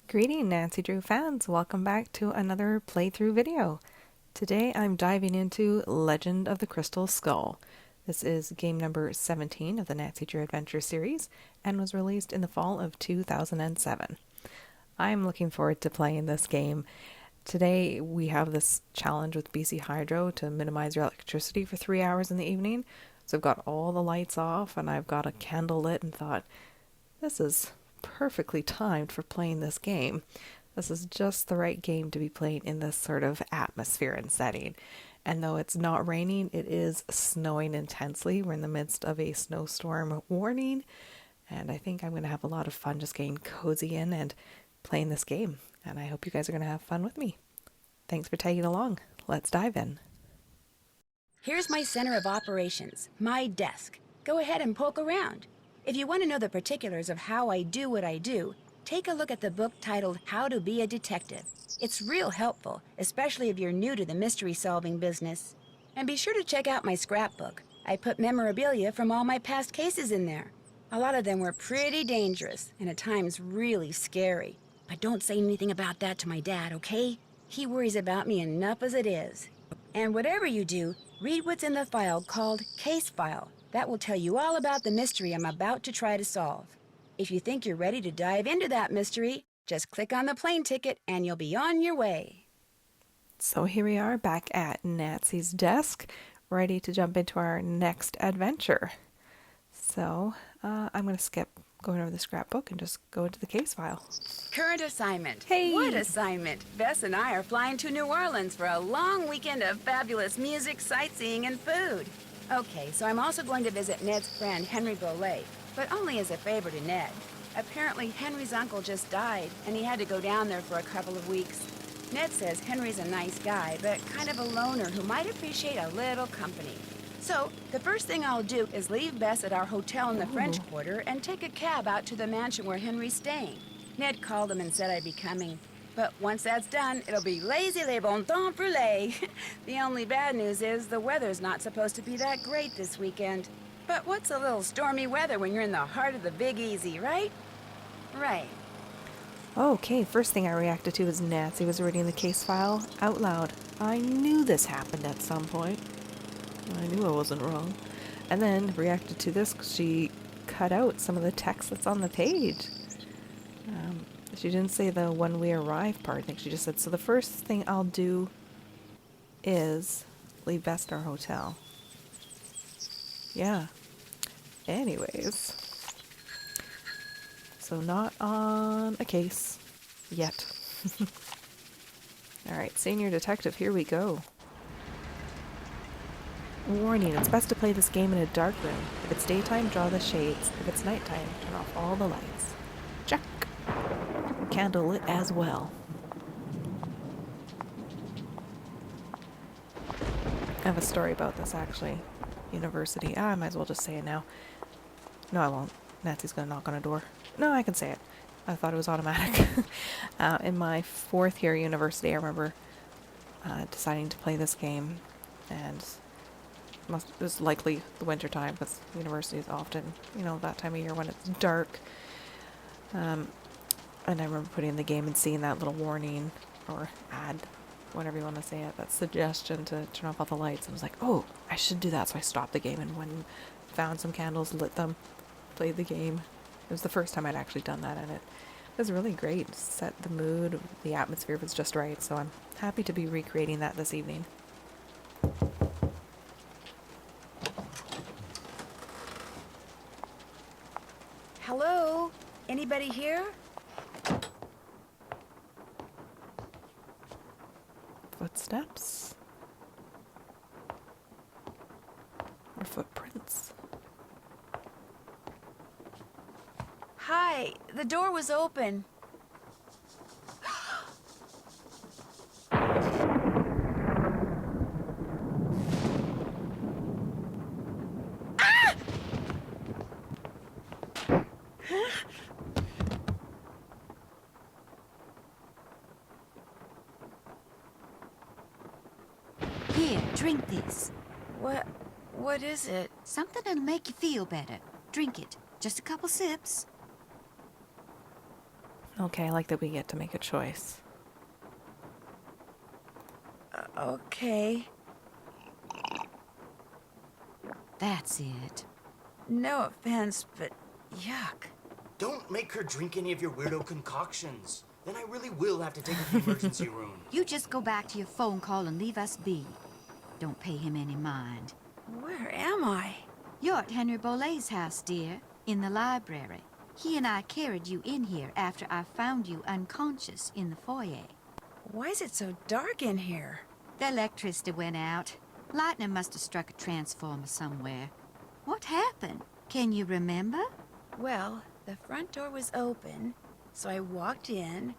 Greeting Nancy Drew fans, welcome back to another playthrough video. Today I'm diving into Legend of the Crystal Skull. This is game number 17 of the Nancy Drew Adventure series and was released in the fall of 2007. I'm looking forward to playing this game. Today we have this challenge with BC Hydro to minimize your electricity for 3 hours in the evening. So I've got all the lights off and I've got a candle lit and thought, this is perfectly timed for playing this game. This is just the right game to be playing in this sort of atmosphere and setting. And though it's not raining, it is snowing intensely. We're in the midst of a snowstorm warning, and I think I'm going to have a lot of fun just getting cozy in and playing this game. And I hope you guys are going to have fun with me. Thanks for tagging along. Let's dive in. Here's my center of operations, my desk. Go ahead and poke around. If you want to know the particulars of how I do what I do, take a look at the book titled How to Be a Detective. It's real helpful, especially if you're new to the mystery-solving business. And be sure to check out my scrapbook. I put memorabilia from all my past cases in there. A lot of them were pretty dangerous, and at times really scary. But don't say anything about that to my dad, okay? He worries about me enough as it is. And whatever you do, read what's in the file called Case File. That will tell you all about the mystery I'm about to try to solve. If you think you're ready to dive into that mystery, just click on the plane ticket and you'll be on your way. So here we are back at Nancy's desk, ready to jump into our next adventure. So I'm going to skip going over the scrapbook and just go into the case file. Current assignment. Hey! What assignment? Bess and I are flying to New Orleans for a long weekend of fabulous music, sightseeing, and food. Okay, so I'm also going to visit Ned's friend, Henry Golay, but only as a favor to Ned. Apparently, Henry's uncle just died, and he had to go down there for a couple of weeks. Ned says Henry's a nice guy, but kind of a loner who might appreciate a little company. So, the first thing I'll do is leave Bess at our hotel in the French Quarter and take a cab out to the mansion where Henry's staying. Ned called him and said I'd be coming. But once that's done, it'll be lazy les bon temps brûlés. The only bad news is the weather's not supposed to be that great this weekend. But what's a little stormy weather when you're in the heart of the Big Easy, right? Right. Okay, first thing I reacted to was Nancy was reading the case file out loud. I knew this happened at some point. I knew I wasn't wrong. And then reacted to this because she cut out some of the text that's on the page. She didn't say the when we arrive part. I think she just said, so the first thing I'll do is leave Best our hotel. Yeah. Anyways. So not on a case yet. Alright, senior detective, here we go. Warning, it's best to play this game in a dark room. If it's daytime, draw the shades. If it's nighttime, turn off all the lights. Check. Candle lit as well. I have a story about this actually. University. I might as well just say it now. No, I won't. Nancy's gonna knock on a door. No, I can say it. I thought it was automatic. In my 4th year university, I remember deciding to play this game, and it was likely the winter time because university is often, that time of year when it's dark. And I remember putting in the game and seeing that little warning or ad, whatever you want to say it, that suggestion to turn off all the lights. And I was like, oh, I should do that. So I stopped the game and went and found some candles, lit them, played the game. It was the first time I'd actually done that, and it was really great. Set the mood, the atmosphere was just right. So I'm happy to be recreating that this evening. Hello? Anybody here? Footsteps? Or footprints? Hi, the door was open. Here, drink this. What is it? Something that'll make you feel better. Drink it. Just a couple sips. Okay, I like that we get to make a choice. Okay. That's it. No offense, but yuck. Don't make her drink any of your weirdo concoctions. Then I really will have to take her to the emergency room. You just go back to your phone call and leave us be. Don't pay him any mind. Where am I? You're at Henry Bolet's house, dear, in the library. He and I carried you in here after I found you unconscious in the foyer. Why is it so dark in here? The electricity went out. Lightning must have struck a transformer somewhere. What happened? Can you remember? Well, the front door was open, so I walked in,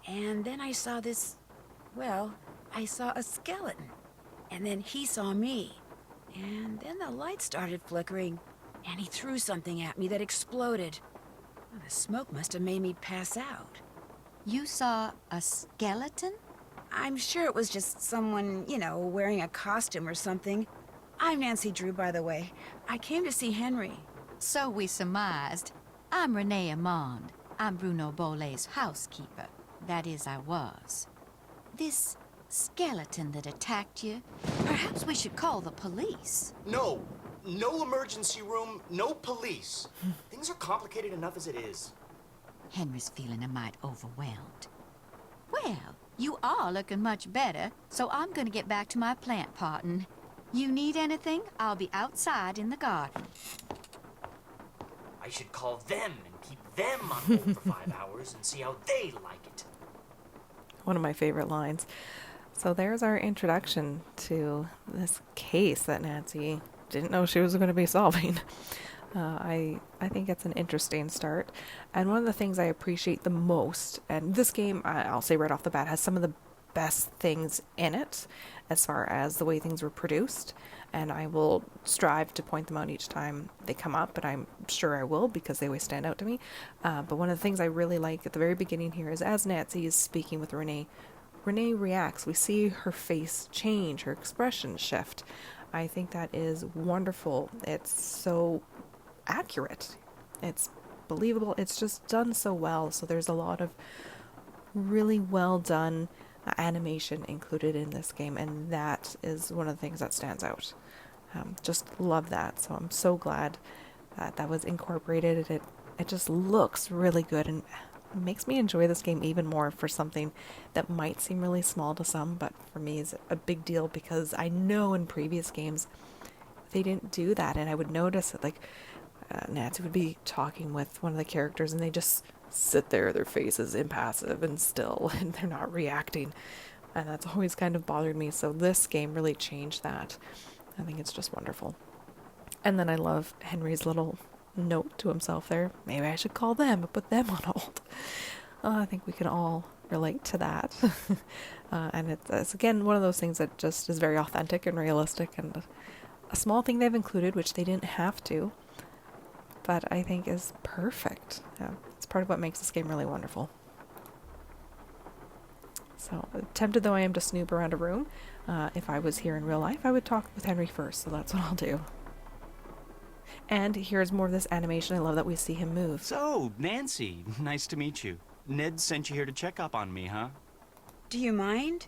and then I saw this... Well, I saw a skeleton. And then he saw me. And then the light started flickering, and he threw something at me that exploded. The smoke must have made me pass out. You saw a skeleton? I'm sure it was just someone, wearing a costume or something. I'm Nancy Drew, by the way. I came to see Henry. So we surmised. I'm Renee Amand. I'm Bruno Bolet's housekeeper. That is, I was. This skeleton that attacked you, perhaps we should call the police. No emergency room, no police. Things are complicated enough as it is. Henry's feeling a mite overwhelmed. Well, you are looking much better, so I'm gonna get back to my plant potting. You need anything? I'll be outside in the garden. I should call them and keep them on hold for 5 hours and see how they like it. One of my favorite lines. So there's our introduction to this case that Nancy didn't know she was going to be solving. I think it's an interesting start. And one of the things I appreciate the most, and this game, I'll say right off the bat, has some of the best things in it as far as the way things were produced. And I will strive to point them out each time they come up, but I'm sure I will because they always stand out to me. But one of the things I really like at the very beginning here is as Nancy is speaking with Renee, Renee reacts. We see her face change, her expression shift. I think that is wonderful. It's so accurate. It's believable. It's just done so well. So there's a lot of really well done animation included in this game, and that is one of the things that stands out. Just love that. So I'm so glad that that was incorporated. It just looks really good and makes me enjoy this game even more for something that might seem really small to some, but for me is a big deal because I know in previous games they didn't do that, and I would notice it. Like Nancy would be talking with one of the characters and they just sit there, their faces impassive and still, and they're not reacting, and that's always kind of bothered me. So this game really changed that. I think it's just wonderful. And then I love Henry's little note to himself there. Maybe I should call them and put them on hold. I think we can all relate to that. And it's again one of those things that just is very authentic and realistic, and a small thing they've included which they didn't have to, but I think is perfect. It's part of what makes this game really wonderful. So tempted though I am to snoop around a room, if I was here in real life I would talk with Henry first, so that's what I'll do. And here's more of this animation. I love that we see him move. So, Nancy, nice to meet you. Ned sent you here to check up on me, huh? Do you mind?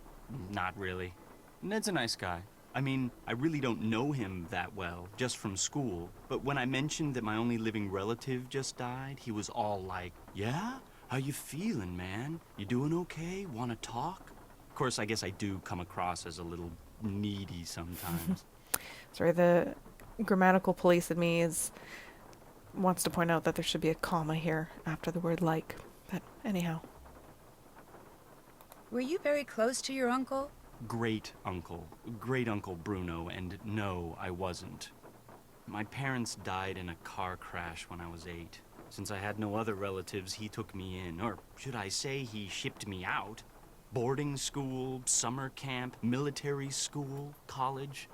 Not really. Ned's a nice guy. I mean, I really don't know him that well, just from school. But when I mentioned that my only living relative just died, he was all like, "Yeah? How you feeling, man? You doing okay? Wanna talk?" Of course, I guess I do come across as a little needy sometimes. Sorry, the grammatical police in me wants to point out that there should be a comma here after the word like. But anyhow. Were you very close to your uncle? Great uncle Bruno, and no, I wasn't. My parents died in a car crash when I was 8. Since I had no other relatives, he took me in, or should I say he shipped me out. Boarding school, summer camp, military school, college.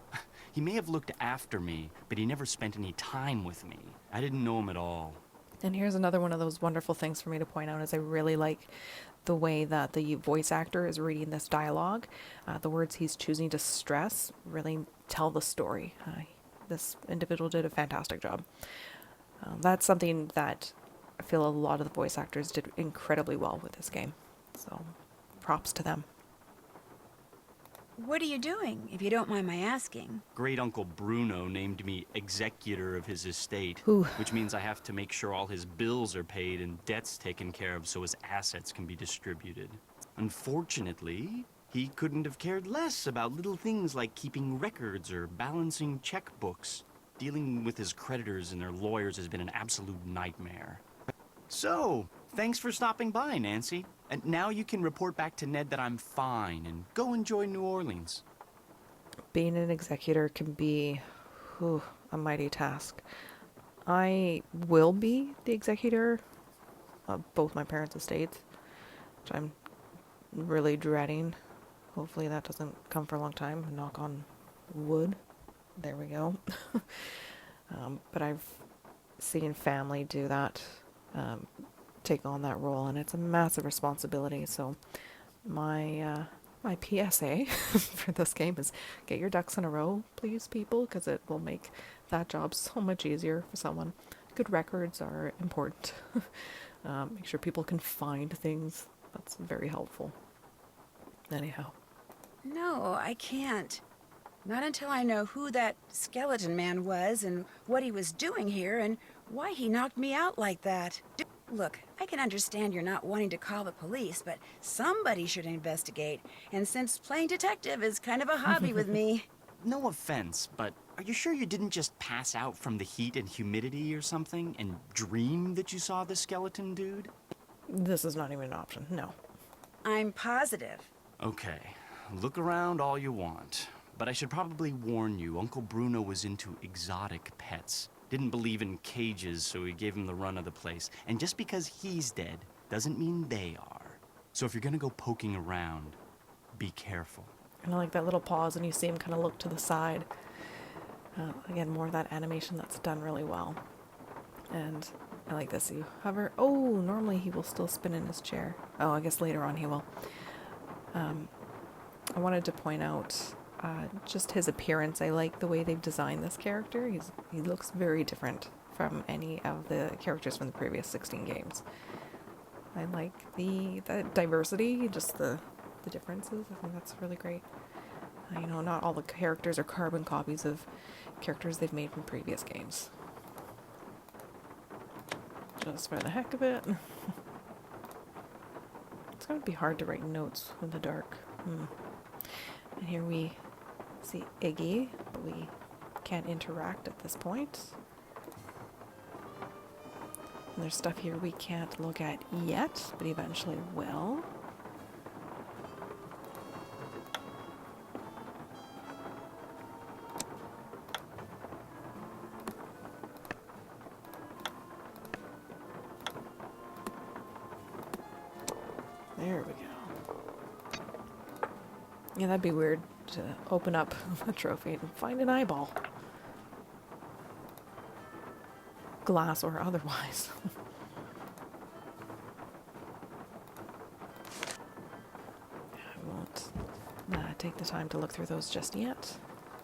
He may have looked after me, but he never spent any time with me. I didn't know him at all. And here's another one of those wonderful things for me to point out is I really like the way that the voice actor is reading this dialogue. The words he's choosing to stress really tell the story. This individual did a fantastic job. That's something that I feel a lot of the voice actors did incredibly well with this game. So props to them. What are you doing, if you don't mind my asking? Great Uncle Bruno named me executor of his estate, Ooh. which means I have to make sure all his bills are paid and debts taken care of so his assets can be distributed. Unfortunately, he couldn't have cared less about little things like keeping records or balancing checkbooks. Dealing with his creditors and their lawyers has been an absolute nightmare. So, thanks for stopping by, Nancy. And now you can report back to Ned that I'm fine and go enjoy New Orleans. Being an executor can be a mighty task. I will be the executor of both my parents' estates, which I'm really dreading. Hopefully that doesn't come for a long time. Knock on wood. There we go. But I've seen family do that, take on that role, and it's a massive responsibility. So my PSA for this game is get your ducks in a row, please, people, because it will make that job so much easier for someone. Good records are important. Make sure people can find things. That's very helpful. Anyhow. No, I can't. Not until I know who that skeleton man was and what he was doing here and why he knocked me out like that. Look, I can understand you're not wanting to call the police, but somebody should investigate. And since playing detective is kind of a hobby with me... No offense, but are you sure you didn't just pass out from the heat and humidity or something and dream that you saw the skeleton dude? This is not even an option, no. I'm positive. Okay, look around all you want. But I should probably warn you, Uncle Bruno was into exotic pets. Didn't believe in cages, so he gave him the run of the place. And just because he's dead doesn't mean they are. So if you're gonna go poking around, be careful. And I like that little pause and you see him kind of look to the side. Again, more of that animation that's done really well. And I like this. You hover. Oh, normally he will still spin in his chair. Oh, I guess later on he will. I wanted to point out just his appearance. I like the way they've designed this character. He looks very different from any of the characters from the previous 16 games. I like the diversity, just the differences. I think that's really great. You know, not all the characters are carbon copies of characters they've made from previous games. Just for the heck of it. It's going to be hard to write notes in the dark. And here we see Iggy, but we can't interact at this point. And there's stuff here we can't look at yet, but eventually will. There we go. Yeah, that'd be weird to open up a trophy and find an eyeball. Glass or otherwise. I won't take the time to look through those just yet.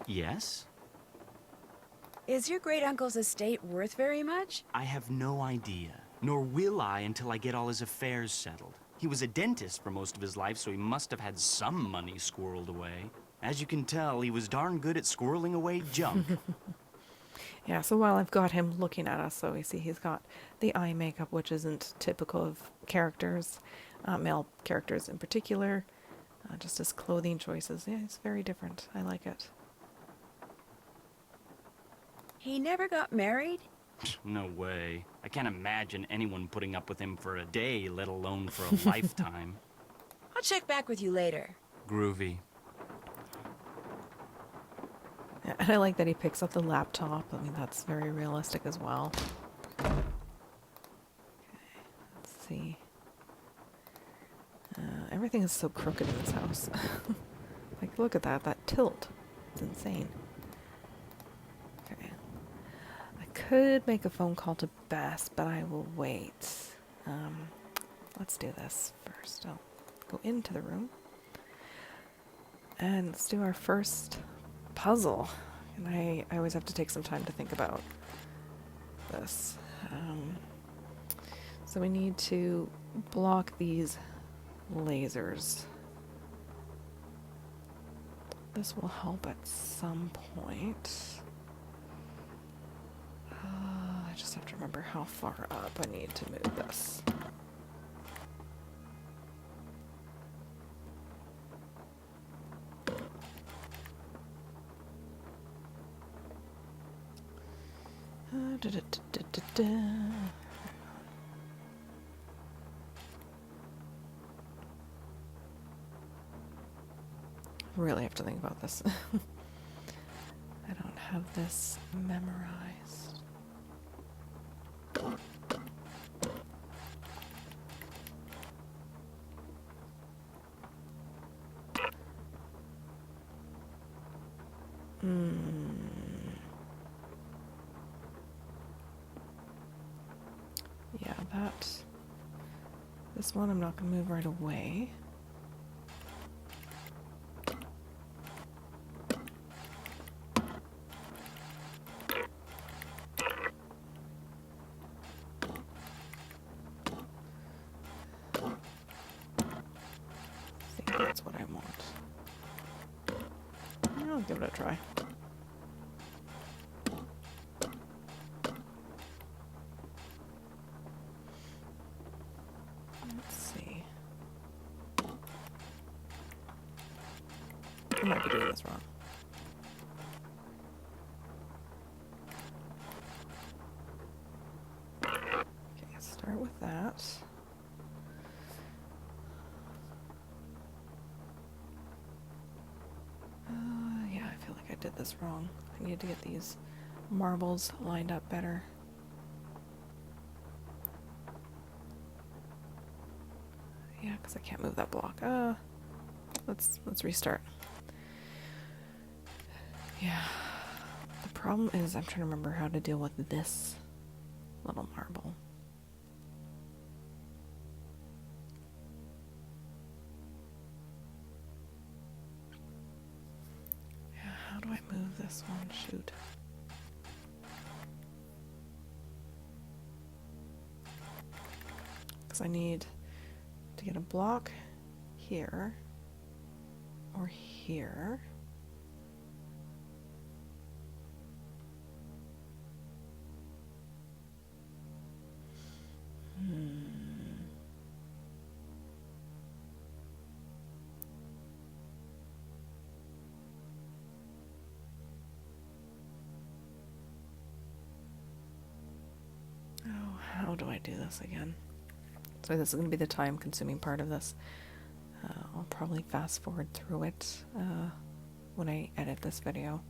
Yes? Is your great-uncle's estate worth very much? I have no idea. Nor will I until I get all his affairs settled. He was a dentist for most of his life, so he must have had some money squirreled away. As you can tell, he was darn good at squirreling away junk. Yeah, so while I've got him looking at us, so we see he's got the eye makeup, which isn't typical of characters, male characters in particular. Just his clothing choices. Yeah, it's very different. I like it. He never got married? No way. I can't imagine anyone putting up with him for a day, let alone for a lifetime. I'll check back with you later. Groovy. Yeah, and I like that he picks up the laptop. I mean, that's very realistic as well. Okay, let's see. Everything is so crooked in this house. Like, look at that tilt. It's insane. Okay. I could make a phone call to Bess, but I will wait. Let's do this first. I'll go into the room. And let's do our first puzzle. And I always have to take some time to think about this. So we need to block these lasers. This will help at some point. I just have to remember how far up I need to move this. Really have to think about this. I don't have this memorized. Yeah, this one I'm not going to move right away. I think that's what I want. I'll give it a try. Let's see. I might be doing this wrong. Okay, start with that. Yeah, I feel like I did this wrong. I need to get these marbles lined up better. Yeah, because I can't move that block. Let's restart. Yeah. The problem is I'm trying to remember how to deal with this little marble. Yeah, how do I move this one? Shoot. Because I need to get a block here or here. Oh, how do I do this again? So this is going to be the time-consuming part of this. I'll probably fast forward through it when I edit this video.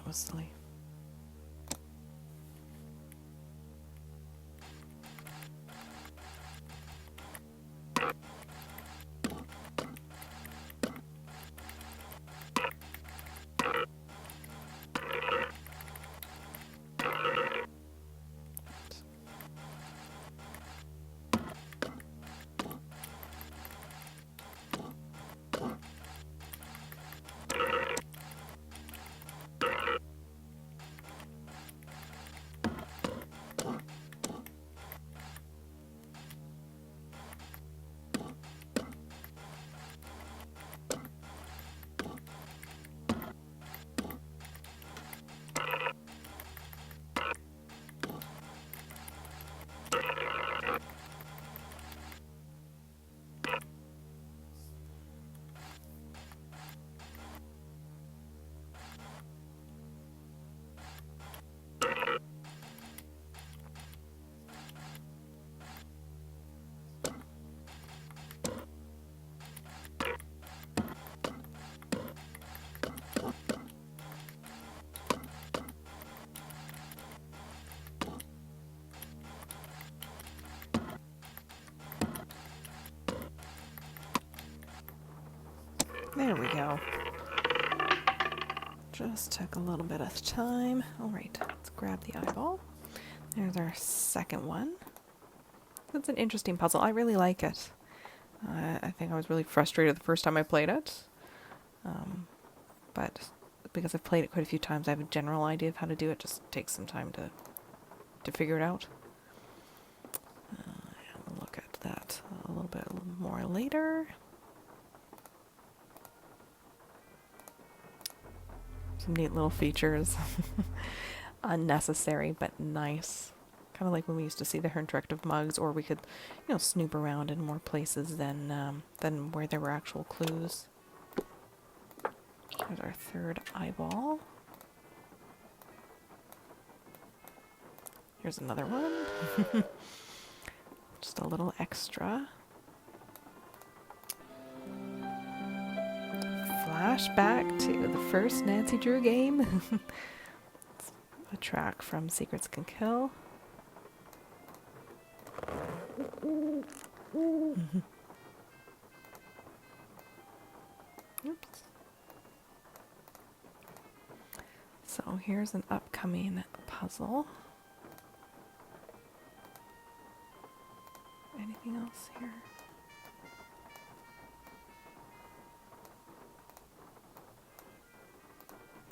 that was silly. There we go. Just took a little bit of time. All right, let's grab the eyeball. There's our second one. That's an interesting puzzle. I really like it. I think I was really frustrated the first time I played it. But because I've played it quite a few times, I have a general idea of how to do it. Just takes some time to figure it out. We'll look at that a little bit more later. Some neat little features. Unnecessary, but nice. Kind of like when we used to see the interactive mugs, or we could, snoop around in more places than where there were actual clues. There's our third eyeball. Here's another one. Just a little extra. Flashback to the first Nancy Drew game. A track from Secrets Can Kill. Oops. So here's an upcoming puzzle. Anything else here?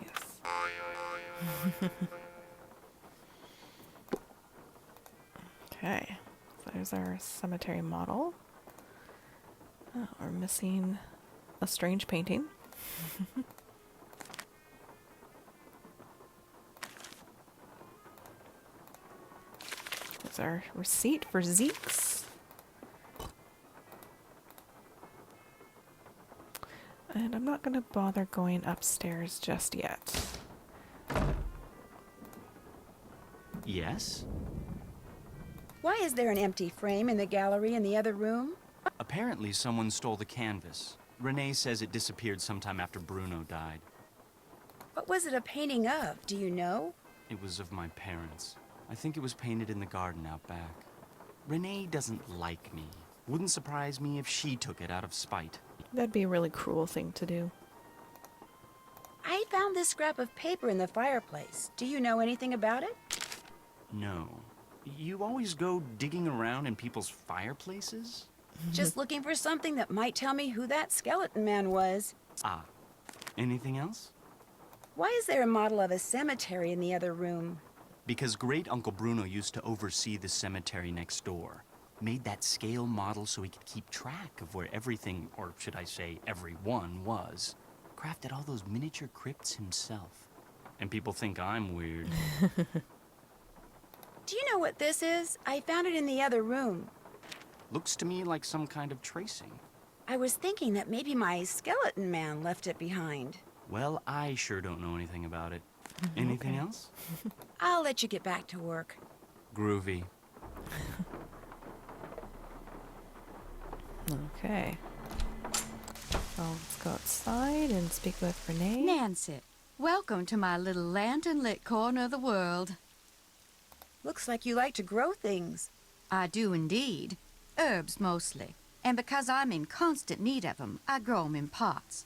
Yes. Okay, so there's our cemetery model. Oh, we're missing a strange painting. There's our receipt for Zeke's. And I'm not going to bother going upstairs just yet. Yes? Why is there an empty frame in the gallery in the other room? Apparently someone stole the canvas. Renee says it disappeared sometime after Bruno died. What was it a painting of? Do you know? It was of my parents. I think it was painted in the garden out back. Renee doesn't like me. Wouldn't surprise me if she took it out of spite. That'd be a really cruel thing to do. I found this scrap of paper in the fireplace. Do you know anything about it? No. You always go digging around in people's fireplaces? Just looking for something that might tell me who that skeleton man was. Ah. Anything else? Why is there a model of a cemetery in the other room? Because Great Uncle Bruno used to oversee the cemetery next door. Made that scale model so he could keep track of where everything, or should I say everyone, was. Crafted all those miniature crypts himself. And people think I'm weird. Do you know what this is? I found it in the other room. Looks to me like some kind of tracing. I was thinking that maybe my skeleton man left it behind. Well, I sure don't know anything about it. Anything else? I'll let you get back to work. Groovy. Okay. So let's go outside and speak with Renee. Nancy, Welcome to my little lantern-lit corner of the world. Looks like you like to grow things. I do indeed. Herbs mostly. And because I'm in constant need of 'em, I grow 'em in pots.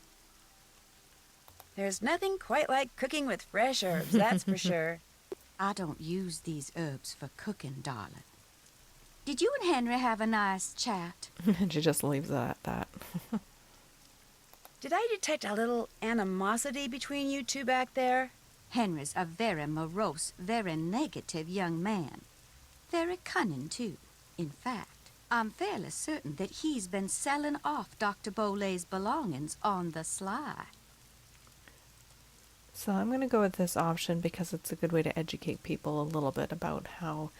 There's nothing quite like cooking with fresh herbs, that's for sure. I don't use these herbs for cooking, darling. Did you and Henry have a nice chat? And she just leaves it at that. Did I detect a little animosity between you two back there? Henry's a very morose, very negative young man. Very cunning, too. In fact, I'm fairly certain that he's been selling off Dr. Bolay's belongings on the sly. So I'm going to go with this option because it's a good way to educate people a little bit about how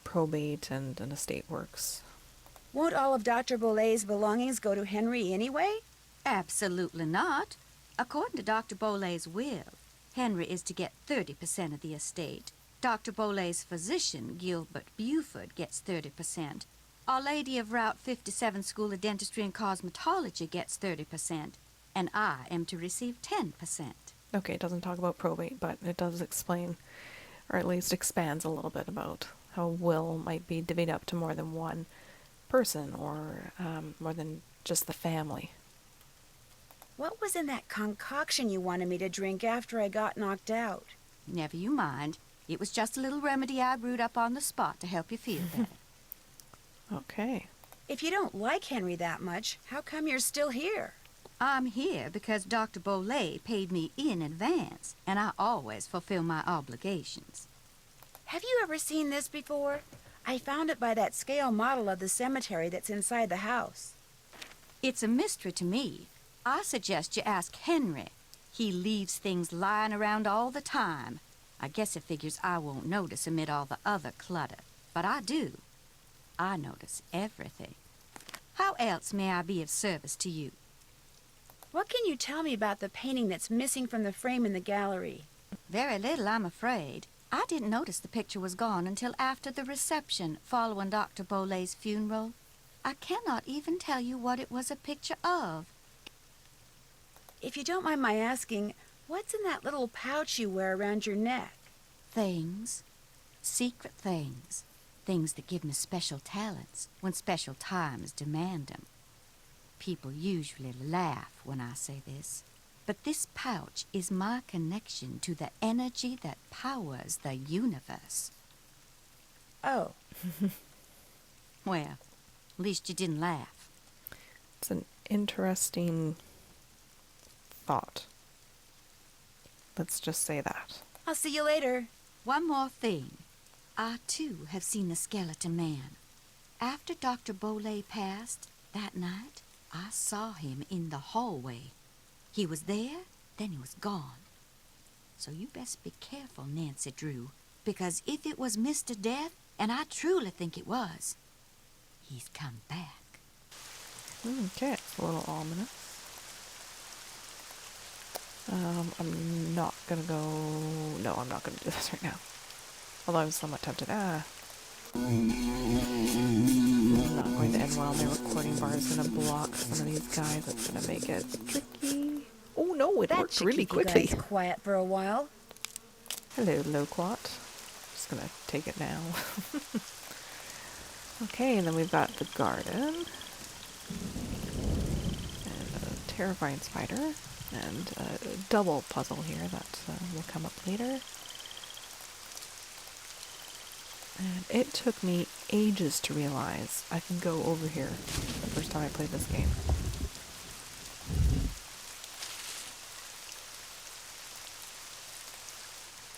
probate and an estate works. Won't all of Dr. Bolay's belongings go to Henry anyway? Absolutely not. According to Dr. Bolay's will, Henry is to get 30% of the estate. Dr. Bolay's physician, Gilbert Buford, gets 30%. Our Lady of Route 57 School of Dentistry and Cosmetology gets 30%. And I am to receive 10%. Okay, it doesn't talk about probate, but it does explain, or at least expands a little bit about how a will might be divvied up to more than one person, or more than just the family. What was in that concoction you wanted me to drink after I got knocked out? Never you mind. It was just a little remedy I brewed up on the spot to help you feel better. Okay. If you don't like Henry that much, how come you're still here? I'm here because Dr. Bolay paid me in advance, and I always fulfill my obligations. Have you ever seen this before? I found it by that scale model of the cemetery that's inside the house. It's a mystery to me. I suggest you ask Henry. He leaves things lying around all the time. I guess it figures I won't notice amid all the other clutter. But I do. I notice everything. How else may I be of service to you? What can you tell me about the painting that's missing from the frame in the gallery? Very little, I'm afraid. I didn't notice the picture was gone until after the reception following Dr. Bolay's funeral. I cannot even tell you what it was a picture of. If you don't mind my asking, what's in that little pouch you wear around your neck? Things. Secret things. Things that give me special talents when special times demand them. People usually laugh when I say this, but this pouch is my connection to the energy that powers the universe. Oh. Well, at least you didn't laugh. It's an interesting thought. Let's just say that. I'll see you later. One more thing. I, too, have seen the skeleton man. After Dr. Bolay passed, that night, I saw him in the hallway. He was there, then he was gone. So you best be careful, Nancy Drew, because if it was Mr. Death, and I truly think it was, he's come back. Okay, it's a little ominous. I'm not gonna go... No, I'm not gonna do this right now. Although I was somewhat tempted. I'm not going to end well. My recording bar is gonna block some of these guys. It's gonna make it tricky. Oh no, it worked really quickly. That should keep you guys quiet for a while. Hello, Loquat. Just gonna take it now. Okay, and then we've got the garden. And a terrifying spider. And a double puzzle here that will come up later. And it took me ages to realize I can go over here the first time I played this game.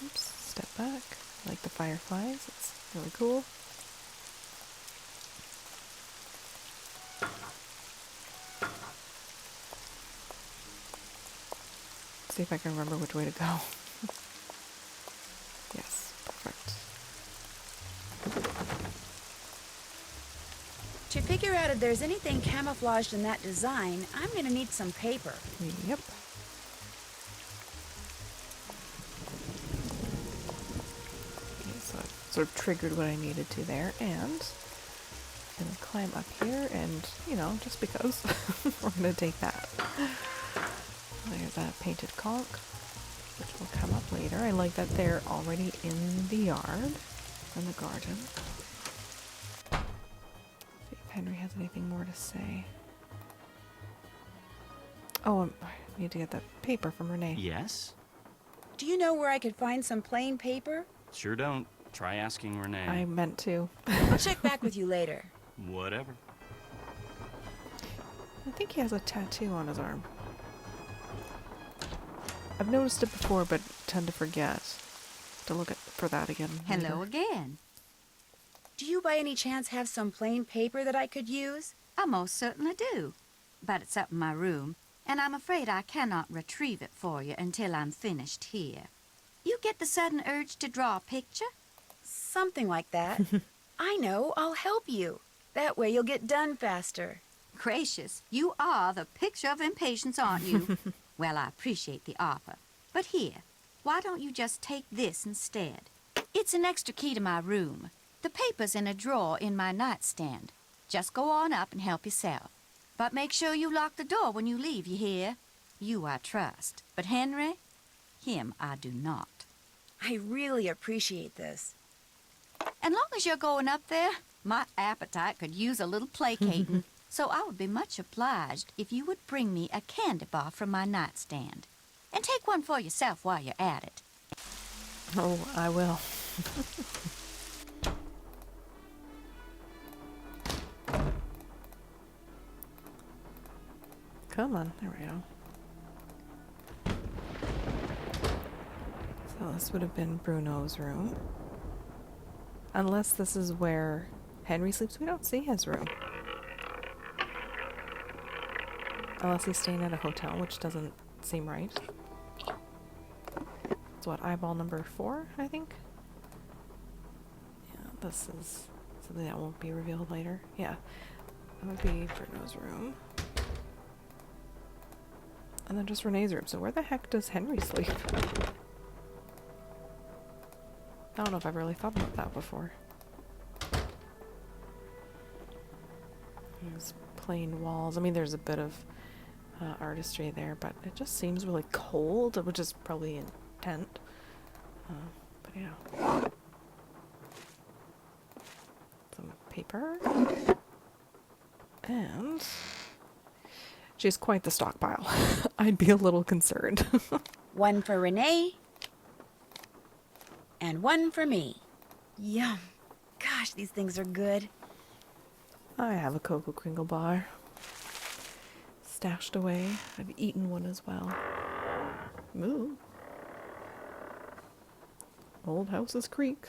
Oops, step back. I like the fireflies, it's really cool. See if I can remember which way to go. Yes, perfect. To figure out if there's anything camouflaged in that design, I'm going to need some paper. Yep. Okay, so I sort of triggered what I needed to there, and I'm gonna climb up here, and, you know, just because, we're gonna take that. There's that painted conch. which will come up later. I like that they're already in the yard, in the garden. See if Henry has anything more to say. Oh, I need to get that paper from Renee. Yes? Do you know where I could find some plain paper? Sure don't. Try asking Renee. I meant to. I'll check back with you later. Whatever. I think he has a tattoo on his arm. I've noticed it before, but tend to forget to look for that again. Hello later. again. Do you by any chance have some plain paper that I could use? I most certainly do. But it's up in my room, and I'm afraid I cannot retrieve it for you until I'm finished here. You get the sudden urge to draw a picture? Something like that. I know, I'll help you. That way you'll get done faster. Gracious, you are the picture of impatience, aren't you? Well, I appreciate the offer. But here, why don't you just take this instead? It's an extra key to my room. The paper's in a drawer in my nightstand. Just go on up and help yourself. But make sure you lock the door when you leave, you hear? You I trust. But Henry, him I do not. I really appreciate this. And long as you're going up there, my appetite could use a little placating. So I would be much obliged if you would bring me a candy bar from my nightstand. And take one for yourself while you're at it. Oh, I will. Come on, there we go. So this would have been Bruno's room. Unless this is where Henry sleeps. We don't see his room. Unless he's staying at a hotel, which doesn't seem right. It's what, eyeball number 4, I think? Yeah, this is something that won't be revealed later. Yeah, that would be Bruno's room. And then just Renee's room. So where the heck does Henry sleep? I don't know if I've really thought about that before. There's plain walls. I mean, there's a bit of artistry there, but it just seems really cold, which is probably intent. But yeah. Some paper. And she has quite the stockpile. I'd be a little concerned. One for Renee. And one for me. Yum. Gosh, these things are good. I have a Cocoa Kringle bar. Stashed away. I've eaten one as well. Moo. Old Houses Creek.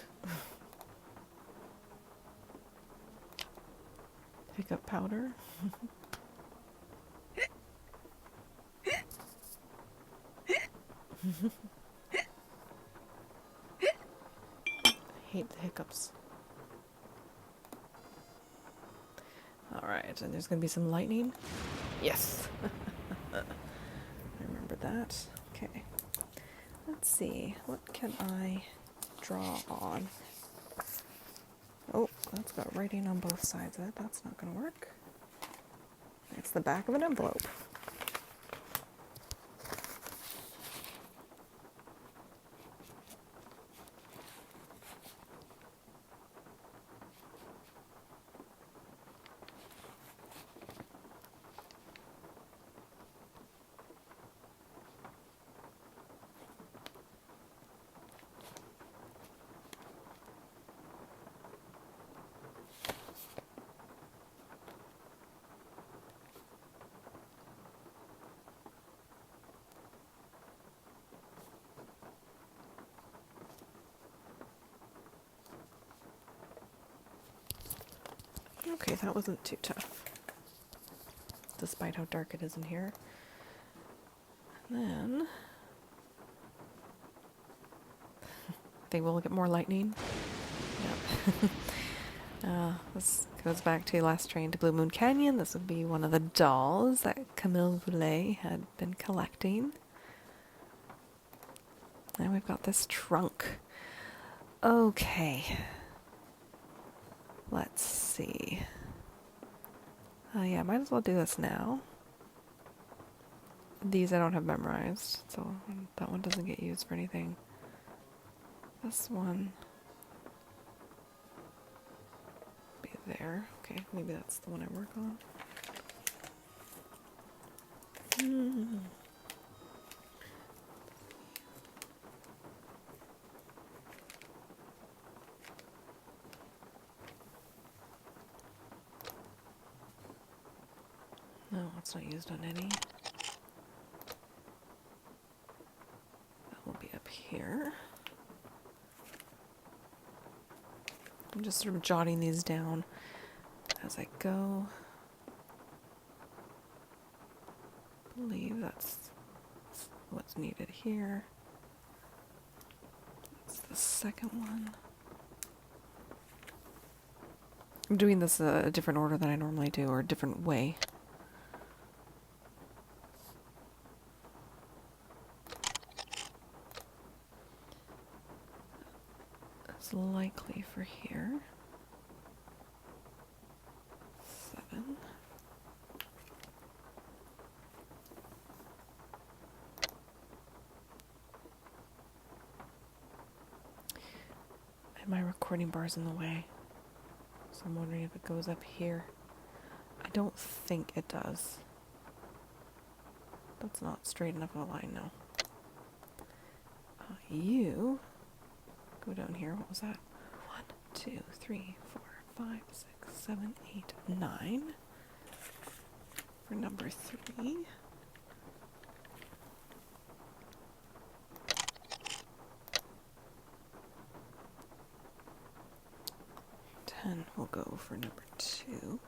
Hiccup powder. Hate the hiccups. Alright, and there's gonna be some lightning. Yes! I remember that. Okay. Let's see. What can I draw on? Oh, that's got writing on both sides of it. That's not gonna work. It's the back of an envelope. Okay, that wasn't too tough. Despite how dark it is in here. And then I think we'll get more lightning. Yep. This goes back to Last Train to Blue Moon Canyon. This would be one of the dolls that Camille Voulet had been collecting. And we've got this trunk. Okay. Let's see. Yeah, might as well do this now. These I don't have memorized, so that one doesn't get used for anything. This one be there. Okay, maybe that's the one I work on. No, it's not used on any. That will be up here. I'm just sort of jotting these down as I go. I believe that's what's needed here. That's the second one. I'm doing this a different order than I normally do, or a different way. It's likely for here. 7. And my recording bar's in the way. So I'm wondering if it goes up here. I don't think it does. That's not straight enough of a line, no. You go down here. What was that? 1, 2, 3, 4, 5, 6, 7, 8, 9. For number 3. We'll go for number 2.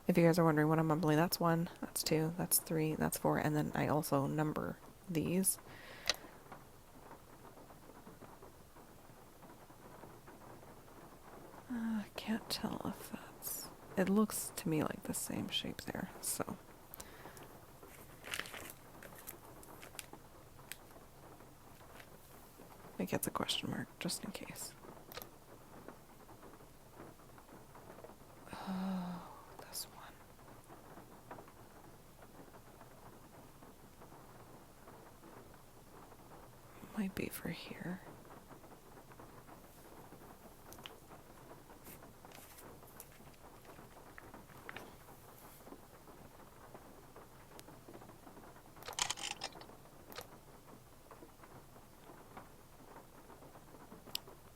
If you guys are wondering what I'm mumbling, that's 1, that's 2, that's 3, that's 4, and then I also number these. I can't tell if that's... It looks to me like the same shape there, so... It gets a question mark, just in case. Oh, this one. Might be for here.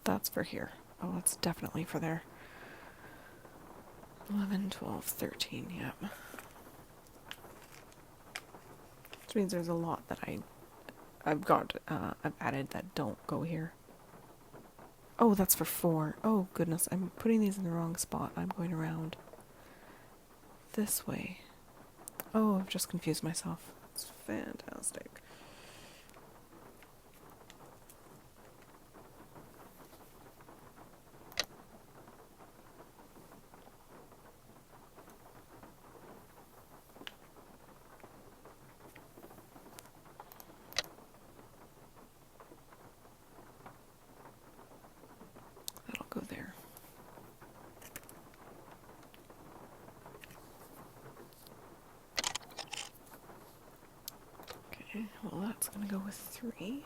That's for here. Oh, it's definitely for there. 11, 12, 13, yep. Which means there's a lot that I've added that don't go here. Oh, that's for 4. Oh, goodness, I'm putting these in the wrong spot. I'm going around this way. Oh, I've just confused myself. It's fantastic. That'll go there. Okay, well that's gonna go with 3.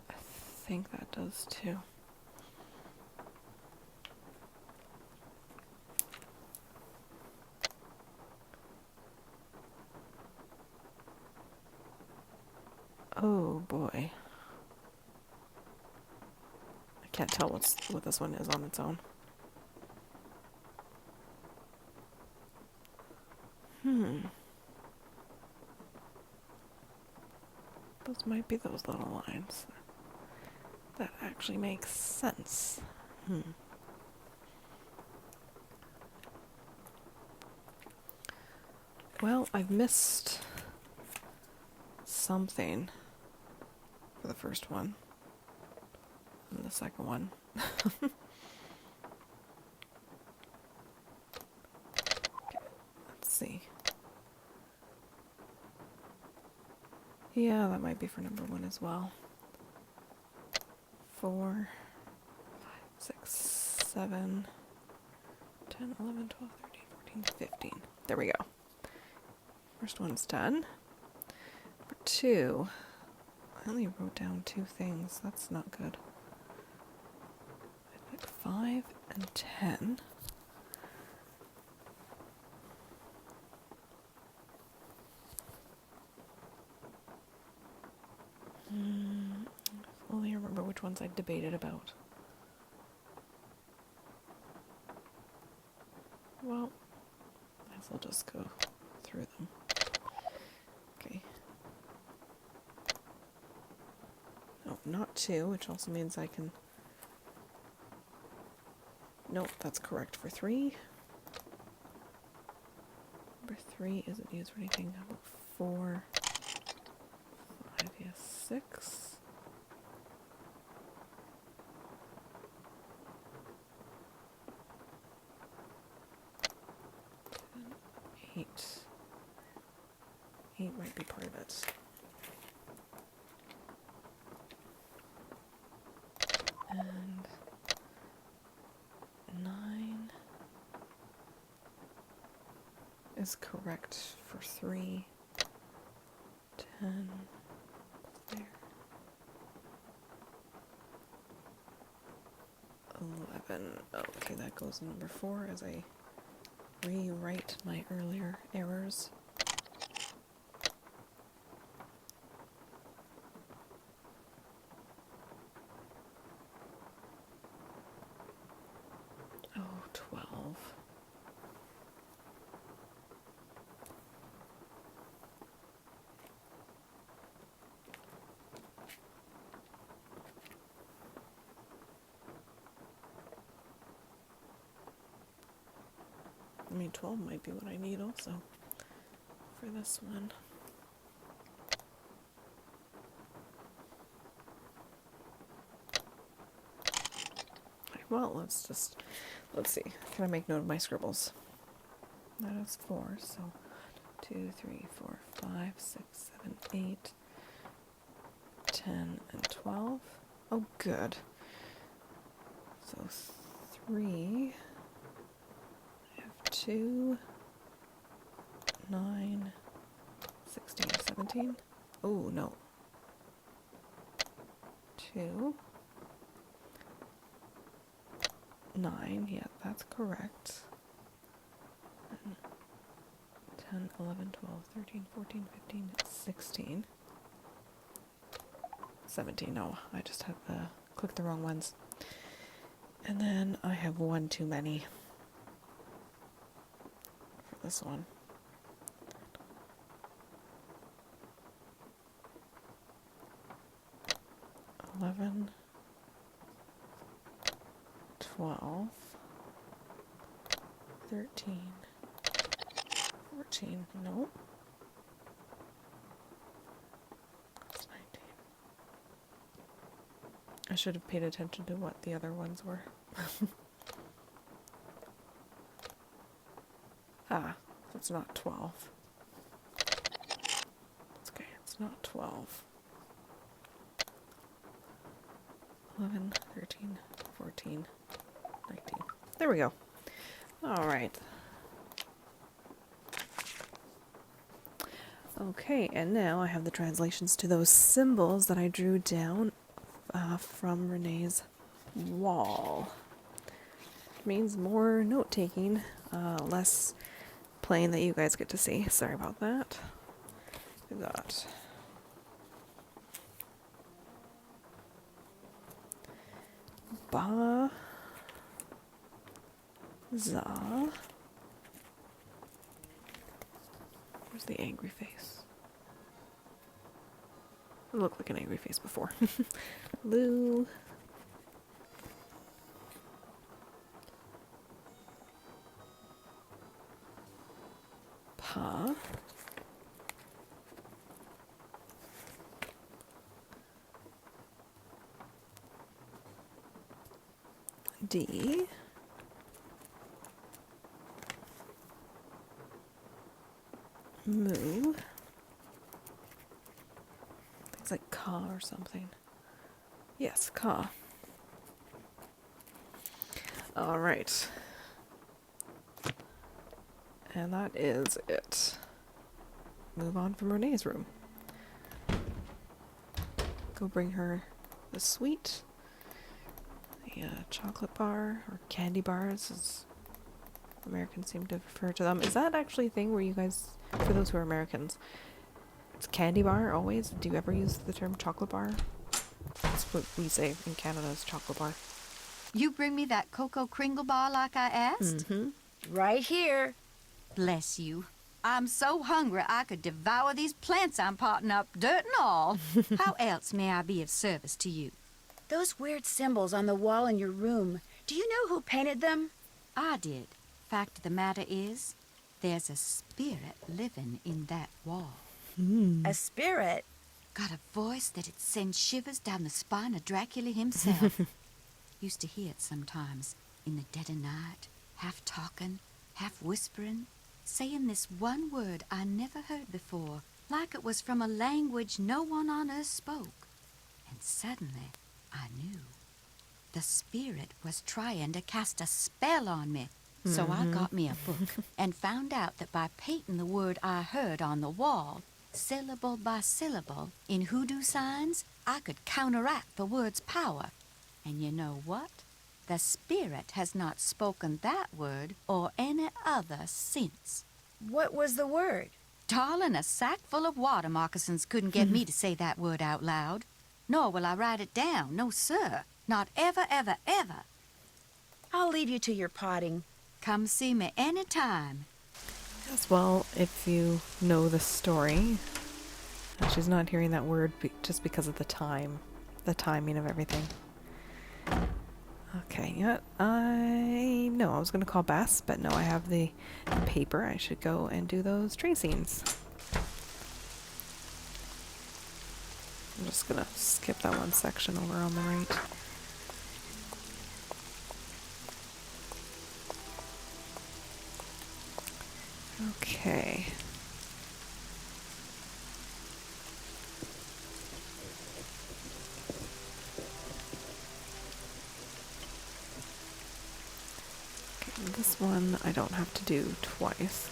I think that does too. Oh boy. I can't tell what this one is on its own. Those might be those little lines. That actually makes sense. Well, I've missed something for the first one. And the second one. Okay, let's see. Yeah, that might be for number 1 as well. 4. 6, 7, 10, 11, 12, 13, 14, 15. There we go. First one's done. Number 2. I only wrote down 2 things. That's not good. I'd like 5 and 10. I only remember which ones I debated about. Well, might as well just go through them. Okay. No, not 2, which also means I can... Nope, that's correct for 3. Number 3 isn't used for anything. How about 4? 5, yes, 6. 8. 8 might be part of it. And 9 is correct for 3. 10 there. 11. Okay, that goes in number 4 as I rewrite my earlier errors. Oh, 12. I mean, 12 might be what I need also for this one. Well, let's see. Can I make note of my scribbles? That is 4, so 2, 3, 4, 5, 6, 7, 8, 10, and 12. Oh, good. So 3, I have 2, 9, 16, 17. Oh, no. 2, 9, yeah, that's correct. 10, 11, 12, 13, 14, 15, 16. 17, no, I just have clicked the wrong ones. And then I have 1 too many for this one. 11, 12, 13, 14, no. That's 19. I should have paid attention to what the other ones were. Ah, that's not 12. That's okay, it's not 12. 11, 13, 14, 19. There we go. All right. Okay, and now I have the translations to those symbols that I drew down from Renee's wall. Means more note-taking, less playing that you guys get to see. Sorry about that. We've got Ba, Za. Where's the angry face? It looked like an angry face before. Lu. Pa. D. Moo. Things like ka or something. Yes, ka. Alright. And that is it. Move on from Renee's room. Go bring her the sweet. The chocolate bar, or candy bars, as Americans seem to refer to them. Is that actually a thing where you guys, for those who are Americans, it's candy bar always? Do you ever use the term chocolate bar? That's what we say in Canada is chocolate bar. You bring me that Cocoa Kringle bar like I asked? Mm-hmm. Right here. Bless you. I'm so hungry I could devour these plants I'm potting up, dirt and all. How else may I be of service to you? Those weird symbols on the wall in your room. Do you know who painted them? I did. Fact of the matter is, there's a spirit living in that wall. A spirit? Got a voice that'd send shivers down the spine of Dracula himself. Used to hear it sometimes, in the dead of night, half talking, half whispering, saying this one word I never heard before, like it was from a language no one on earth spoke. And suddenly, I knew. The spirit was trying to cast a spell on me. So I got me a book and found out that by painting the word I heard on the wall, syllable by syllable, in hoodoo signs, I could counteract the word's power. And you know what? The spirit has not spoken that word or any other since. What was the word? Darling, a sack full of water moccasins couldn't get me to say that word out loud. Nor will I write it down. No, sir. Not ever, ever, ever. I'll leave you to your potting. Come see me any time. Yes, well, if you know the story, she's not hearing that word just because of the timing of everything. Okay, yeah, I was going to call Bess, but no, I have the paper. I should go and do those tracings. I'm just going to skip that one section over on the right. Okay. This one I don't have to do twice.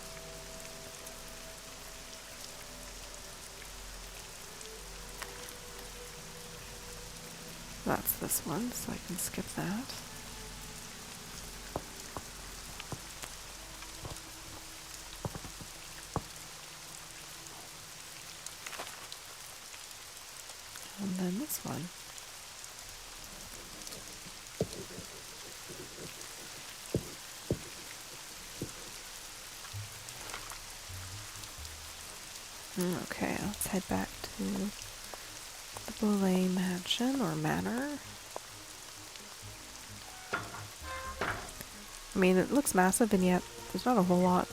That's this one, so I can skip that. And then this one. Okay, let's head back to the Boulay Mansion, or Manor. I mean, it looks massive, and yet there's not a whole lot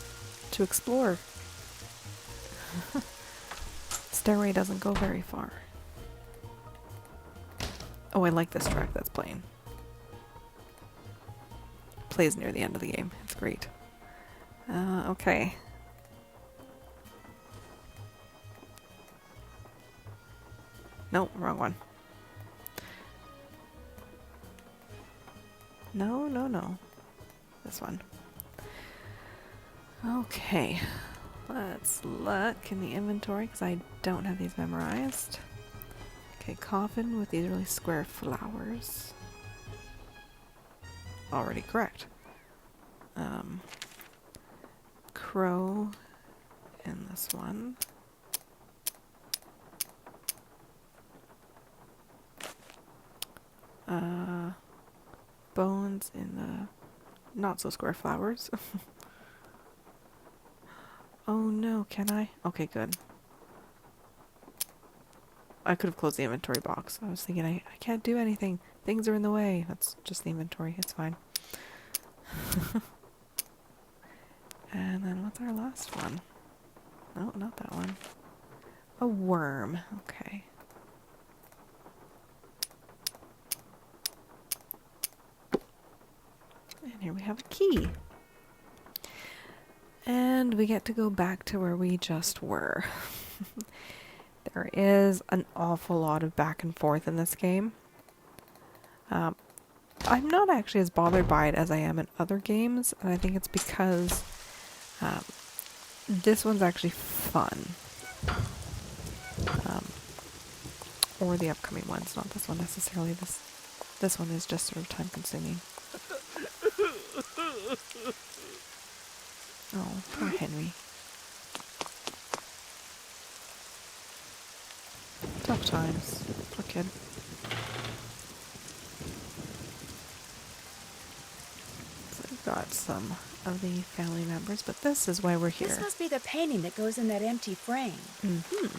to explore. Stairway doesn't go very far. Oh, I like this track that's playing. Plays near the end of the game. It's great. Okay. No, wrong one. No. This one. Okay. Let's look in the inventory because I don't have these memorized. Okay, coffin with these really square flowers. Already correct. Crow in this one. Bones in the not so square flowers. Oh no, can I? Okay, good. I could have closed the inventory box. I was thinking I can't do anything. Things are in the way. That's just the inventory. It's fine. And then what's our last one? No, not that one. A worm. Okay. And here we have a key. And we get to go back to where we just were. There is an awful lot of back and forth in this game. I I'm not actually as bothered by it as I am in other games, and I think it's because this one's actually fun. Or the upcoming ones, not this one necessarily. This one is just sort of time consuming. Oh, poor Henry. Tough times. Poor kid. So we've got some of the family members, but this is why we're here. This must be the painting that goes in that empty frame. Mm-hmm.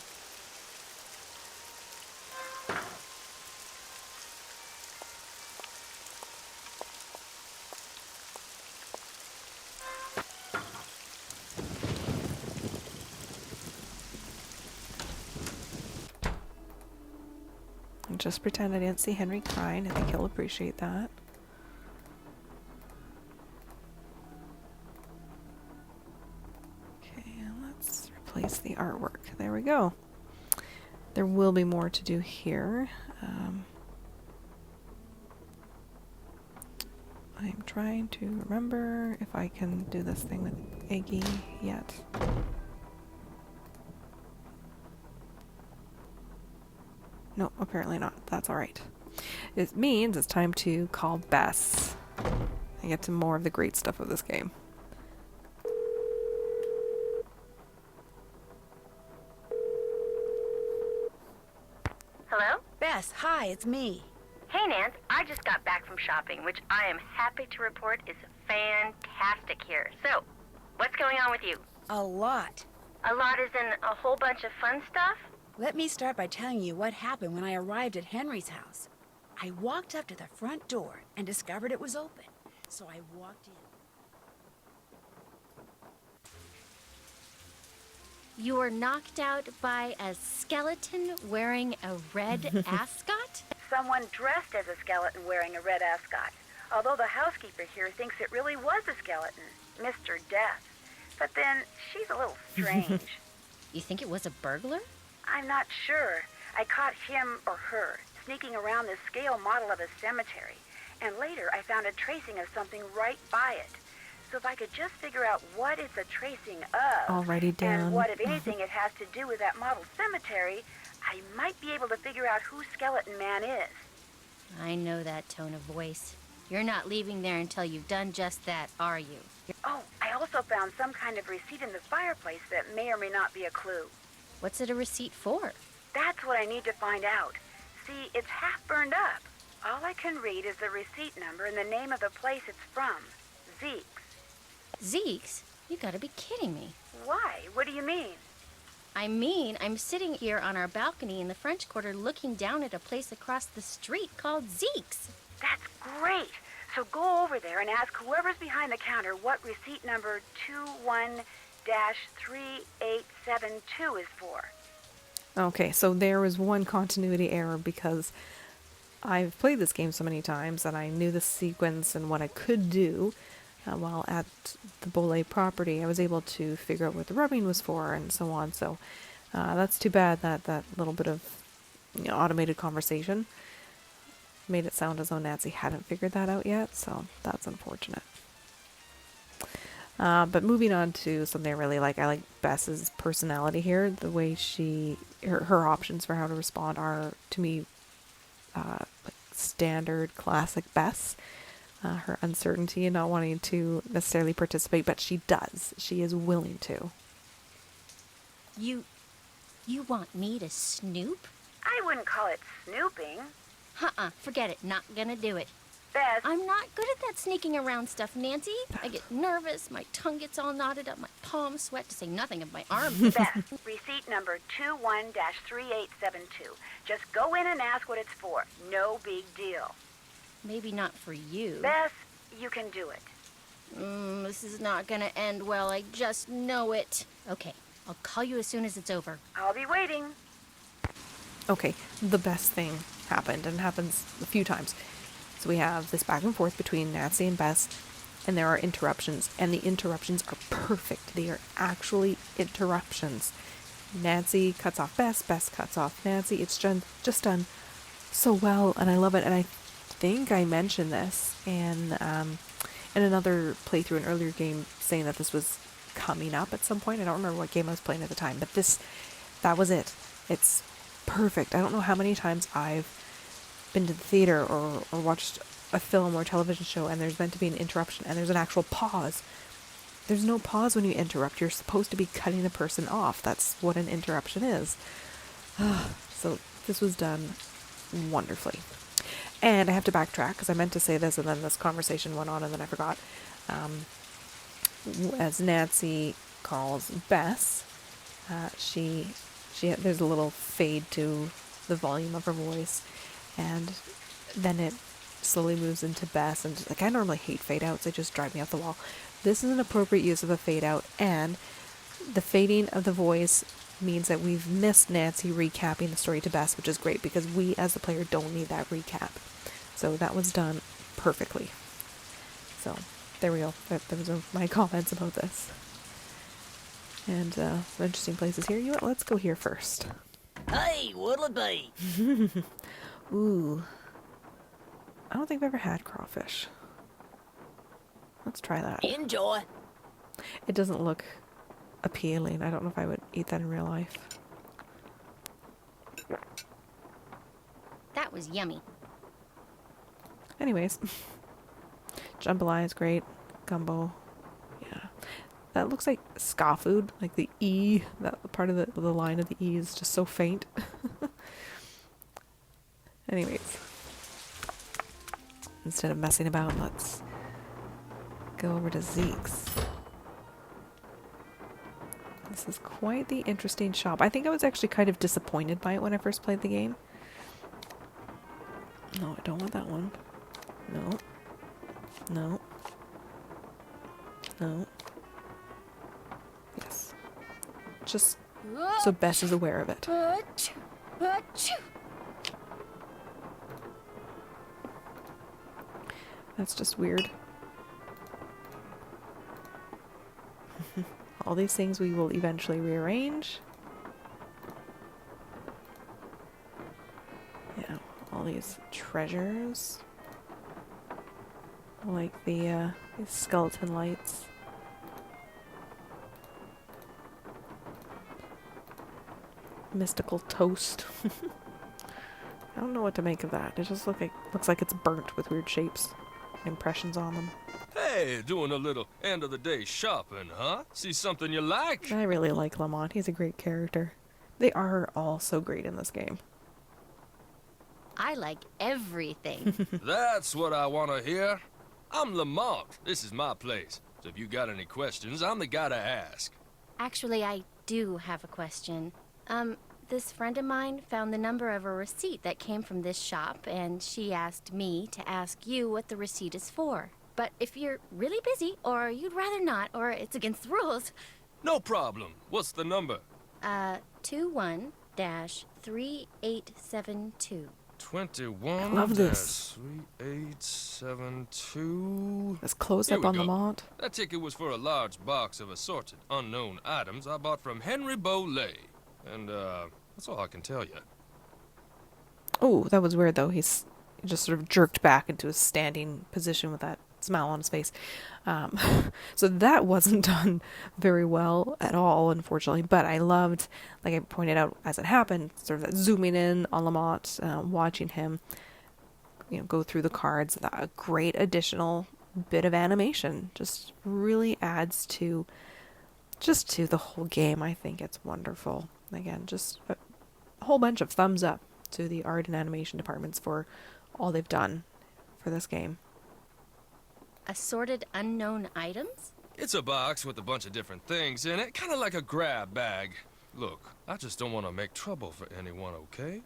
Just pretend I didn't see Henry crying. I think he'll appreciate that. Okay, let's replace the artwork. There we go. There will be more to do here. I'm trying to remember if I can do this thing with Iggy yet. No, apparently not. That's alright. It means it's time to call Bess and get to more of the great stuff of this game. Hello? Bess, hi, it's me. Hey, Nance. I just got back from shopping, which I am happy to report is fantastic here. So, what's going on with you? A lot. A lot is in a whole bunch of fun stuff? Let me start by telling you what happened when I arrived at Henry's house. I walked up to the front door and discovered it was open. So I walked in. You were knocked out by a skeleton wearing a red ascot? Someone dressed as a skeleton wearing a red ascot. Although the housekeeper here thinks it really was a skeleton, Mr. Death. But then, she's a little strange. You think it was a burglar? I'm not sure. I caught him or her sneaking around this scale model of a cemetery. And later, I found a tracing of something right by it. So if I could just figure out what it's a tracing of, Alrighty, Dan. and what, if anything, it has to do with that model cemetery, I might be able to figure out who Skeleton Man is. I know that tone of voice. You're not leaving there until you've done just that, are you? Oh, I also found some kind of receipt in the fireplace that may or may not be a clue. What's it a receipt for? That's what I need to find out. See, it's half burned up. All I can read is the receipt number and the name of the place it's from. Zeke's. Zeke's? You gotta be kidding me. Why? What do you mean? I mean, I'm sitting here on our balcony in the French Quarter looking down at a place across the street called Zeke's. That's great. So go over there and ask whoever's behind the counter what receipt number 21-3872 is for. Okay, so there was one continuity error because I've played this game so many times and I knew the sequence and what I could do while at the Bolet property. I was able to figure out what the rubbing was for and so on. So that's too bad that that little bit of automated conversation made it sound as though Nancy hadn't figured that out yet. So that's unfortunate. But moving on to something I really like. I like Bess's personality here. The way her options for how to respond are, to me, like standard classic Bess. Her uncertainty and not wanting to necessarily participate, but she does. She is willing to. You want me to snoop? I wouldn't call it snooping. Forget it. Not gonna do it. Bess, I'm not good at that sneaking around stuff, Nancy. I get nervous, my tongue gets all knotted up, my palms sweat, to say nothing of my arms. Bess, receipt number 21-3872. Just go in and ask what it's for. No big deal. Maybe not for you. Bess, you can do it. This is not gonna end well, I just know it. Okay, I'll call you as soon as it's over. I'll be waiting. Okay, the best thing happened, and happens a few times. So we have this back and forth between Nancy and Bess, and there are interruptions, and the interruptions are perfect. They are actually interruptions. Nancy cuts off Bess, Bess cuts off Nancy. It's just done so well, and I love it. And I think I mentioned this in another playthrough, an earlier game, saying that this was coming up at some point. I don't remember what game I was playing at the time, but that was it. It's perfect. I don't know how many times I've been to the theater or watched a film or television show and there's meant to be an interruption and there's an actual pause. There's no pause when you interrupt. You're supposed to be cutting the person off. That's what an interruption is. So this was done wonderfully. And I have to backtrack because I meant to say this and then this conversation went on and then I forgot. As Nancy calls Bess, there's a little fade to the volume of her voice, and then it slowly moves into Bess, and like I normally hate fade outs, they just drive me off the wall. This is an appropriate use of a fade out, and the fading of the voice means that we've missed Nancy recapping the story to Bess, which is great because we as the player don't need that recap. So that was done perfectly. So there we go. That was my comments about this. And some interesting places here. Let's go here first. Hey, what'll it be? Ooh. I don't think I've ever had crawfish. Let's try that. Enjoy. It doesn't look appealing. I don't know if I would eat that in real life. That was yummy. Anyways. Jambalaya is great. Gumbo. Yeah. That looks like ska food. Like the E, that part of the line of the E is just so faint. Anyways. Instead of messing about, let's go over to Zeke's. This is quite the interesting shop. I think I was actually kind of disappointed by it when I first played the game. No, I don't want that one. No. No. No. Yes. Just so Bess is aware of it. That's just weird. All these things we will eventually rearrange. Yeah, all these treasures. Like these skeleton lights. Mystical toast. I don't know what to make of that. It just looks like it's burnt with weird shapes. Impressions on them. Hey, doing a little end of the day shopping, huh? See something you like? I really like Lamont. He's a great character. They are all so great in this game. I like everything. That's what I want to hear. I'm Lamont. This is my place. So if you got any questions, I'm the guy to ask. Actually, I do have a question. This friend of mine found the number of a receipt that came from this shop, and she asked me to ask you what the receipt is for. But if you're really busy, or you'd rather not, or it's against the rules... No problem. What's the number? 21-3872. 21 love this. 3872. Let's close Here up we on go. Lamont. That ticket was for a large box of assorted unknown items I bought from Henry Bolet. And, that's all I can tell you. Oh, that was weird though. He just sort of jerked back into a standing position with that smile on his face. So that wasn't done very well at all, unfortunately. But I loved, like I pointed out as it happened, sort of that zooming in on Lamont, watching him, go through the cards. A great additional bit of animation. Just really adds to the whole game. I think it's wonderful. Again, just a whole bunch of thumbs up to the art and animation departments for all they've done for this game. Assorted unknown items? It's a box with a bunch of different things in it, kind of like a grab bag. Look, I just don't want to make trouble for anyone, okay?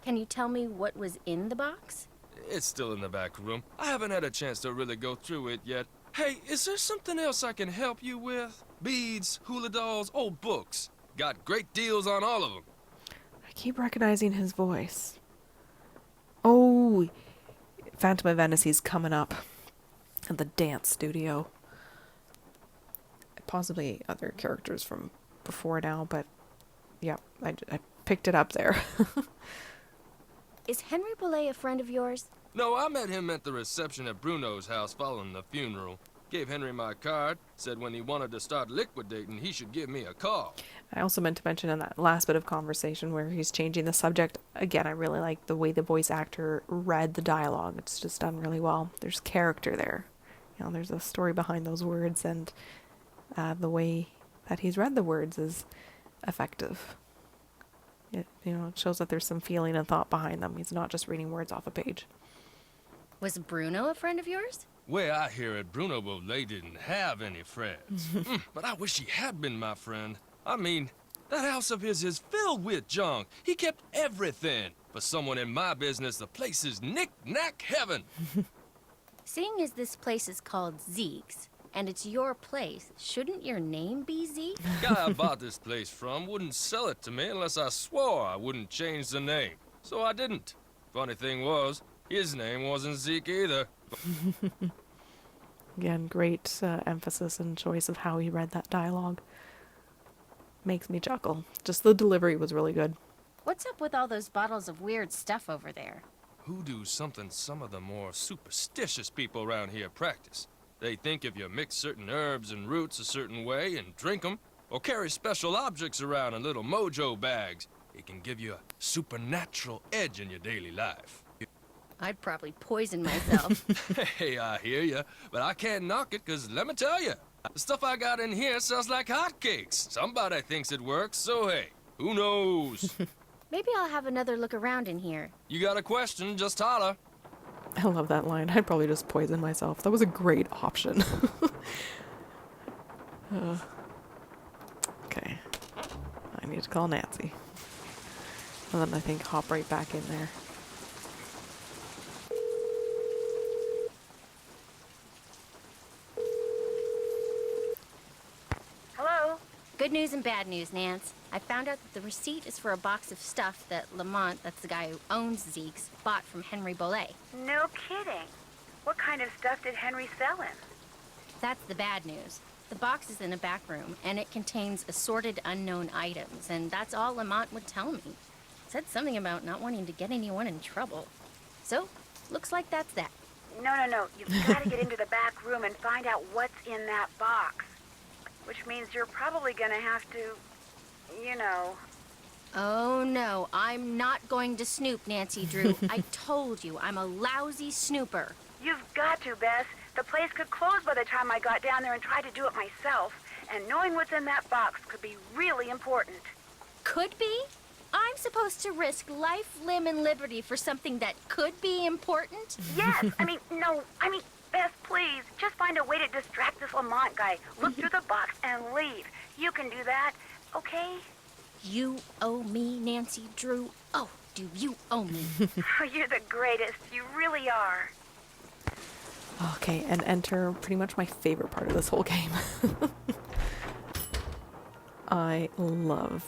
Can you tell me what was in the box? It's still in the back room. I haven't had a chance to really go through it yet. Hey, is there something else I can help you with? Beads, hula dolls, old books. Got great deals on all of them. I keep recognizing his voice. Oh, Phantom of Venice, he's coming up at the dance studio. Possibly other characters from before now, but yeah, I picked it up there. Is Henry Bolet a friend of yours? No, I met him at the reception at Bruno's house following the funeral. Gave Henry my card, said when he wanted to start liquidating, he should give me a call. I also meant to mention in that last bit of conversation where he's changing the subject, again, I really like the way the voice actor read the dialogue. It's just done really well. There's character there. You know, there's a story behind those words, and the way that he's read the words is effective. It shows that there's some feeling and thought behind them. He's not just reading words off a page. Was Bruno a friend of yours? Way I hear it, Bruno Bollet didn't have any friends. But I wish he had been my friend. I mean, that house of his is filled with junk. He kept everything. For someone in my business, the place is knick-knack heaven. Seeing as this place is called Zeke's, and it's your place, shouldn't your name be Zeke? The guy I bought this place from wouldn't sell it to me unless I swore I wouldn't change the name. So I didn't. Funny thing was, his name wasn't Zeke either. Again, great emphasis and choice of how he read that dialogue. Makes me chuckle. Just the delivery was really good. What's up with all those bottles of weird stuff over there? Hoodoo's something some of the more superstitious people around here practice. They think if you mix certain herbs and roots a certain way and drink them, or carry special objects around in little mojo bags, it can give you a supernatural edge in your daily life. I'd probably poison myself. Hey, I hear you, but I can't knock it, because let me tell you, the stuff I got in here sells like hotcakes. Somebody thinks it works, so hey, who knows? Maybe I'll have another look around in here. You got a question, just holler. I love that line. I'd probably just poison myself. That was a great option. Okay. I need to call Nancy. And then I think hop right back in there. Hello? Good news and bad news, Nance. I found out that the receipt is for a box of stuff that Lamont, that's the guy who owns Zeke's, bought from Henry Bollet. No kidding. What kind of stuff did Henry sell him? That's the bad news. The box is in a back room, and it contains assorted unknown items, and that's all Lamont would tell me. Said something about not wanting to get anyone in trouble. So, looks like that's that. No. You've got to get into the back room and find out what's in that box. Which means you're probably going to have to, Oh no, I'm not going to snoop, Nancy Drew. I told you, I'm a lousy snooper. You've got to, Bess. The place could close by the time I got down there and tried to do it myself. And knowing what's in that box could be really important. Could be? I'm supposed to risk life, limb, and liberty for something that could be important? Yes, Bess, please, just find a way to distract this Lamont guy. Look through the box and leave. You can do that, okay? You owe me, Nancy Drew. Oh, do you owe me? You're the greatest. You really are. Okay, and enter pretty much my favorite part of this whole game. I love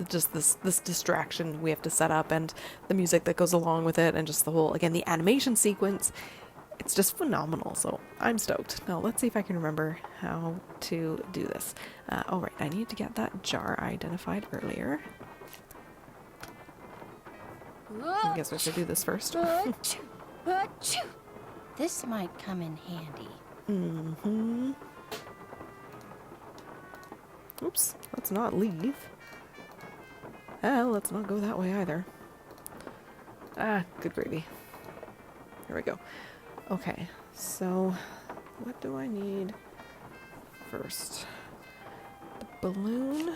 just this distraction we have to set up and the music that goes along with it and just the whole, again, the animation sequence. It's just phenomenal, so I'm stoked. Now, let's see if I can remember how to do this. All right, I need to get that jar I identified earlier. I guess I should do this first. This might come in handy. Mm-hmm. Oops, let's not leave. Let's not go that way either. Ah, good gravy. Here we go. Okay, so what do I need first? The balloon?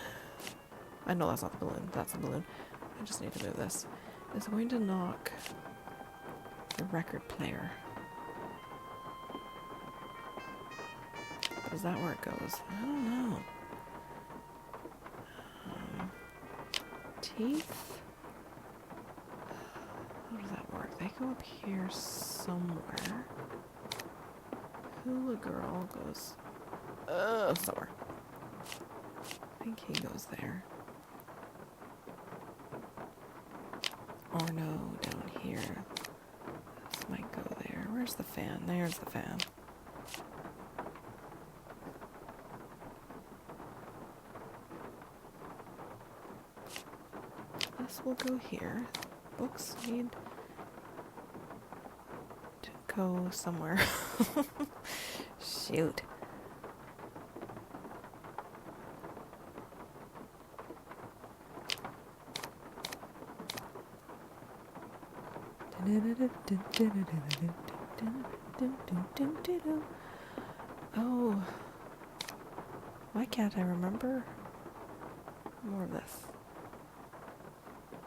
I know that's not the balloon. That's the balloon. I just need to move this. It's going to knock the record player. Is that where it goes? I don't know. Teeth? How does that work? They go up here somewhere. Hula Girl goes somewhere. I think he goes there. Or no, down here. This might go there. Where's the fan? There's the fan. This will go here. Books need... go somewhere. Shoot. Oh. Why can't I remember more of this?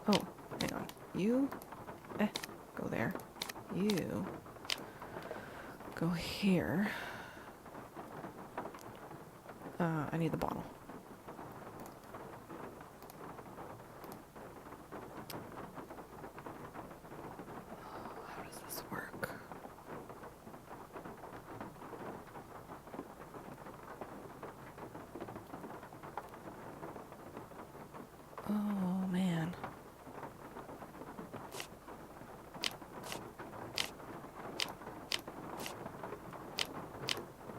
Oh, hang on. You, go there. You, go here. I need the bottle. How does this work? Oh, man.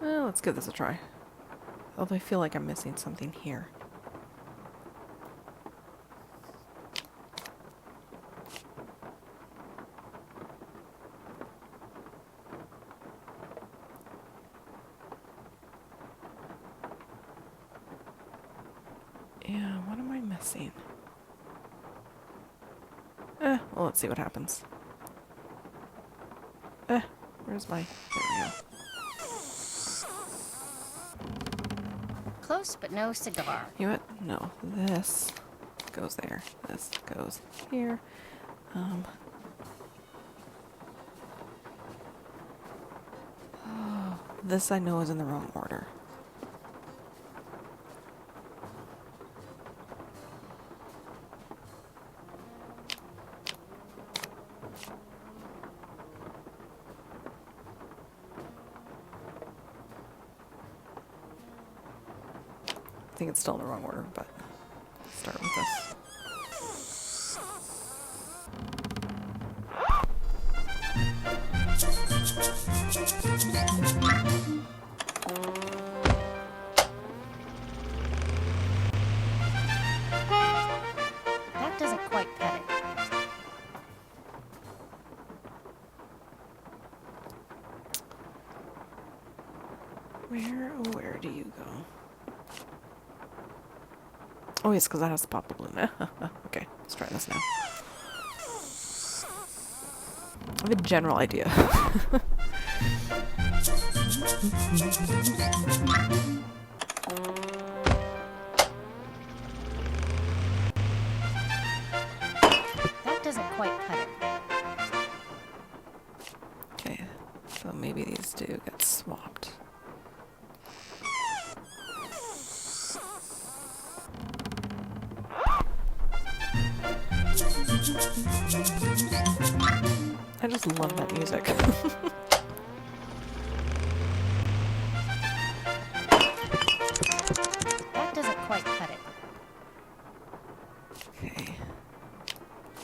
Well, let's give this a try. Although I feel like I'm missing something here. Yeah, what am I missing? Well, let's see what happens. Where's my... There we go. Close, but no cigar. You know what? No. This goes there. This goes here. Oh, this I know is in the wrong order. I think it's still in the wrong order, but let's start with this. That doesn't quite cut it. Where do you go? Oh, yes, because that has to pop the balloon. Okay, let's try this now. I have a general idea. That doesn't quite cut it. Okay, so maybe these two get swapped. I just love that music. That doesn't quite cut it. Okay.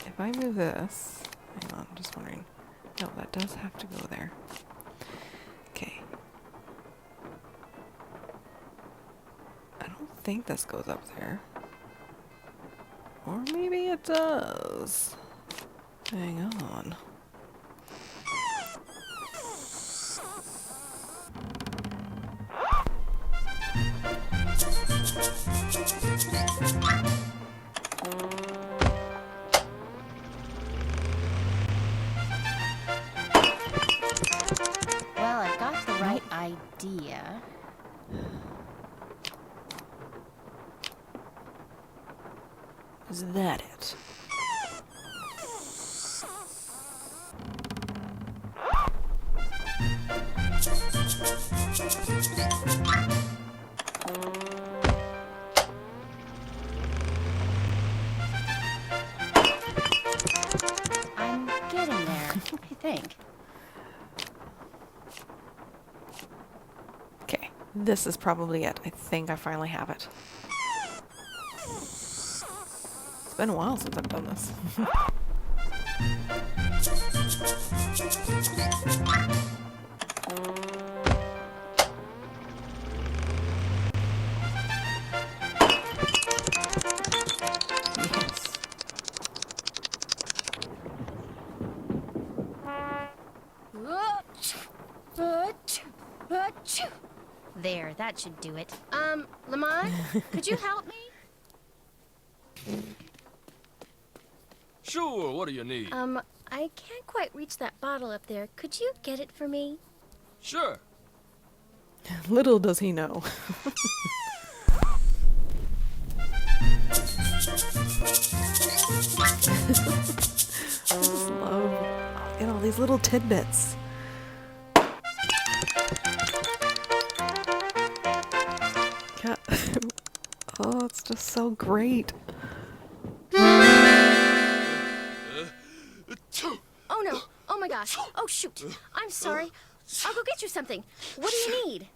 If I move this... Hang on, I'm just wondering. No, that does have to go there. Okay. I don't think this goes up there. Or maybe it does. Hang on. Well, I've got the right idea. Is that it? I'm getting there, I think. Okay, this is probably it. I think I finally have it. It's been a while since I've done this. Yes. Phew. There, that should do it. Lamont, could you help me? Sure, what do you need? I can't quite reach that bottle up there. Could you get it for me? Sure. Little does he know. I just love, you know, these little tidbits. Yeah. Oh, it's just so great. Oh no! Oh my gosh! Oh shoot! I'm sorry. I'll go get you something. What do you need?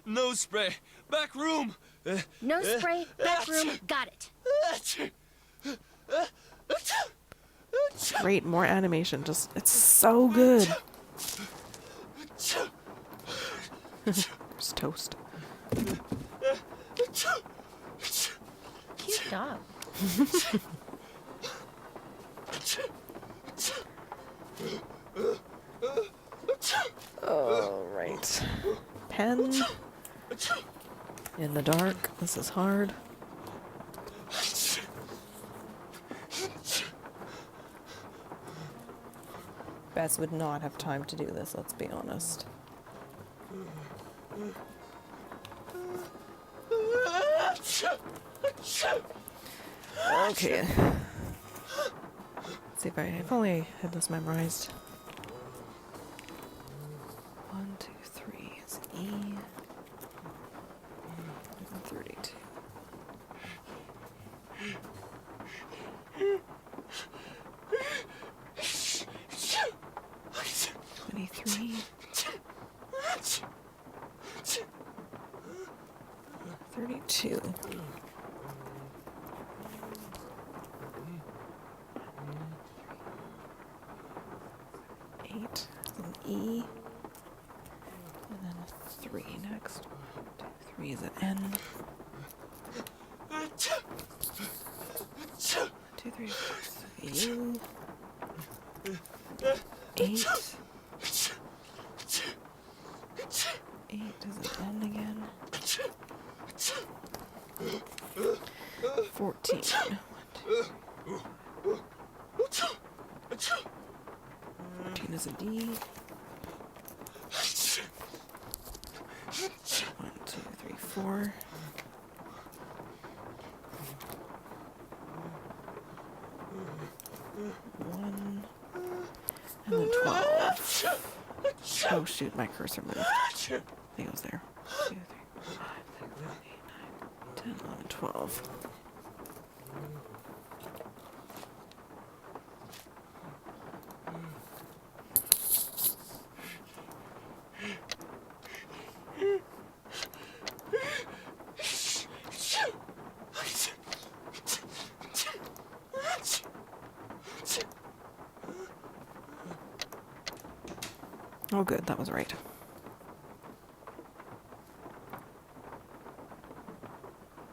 Nose spray. Back room. No spray, back room, got it. Great, more animation. Just, it's so good. There's toast. Cute dog. All right. Pen. In the dark. This is hard. Bess would not have time to do this, let's be honest. Okay. Let's see if only I had this memorized. 1, 2, 3 is E. 32. 23. 32. 8 is an E. And then a 3 next. 2, 3 is an N. 2, 3, 4 is a U. 8. 8 is an N again. 14. 14 is a D. 1, 2, 3, 4. 1. And then 12. Oh shoot, my cursor moved. It goes there. 2, 3, 4, 5, 6, 7, 8, 9, 10, 11, 12. Oh good, that was right.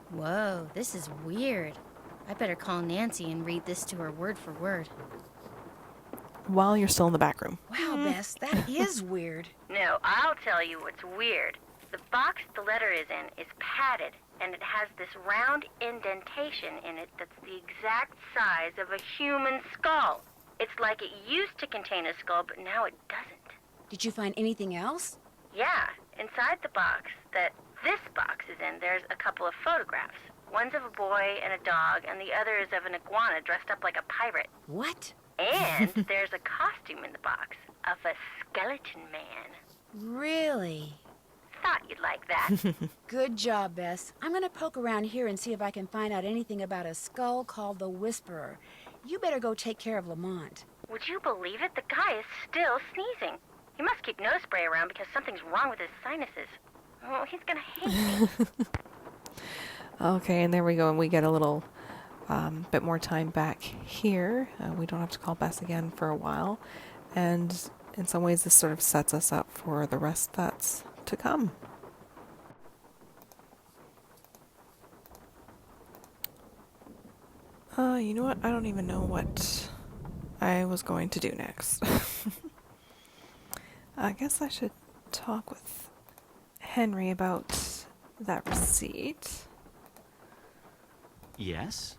Whoa, this is weird. I better call Nancy and read this to her word for word. While you're still in the back room. Wow, Bess, that is weird. No, I'll tell you what's weird. The box the letter is in is padded, and it has this round indentation in it that's the exact size of a human skull. It's like it used to contain a skull, but now it doesn't. Did you find anything else? Yeah, inside the box that this box is in, there's a couple of photographs. One's of a boy and a dog, and the other is of an iguana dressed up like a pirate. What? And there's a costume in the box of a skeleton man. Really? Thought you'd like that. Good job, Bess. I'm gonna poke around here and see if I can find out anything about a skull called the Whisperer. You better go take care of Lamont. Would you believe it? The guy is still sneezing. He must keep nose spray around because something's wrong with his sinuses. Oh, he's gonna hate me. Okay, and there we go, and we get a little bit more time back here. We don't have to call Bess again for a while, and in some ways this sort of sets us up for the rest that's to come. You know what? I don't even know what I was going to do next. I guess I should talk with Henry about that receipt. Yes?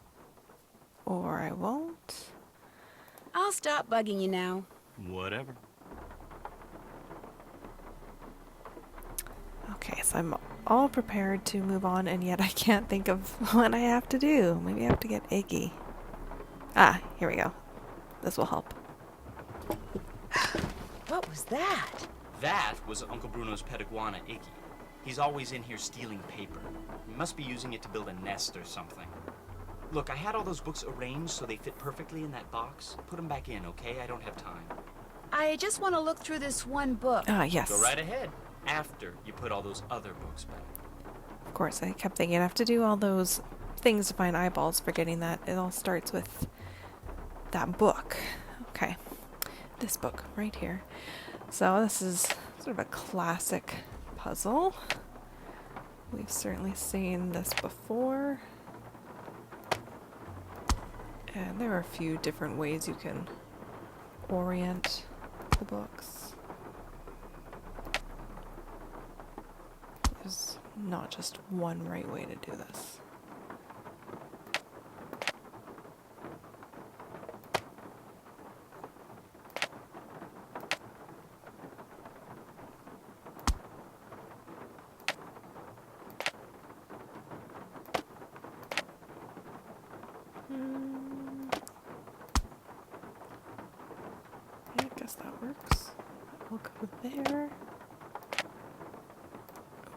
Or I won't. I'll stop bugging you now. Whatever. Okay, so I'm all prepared to move on, and yet I can't think of what I have to do. Maybe I have to get Iggy. Ah, here we go. This will help. What was that? That was Uncle Bruno's pet iguana, Iggy. He's always in here stealing paper. He must be using it to build a nest or something. Look, I had all those books arranged so they fit perfectly in that box. Put them back in, okay? I don't have time. I just want to look through this one book. Ah, yes. Go right ahead. After you put all those other books back. Of course, I kept thinking I have to do all those things to find eyeballs, forgetting that it all starts with that book. Okay. This book right here. So this is sort of a classic puzzle. We've certainly seen this before. And there are a few different ways you can orient the books. There's not just one right way to do this. Yeah, I guess that works. We'll go there.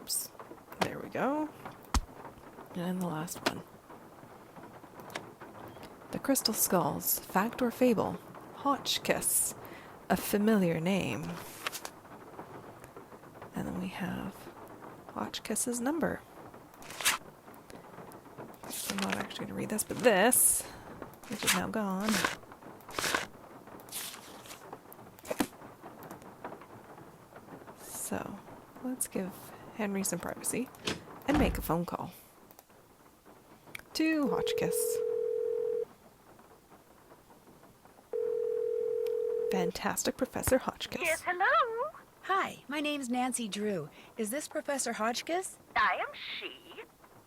Oops. There we go. And the last one. The Crystal Skulls, fact or fable? Hotchkiss, a familiar name. And then we have Hotchkiss's number. I'm not actually going to read this, but this, which is now gone. So, let's give Henry some privacy and make a phone call to Hotchkiss. Fantastic Professor Hotchkiss. Yes, hello? Hi, my name's Nancy Drew. Is this Professor Hotchkiss? I am she,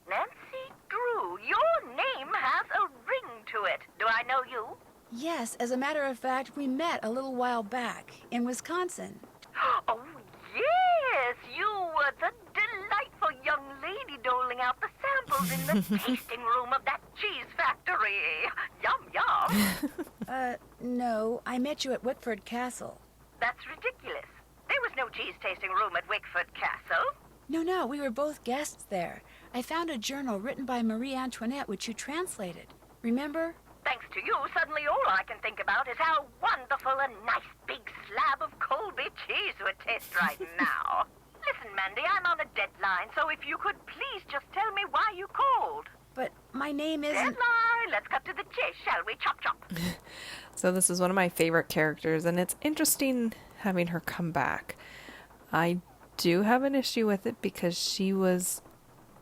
Nancy Drew. Your name has a ring to it. Do I know you? Yes, as a matter of fact, we met a little while back in Wisconsin. Oh, yes, you were the delightful young lady doling out the samples in the tasting room of that cheese factory. Yum, yum. No, I met you at Wickford Castle. That's ridiculous. There was no cheese tasting room at Wickford Castle. No, we were both guests there. I found a journal written by Marie Antoinette, which you translated. Remember? Thanks to you, suddenly all I can think about is how wonderful a nice big slab of Colby cheese would taste right now. Listen, Mandy, I'm on a deadline, so if you could please just tell me why you called. But my name isn't... Deadline! Let's cut to the chase, shall we? Chop, chop. So this is one of my favorite characters, and it's interesting having her come back. I do have an issue with it because she was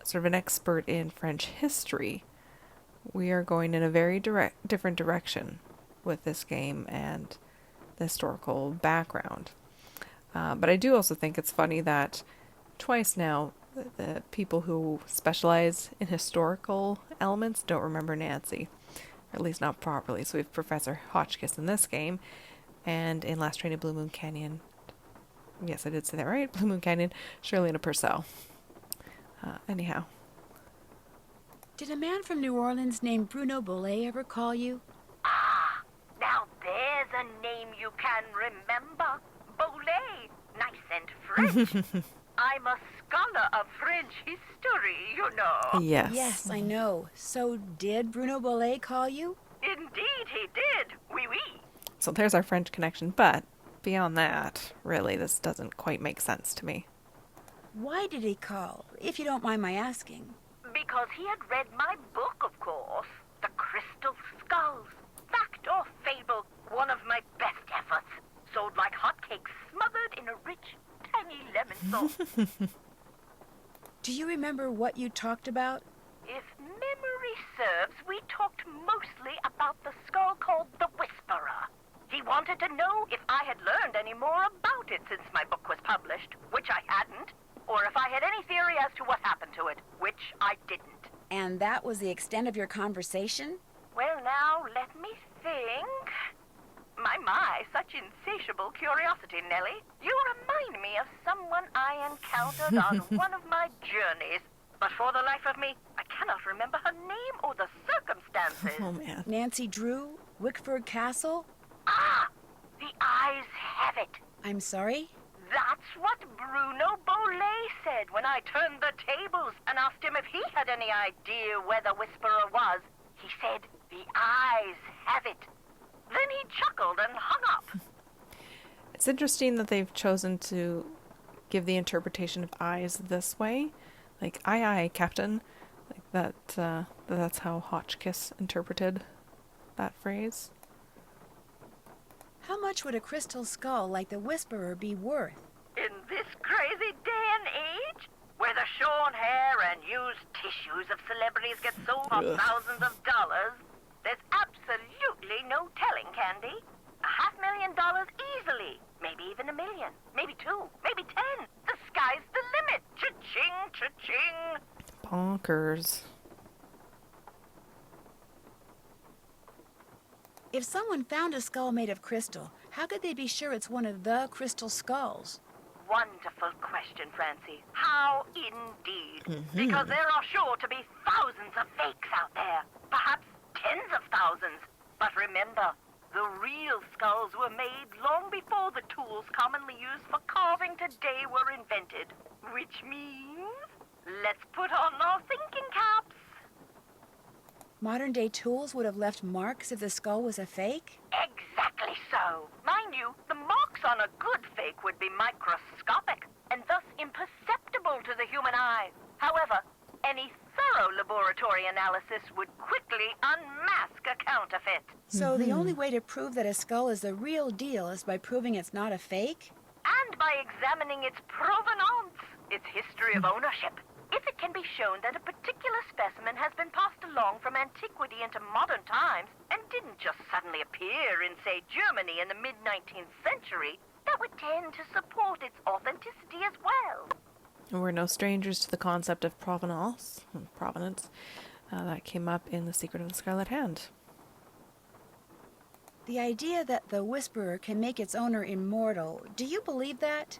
sort of an expert in French history. We are going in a very different direction with this game and the historical background. But I do also think it's funny that twice now, the people who specialize in historical elements don't remember Nancy. Or at least not properly. So we have Professor Hotchkiss in this game. And in Last Train to Blue Moon Canyon, yes, I did say that right, Blue Moon Canyon, Shirley Purcell. Anyhow. Did a man from New Orleans named Bruno Bollet ever call you? Ah, now there's a name you can remember. Bollet. Nice and French. I'm a scholar of French history, you know. Yes. Yes, I know. So did Bruno Bollet call you? Indeed he did. Oui, oui. So there's our French connection, but beyond that, really, this doesn't quite make sense to me. Why did he call, if you don't mind my asking? Because he had read my book, of course. The Crystal Skulls. Fact or fable, one of my best efforts. Sold like hotcakes, smothered in a rich, tangy lemon sauce. Do you remember what you talked about? If memory serves, we talked mostly about the skull called the Whisperer. He wanted to know if I had learned any more about it since my book was published, which I hadn't. or if I had any theory as to what happened to it, which I didn't. And that was the extent of your conversation? Well, now, let me think. My, such insatiable curiosity, Nellie. You remind me of someone I encountered on one of my journeys. But for the life of me, I cannot remember her name or the circumstances. Oh, man. Nancy Drew? Wickford Castle? Ah! The eyes have it. I'm sorry? That's what Bruno Bolet said when I turned the tables and asked him if he had any idea where the Whisperer was. He said, the eyes have it. Then he chuckled and hung up. It's interesting that they've chosen to give the interpretation of eyes this way. Like, aye aye, Captain. Like that's how Hotchkiss interpreted that phrase. How much would a crystal skull like the Whisperer be worth? In this crazy day and age, where the shorn hair and used tissues of celebrities get sold for thousands of dollars, there's absolutely no telling, Candy. $500,000 easily. Maybe even $1 million. Maybe 2. Maybe 10. The sky's the limit. Cha-ching, cha-ching. Bonkers. If someone found a skull made of crystal, how could they be sure it's one of the crystal skulls? Wonderful question, Francie. How indeed. Because there are sure to be thousands of fakes out there. Perhaps tens of thousands. But remember, the real skulls were made long before the tools commonly used for carving today were invented. Which means, let's put on our thinking caps. Modern-day tools would have left marks if the skull was a fake? Exactly so. Mind you, the marks on a good fake would be microscopic and thus imperceptible to the human eye. However, any thorough laboratory analysis would quickly unmask a counterfeit. So the only way to prove that a skull is the real deal is by proving it's not a fake? And by examining its provenance, its history of ownership. If it can be shown that a particular specimen has been passed along from antiquity into modern times and didn't just suddenly appear in, say, Germany in the mid-19th century, that would tend to support its authenticity as well. We're no strangers to the concept of provenance. That came up in The Secret of the Scarlet Hand. The idea that the Whisperer can make its owner immortal, do you believe that?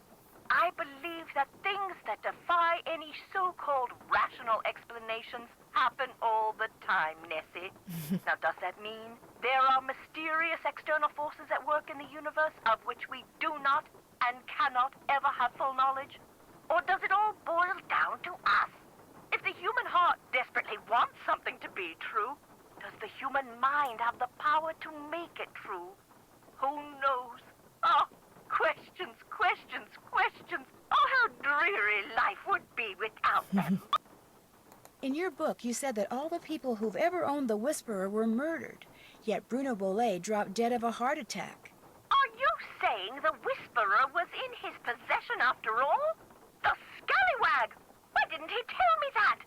I believe that things that defy any so-called rational explanations happen all the time, Nessie. Now, does that mean there are mysterious external forces at work in the universe of which we do not and cannot ever have full knowledge? Or does it all boil down to us? If the human heart desperately wants something to be true, does the human mind have the power to make it true? Who knows? Oh, questions, questions, questions. Oh, how dreary life would be without them. In your book, you said that all the people who've ever owned the Whisperer were murdered, yet Bruno Bolet dropped dead of a heart attack. Are you saying the Whisperer was in his possession after all? The scallywag! Why didn't he tell me that?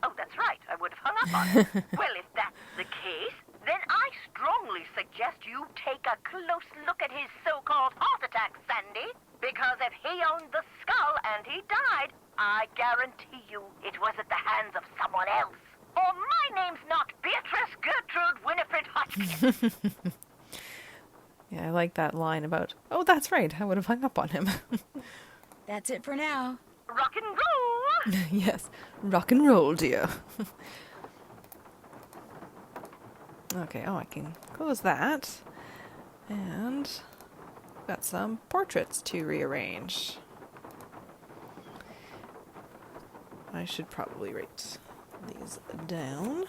Oh, that's right, I would have hung up on him. Well, if that's the case, then I strongly suggest you take a close look at his so-called heart attack, Sandy. Because if he owned the skull and he died, I guarantee you it was at the hands of someone else. Or my name's not Beatrice Gertrude Winifred Hotchkiss. Yeah, I like that line about, oh, that's right, I would have hung up on him. That's it for now. Rock and roll! Yes, rock and roll, dear. Okay, oh, I can close that. And got some portraits to rearrange. I should probably write these down.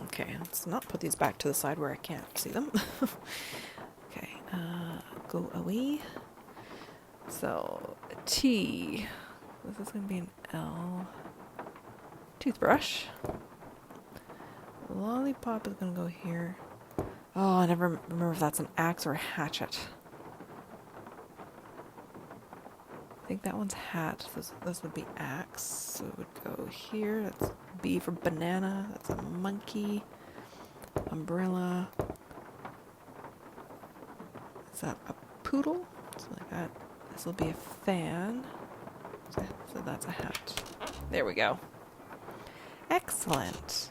Okay, let's not put these back to the side where I can't see them. Okay, go away. So, T. This is going to be an L. Toothbrush. Lollipop is going to go here. Oh, I never remember if that's an axe or a hatchet. think that one's hat. This would be axe. So it would go here. That's B for banana. That's a monkey. Umbrella. Is that a poodle? Something like that. This will be a fan. So that's a hat. There we go. Excellent.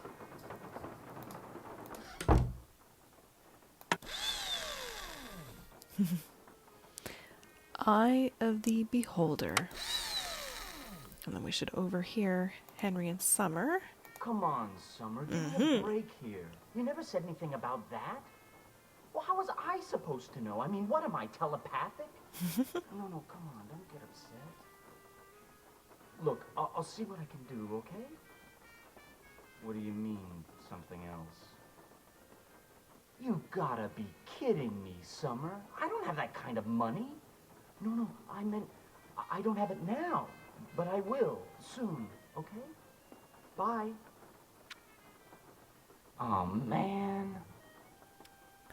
Eye of the Beholder. And then we should overhear Henry and Summer. Come on, Summer, give me a break here. You never said anything about that. Well, how was I supposed to know? I mean, what am I, telepathic? No, come on, don't get upset. Look, I'll see what I can do, okay? What do you mean, something else? You gotta be kidding me, Summer. I don't have that kind of money. No, I meant, I don't have it now, but I will, soon, okay? Bye. Oh, man.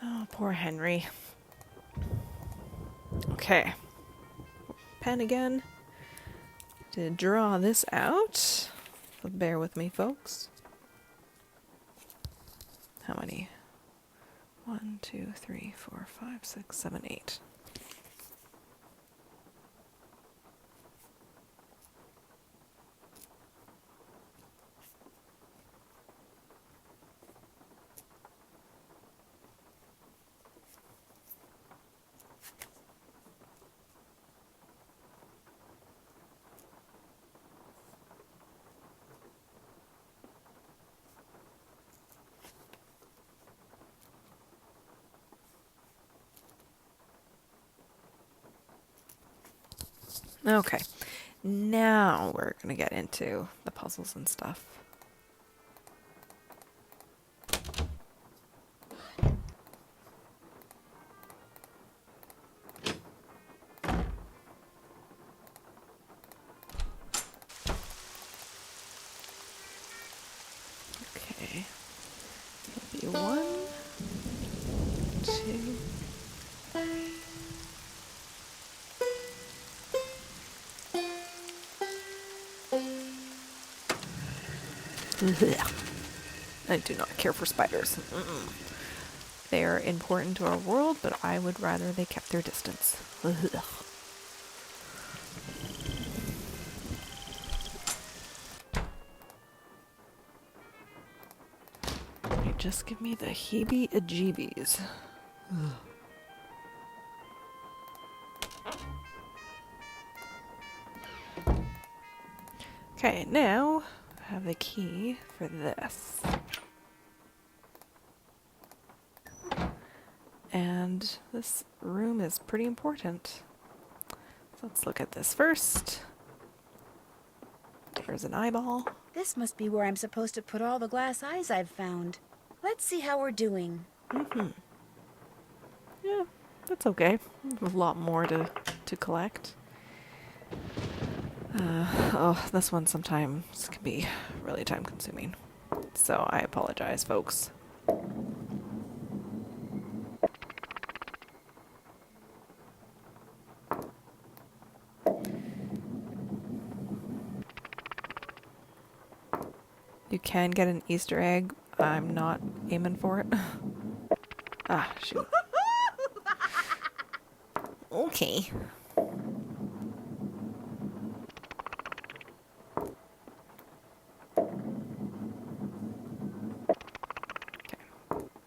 Oh, poor Henry. Okay. Pen again. To draw this out. So bear with me, folks. How many? 1, 2, 3, 4, 5, 6, 7, 8. Okay, now we're going to get into the puzzles and stuff. Okay, it'll be 1, 2... I do not care for spiders. They are important to our world, but I would rather they kept their distance. They just give me the heebie-jeebies. Okay, now I have the key for this. And this room is pretty important. So let's look at this first. There's an eyeball. This must be where I'm supposed to put all the glass eyes I've found. Let's see how we're doing. Yeah, that's okay. A lot more to collect. This one sometimes can be really time consuming. So I apologize, folks. You can get an Easter egg. I'm not aiming for it. Ah, shoot. Okay.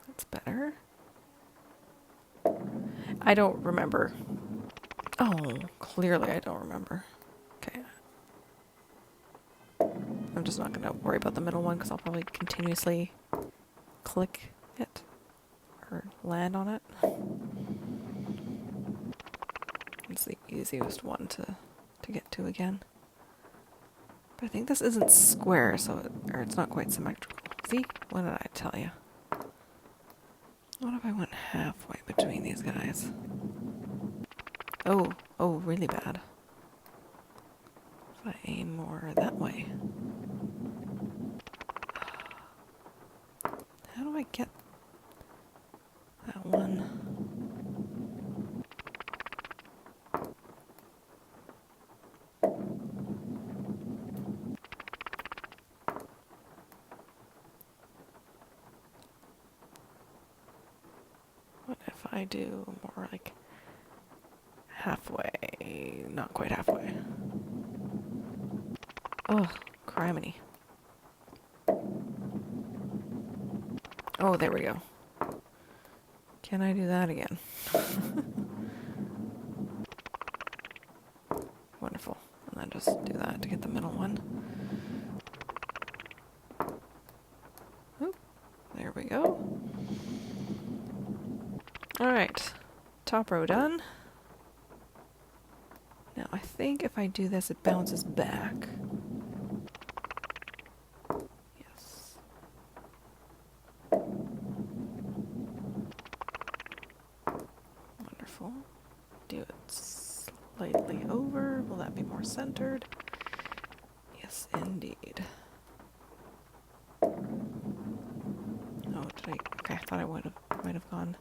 That's better. I don't remember. Oh, clearly I don't remember. Okay. I'm just not going to worry about the middle one because I'll probably continuously click it or land on it. It's the easiest one to get to again. But I think this isn't square, so it's not quite symmetrical. See? What did I tell you? What if I went halfway between these guys? Oh, really bad. If I aim more that way. How do I get that one? I do more like halfway? Not quite halfway. Oh, criminy. Oh, there we go. Can I do that again? Wonderful. And then just do that to get the middle one. Oop, there we go. Alright. Top row done. Now I think if I do this, it bounces back. Yes. Wonderful. Do it slightly over. Will that be more centered? Yes, indeed. Oh, did I? Okay, I thought I might have gone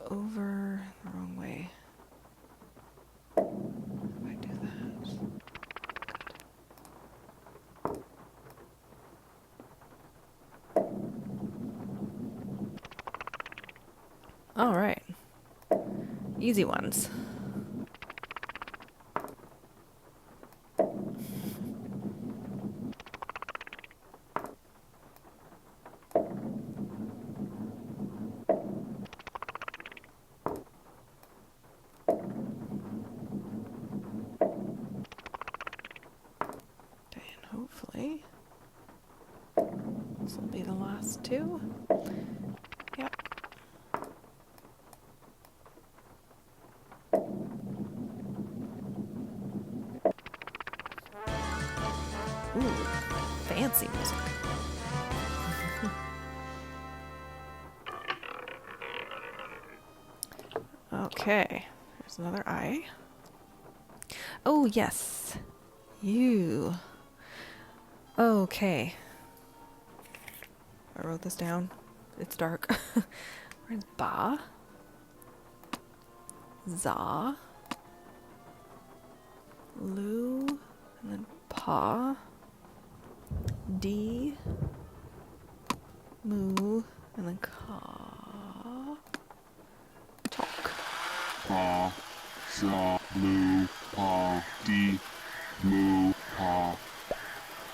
over the wrong way. If I do that. Good. All right. Easy ones. Hopefully, this will be the last two. Yep. Ooh, fancy music. Okay, there's another eye. Oh, yes. You. Okay. I wrote this down. It's dark. Where's Ba? Za. Lu. And then Pa. D. Mu. And then Ka. Talk. Pa. Za. Lu. Pa. D. Mu. Pa.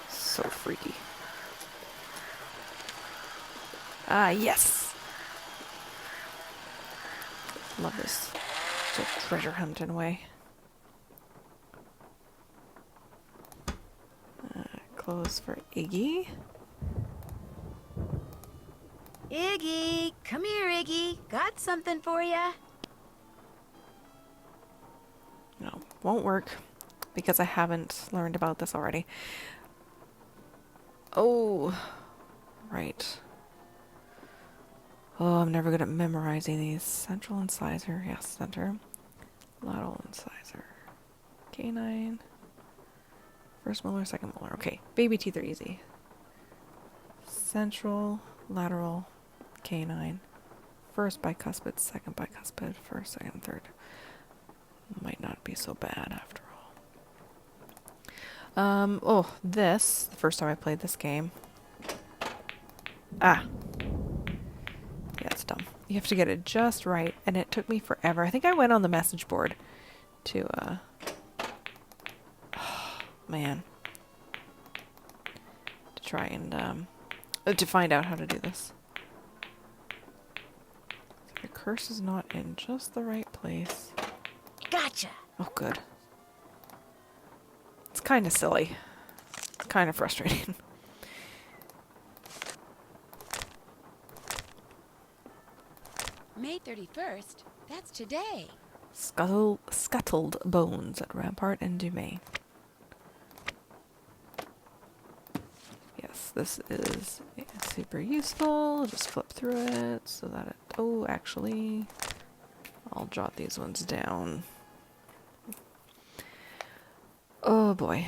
So freaky. Ah, yes! Love this. It's a treasure hunt in a way. Close for Iggy. Iggy, come here, Iggy. Got something for ya. No, won't work because I haven't learned about this already. Oh, right. Oh, I'm never good at memorizing these. Central incisor, yes, center. Lateral incisor. Canine. First molar, second molar. Okay, baby teeth are easy. Central, lateral, canine. First bicuspid, second bicuspid, first, second, third. Might not be so bad after all. Oh, this, the first time I played this game. Ah. Yeah, it's dumb. You have to get it just right, and it took me forever. I think I went on the message board to, man. To try and, to find out how to do this. So the curse is not in just the right place. Gotcha. Oh, good. It's kind of silly. It's kind of frustrating. May 31st? That's today. Scuttled bones at Rampart and Dumay. Yes, this is super useful. Just flip through it so that it... Oh, actually, I'll jot these ones down. Oh boy.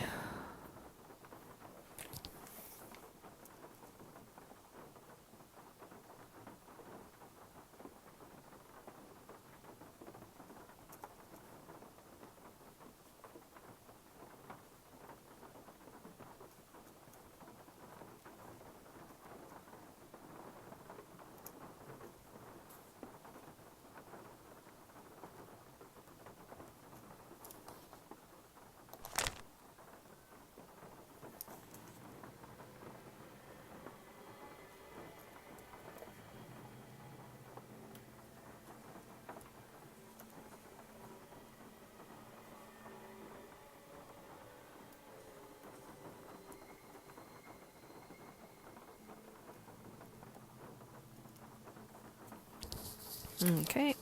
Okay.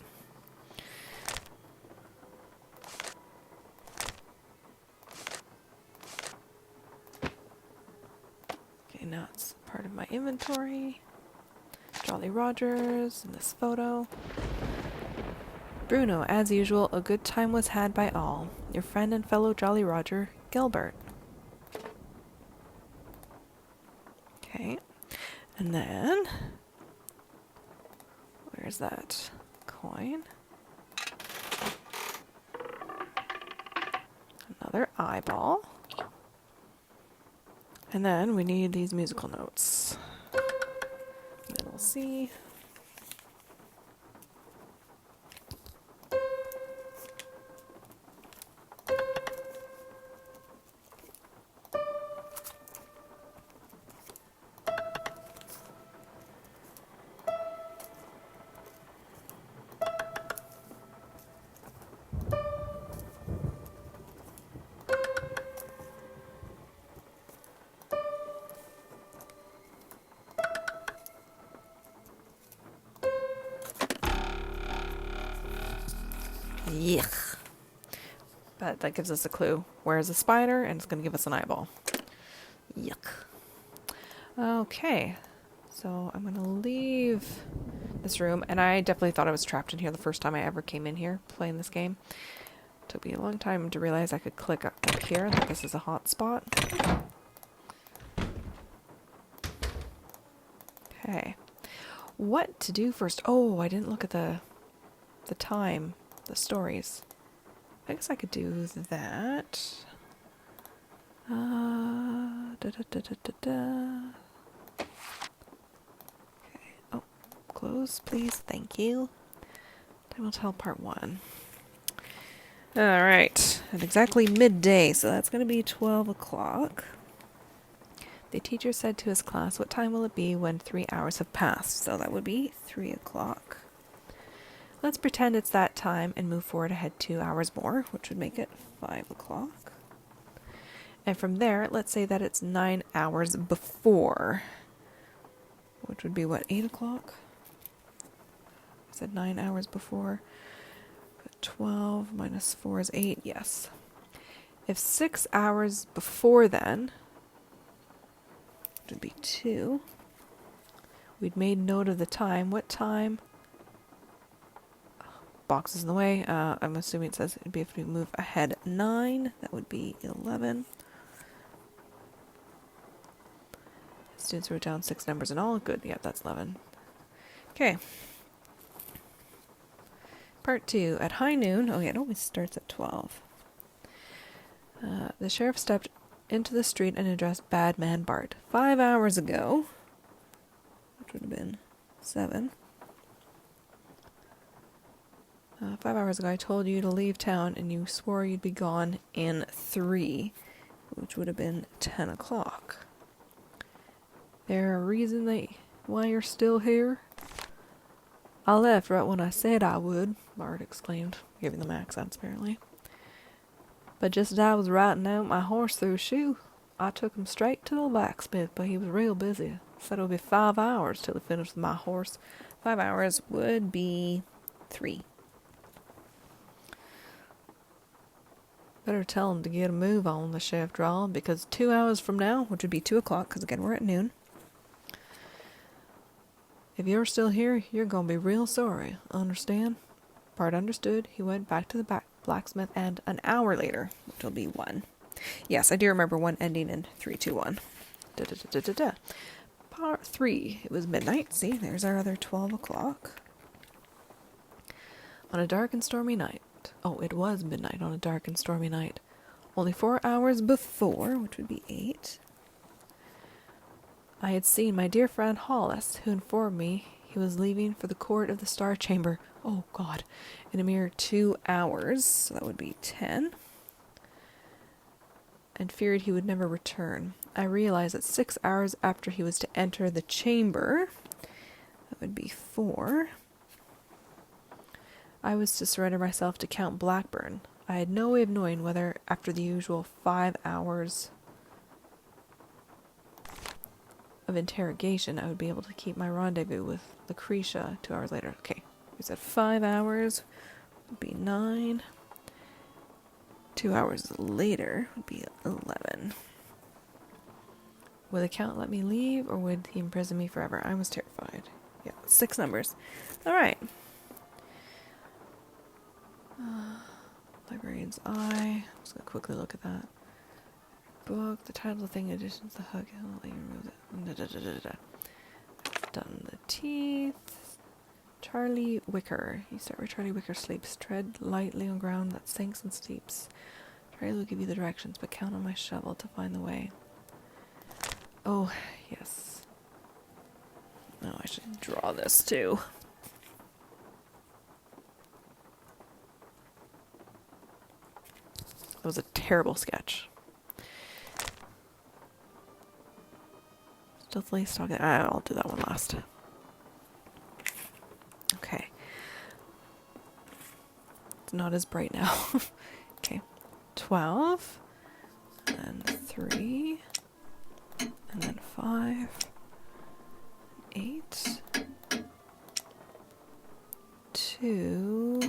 Okay, now it's part of my inventory. Jolly Rogers in this photo. Bruno, as usual, a good time was had by all. Your friend and fellow Jolly Roger, Gilbert. Okay. And then, where's that coin? Another eyeball. And then we need these musical notes. Middle C. Yuck. But that gives us a clue. Where's the spider? And it's going to give us an eyeball. Yuck. Okay. So I'm going to leave this room. And I definitely thought I was trapped in here the first time I ever came in here playing this game. It took me a long time to realize I could click up here. That this is a hot spot. Okay. What to do first? Oh, I didn't look at the time. The stories. I guess I could do that. Okay. Oh, close, please. Thank you. Time will tell part 1. Alright. At exactly midday, so that's going to be 12 o'clock. The teacher said to his class, what time will it be when 3 hours have passed? So that would be 3 o'clock. Let's pretend it's that time and move forward ahead 2 hours more, which would make it 5 o'clock. And from there, let's say that it's 9 hours before, which would be what, 8 o'clock? I said 9 hours before. 12 minus 4 is 8, yes. If 6 hours before then, which would be 2, we'd made note of the time. What time? Box is in the way. I'm assuming it says it'd be if we move ahead 9. That would be 11. Students wrote down 6 numbers in all. Good. Yep, that's 11. Okay. Part 2. At high noon. Oh, yeah, it always starts at 12. The sheriff stepped into the street and addressed Bad Man Bart. 5 hours ago, which would have been 7. 5 hours ago, I told you to leave town, and you swore you'd be gone in 3, which would have been 10 o'clock. There a reason why you're still here? I left right when I said I would, Bart exclaimed, giving them accents apparently. But just as I was riding out my horse through a shoe, I took him straight to the blacksmith, but he was real busy. Said it would be 5 hours till he finished with my horse. 5 hours would be 3. Better tell him to get a move on, the chef drawled, because 2 hours from now, which would be 2 o'clock, because again we're at noon. If you're still here, you're going to be real sorry. Understand? Bart understood. He went back to the blacksmith, and an hour later, which will be 1. Yes, I do remember 1 ending in 321. Part 3. It was midnight. See, there's our other 12 o'clock. On a dark and stormy night. Oh, it was midnight on a dark and stormy night. Only 4 hours before, which would be 8. I had seen my dear friend Hollis, who informed me he was leaving for the court of the Star Chamber. Oh, God. In a mere 2 hours. So that would be 10. And feared he would never return. I realized that 6 hours after he was to enter the chamber, that would be 4, I was to surrender myself to Count Blackburn. I had no way of knowing whether, after the usual 5 hours of interrogation, I would be able to keep my rendezvous with Lucretia 2 hours later. Okay, We said 5 hours would be 9. 2 hours later would be 11. Would the count let me leave, or would he imprison me forever? I was terrified. Yeah, 6 numbers. Alright. Librarian's Eye. I'm just going to quickly look at that. Book, the title of the thing, additions, the hook. Done the teeth. Charlie Wicker. You start where Charlie Wicker sleeps. Tread lightly on ground that sinks and steeps. Charlie will give you the directions, but count on my shovel to find the way. Oh, yes. No, I should draw this too. That was a terrible sketch. Stealthily stalking. I'll do that one last. Okay. It's not as bright now. Okay. 12. And 3. And then 5. 8. 2.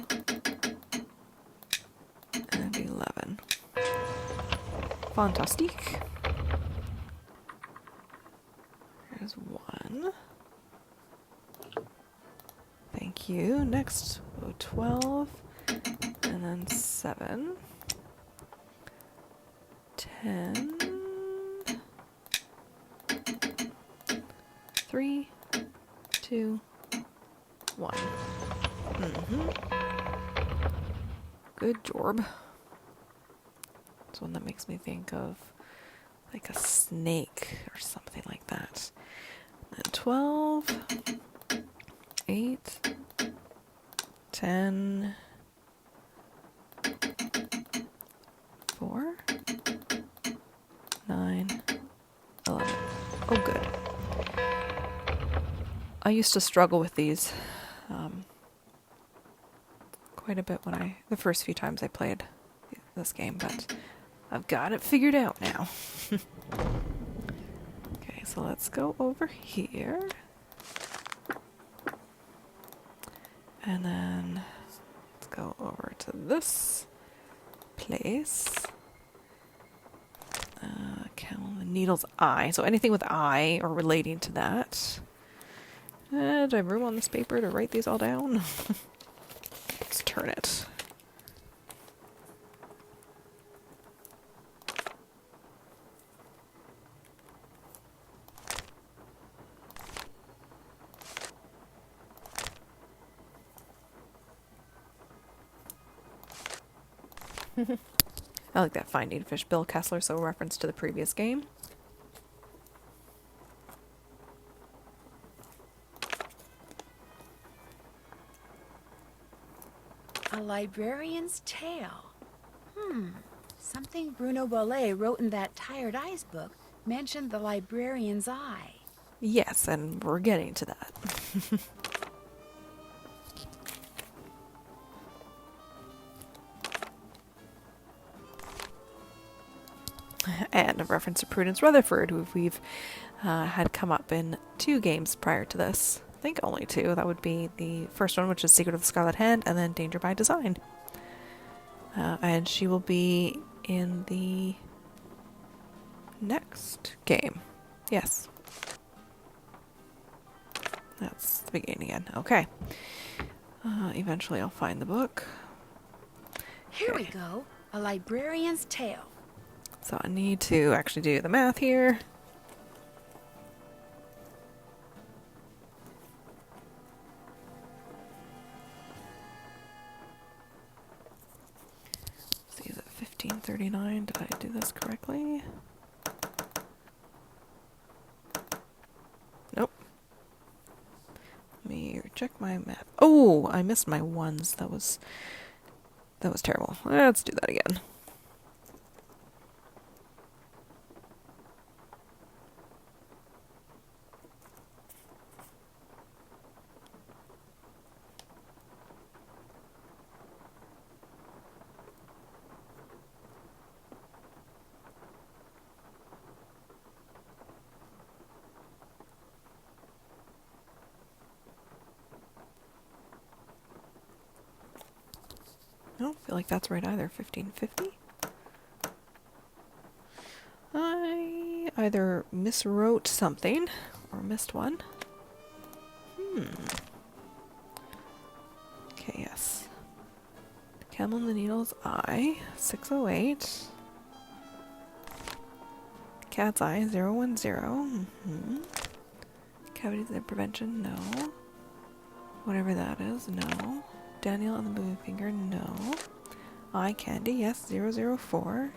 And 11. Fantastic. There's 1. Thank you. Next, 12. And then 7. 10. 3, 2, 1. Good job. It's one that makes me think of like a snake or something like that. And 12, 8, 10, 4, 9, 11. Oh, good. I used to struggle with these quite a bit when the first few times I played this game, but I've got it figured out now. Okay, so let's go over here. And then let's go over to this place. Needle's Eye. So anything with eye or relating to that. Do I have room on this paper to write these all down? Let's turn it. I like that Finding Fish Bill Kessler, so a reference to the previous game. A librarian's tale. Something Bruno Bollet wrote in that Tired Eyes book mentioned the librarian's eye. Yes, and we're getting to that. And a reference to Prudence Rutherford, who we've had come up in 2 games prior to this. I think only 2. That would be the first one, which is Secret of the Scarlet Hand, and then Danger by Design. And she will be in the next game. Yes. That's the beginning again. Okay. Eventually I'll find the book. Here we go. A librarian's tale. So I need to actually do the math here. See, is it 1539? Did I do this correctly? Nope. Let me check my math. Oh, I missed my ones. That was terrible. Let's do that again. don't feel like that's right either. 1550? I either miswrote something or missed one. Okay, yes. The camel in the needle's eye, 608. Cat's eye, 010. Cavity the prevention, no. Whatever that is, no. Daniel and the moving finger, no. Eye candy, yes, 004.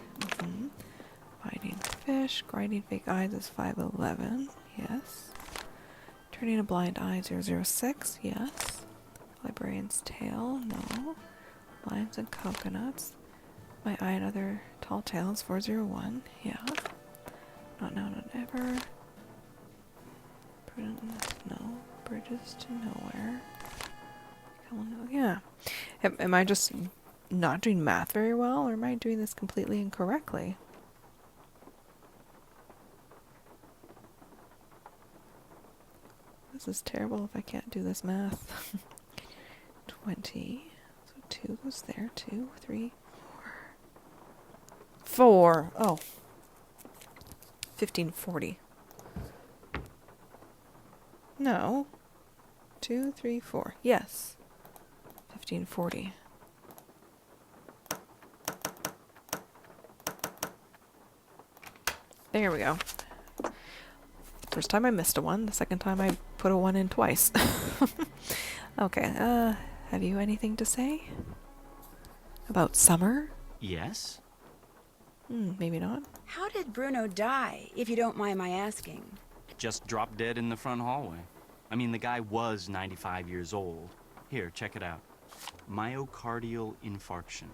Finding fish, grinding fake eyes is 511, yes. Turning a blind eye, 006, yes. Librarian's tail, no. Limes and coconuts. My eye and other tall tales, 401, yeah. Not now, not ever. Prudentness, no. Bridges to nowhere. Yeah. Am I just not doing math very well, or am I doing this completely incorrectly? This is terrible if I can't do this math. 20. So 2 goes there. 2, 3, 4. 4. Oh. 1540. No. 2, 3, 4. Yes. 1540. There we go. First time I missed a 1, the second time I put a 1 in twice. Okay, have you anything to say? About summer? Yes? Maybe not. How did Bruno die, if you don't mind my asking? Just dropped dead in the front hallway. I mean, the guy was 95 years old. Here, check it out. Myocardial infarction.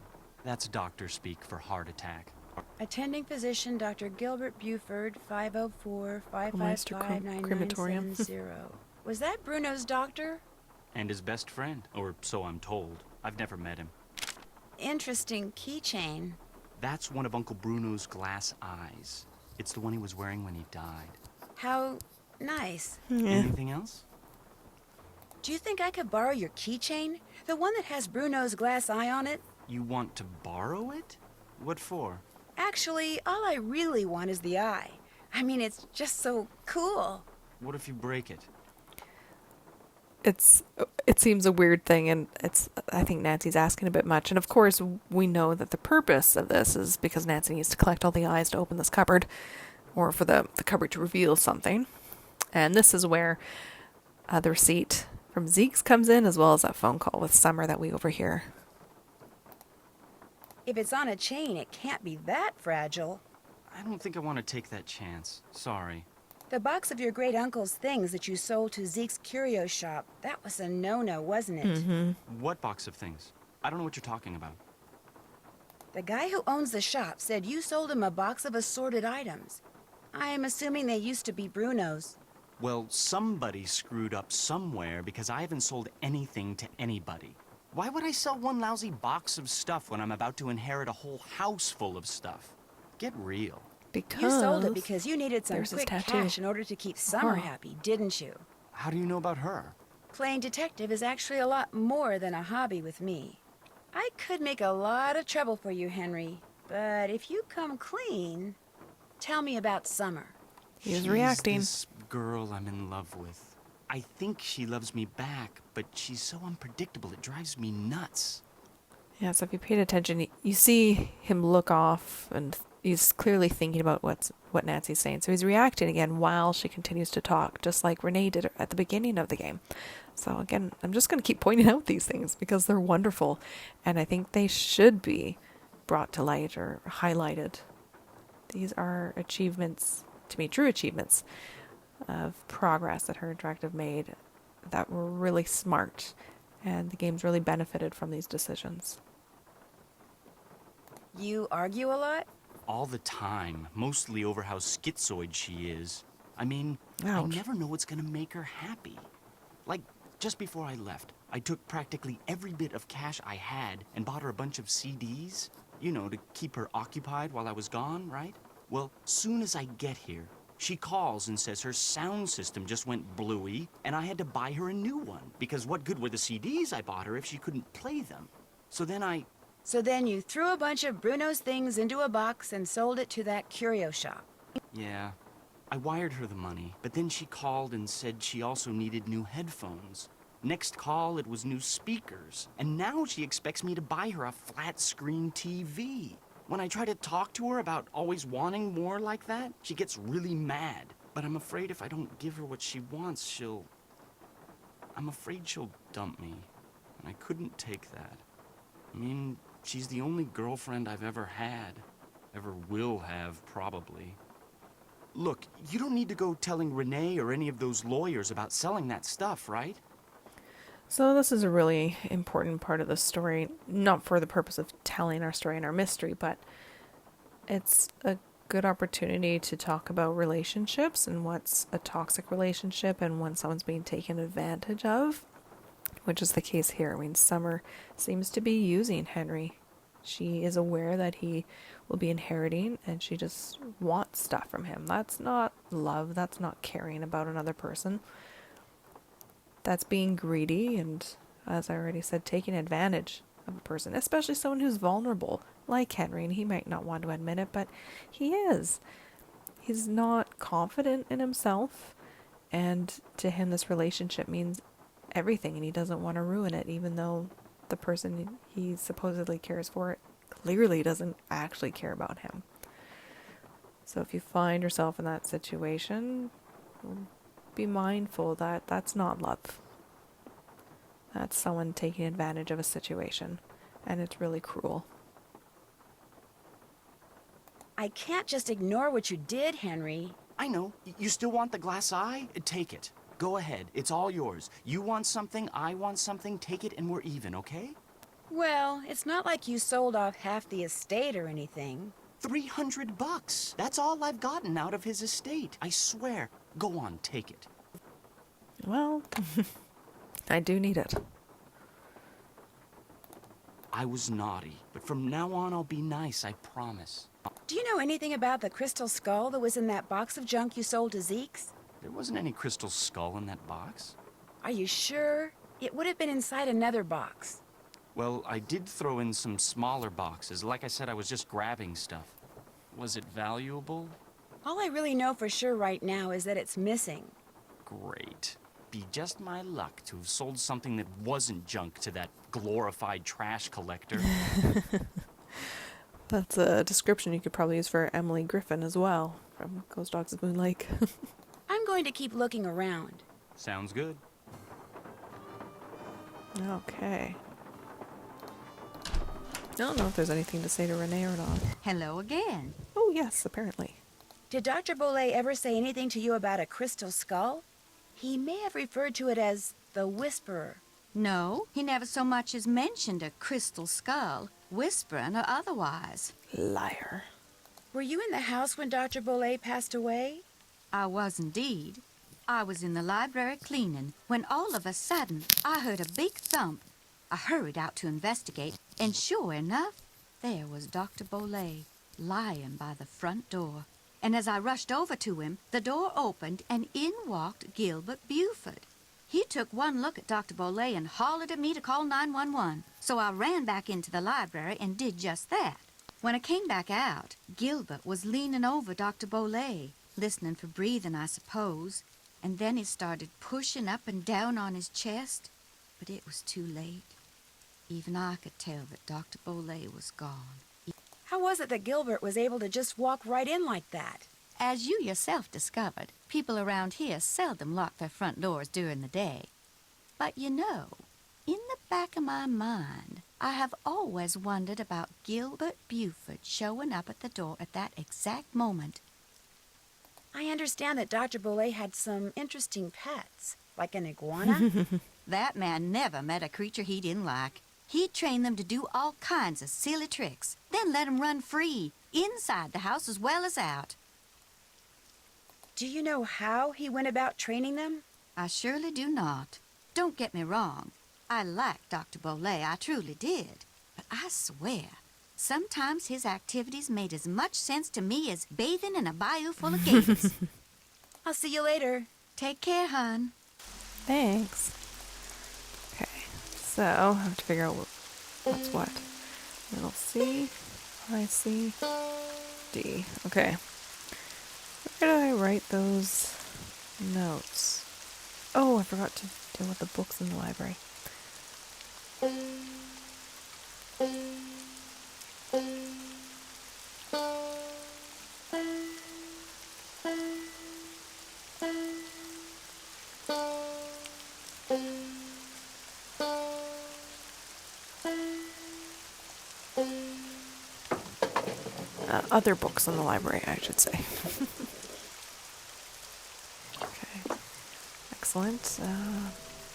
That's doctor speak for heart attack. Attending physician Dr. Gilbert Buford, 504-555-9970. Was that Bruno's doctor? And his best friend, or so I'm told. I've never met him. Interesting keychain. That's one of Uncle Bruno's glass eyes. It's the one he was wearing when he died. How nice. Anything else? Do you think I could borrow your keychain? The one that has Bruno's glass eye on it? You want to borrow it? What for? Actually, all I really want is the eye. I mean, it's just so cool. What if you break it? It seems a weird thing, and I think Nancy's asking a bit much. And of course, we know that the purpose of this is because Nancy needs to collect all the eyes to open this cupboard, or for the cupboard to reveal something. And this is where the receipt from Zeke's comes in, as well as that phone call with Summer that we overhear. If it's on a chain, it can't be that fragile. I don't think I want to take that chance. Sorry. The box of your great-uncle's things that you sold to Zeke's curio shop, that was a no-no, wasn't it? What box of things? I don't know what you're talking about. The guy who owns the shop said you sold him a box of assorted items. I am assuming they used to be Bruno's. Well, somebody screwed up somewhere because I haven't sold anything to anybody. Why would I sell one lousy box of stuff when I'm about to inherit a whole house full of stuff? Get real. Because you sold it because you needed some there's his quick tattoo. cash in order to keep Summer happy, didn't you? How do you know about her? Playing detective is actually a lot more than a hobby with me. I could make a lot of trouble for you, Henry, but if you come clean, tell me about Summer. He's reacting. This girl I'm in love with. I think she loves me back, but she's so unpredictable, it drives me nuts. Yeah, so if you paid attention, you see him look off, and he's clearly thinking about what Nancy's saying. So he's reacting again while she continues to talk, just like Renee did at the beginning of the game. So again, I'm just going to keep pointing out these things because they're wonderful, and I think they should be brought to light or highlighted. These are achievements, to me, true achievements of progress that her interactive made that were really smart, and the game's really benefited from these decisions. You argue a lot? All the time, mostly over how schizoid she is. I mean, Ouch. I never know what's gonna make her happy. Like, just before I left, I took practically every bit of cash I had and bought her a bunch of CDs, you know, to keep her occupied while I was gone, right? Well, soon as I get here, she calls and says her sound system just went bluey, and I had to buy her a new one, because what good were the CDs I bought her if she couldn't play them? So then I So then you threw a bunch of Bruno's things into a box and sold it to that curio shop. Yeah. I wired her the money, but then she called and said she also needed new headphones. Next call, it was new speakers. And now she expects me to buy her a flat-screen TV. When I try to talk to her about always wanting more like that, she gets really mad. But I'm afraid if I don't give her what she wants, I'm afraid she'll dump me. And I couldn't take that. I mean, she's the only girlfriend I've ever had. Ever will have, probably. Look, you don't need to go telling Renee or any of those lawyers about selling that stuff, right? So this is a really important part of the story, not for the purpose of telling our story and our mystery, but it's a good opportunity to talk about relationships and what's a toxic relationship and when someone's being taken advantage of, which is the case here. I mean, Summer seems to be using Henry. She is aware that he will be inheriting and she just wants stuff from him. That's not love. That's not caring about another person. That's being greedy and, as I already said, taking advantage of a person, especially someone who's vulnerable, like Henry, and he might not want to admit it, but he is. He's not confident in himself, and to him this relationship means everything, and he doesn't want to ruin it, even though the person he supposedly cares for clearly doesn't actually care about him. So if you find yourself in that situation, be mindful that that's not love. That's someone taking advantage of a situation, and it's really cruel. I can't just ignore what you did, Henry. I know. You still want the glass eye? Take it. Go ahead. It's all yours. You want something, I want something. Take it and we're even, okay? Well, it's not like you sold off half the estate or anything. $300. That's all I've gotten out of his estate. I swear. Go on, take it. Well, I do need it. I was naughty, but from now on I'll be nice, I promise. Do you know anything about the crystal skull that was in that box of junk you sold to Zeke's? There wasn't any crystal skull in that box. Are you sure? It would have been inside another box. Well, I did throw in some smaller boxes. Like I said, I was just grabbing stuff. Was it valuable? All I really know for sure right now is that it's missing. Great. Be just my luck to have sold something that wasn't junk to that glorified trash collector. That's a description you could probably use for Emily Griffin as well, from Ghost Dogs of Moon Lake. I'm going to keep looking around. Sounds good. Okay. I don't know if there's anything to say to Renee or not. Hello again. Oh, yes, apparently. Did Dr. Bolet ever say anything to you about a crystal skull? He may have referred to it as the Whisperer. No, he never so much as mentioned a crystal skull, whispering or otherwise. Liar. Were you in the house when Dr. Bolet passed away? I was indeed. I was in the library cleaning when all of a sudden I heard a big thump. I hurried out to investigate, and sure enough, there was Dr. Bolet lying by the front door. And as I rushed over to him, the door opened and in walked Gilbert Buford. He took one look at Dr. Bolet and hollered at me to call 911. So I ran back into the library and did just that. When I came back out, Gilbert was leaning over Dr. Bolet, listening for breathing, I suppose. And then he started pushing up and down on his chest. But it was too late. Even I could tell that Dr. Bolet was gone. How was it that Gilbert was able to just walk right in like that? As you yourself discovered, people around here seldom lock their front doors during the day. But you know, in the back of my mind, I have always wondered about Gilbert Buford showing up at the door at that exact moment. I understand that Dr. Bolet had some interesting pets, like an iguana. That man never met a creature he didn't like. He'd train them to do all kinds of silly tricks, then let them run free, inside the house as well as out. Do you know how he went about training them? I surely do not. Don't get me wrong. I liked Dr. Bolet, I truly did. But I swear, sometimes his activities made as much sense to me as bathing in a bayou full of gators. I'll see you later. Take care, hon. Thanks. Okay, so I have to figure out what's what. Little C, high C, D. Okay. Where did I write those notes? Oh, I forgot to deal with the books in the library. Other books in the library, I should say. Okay, excellent.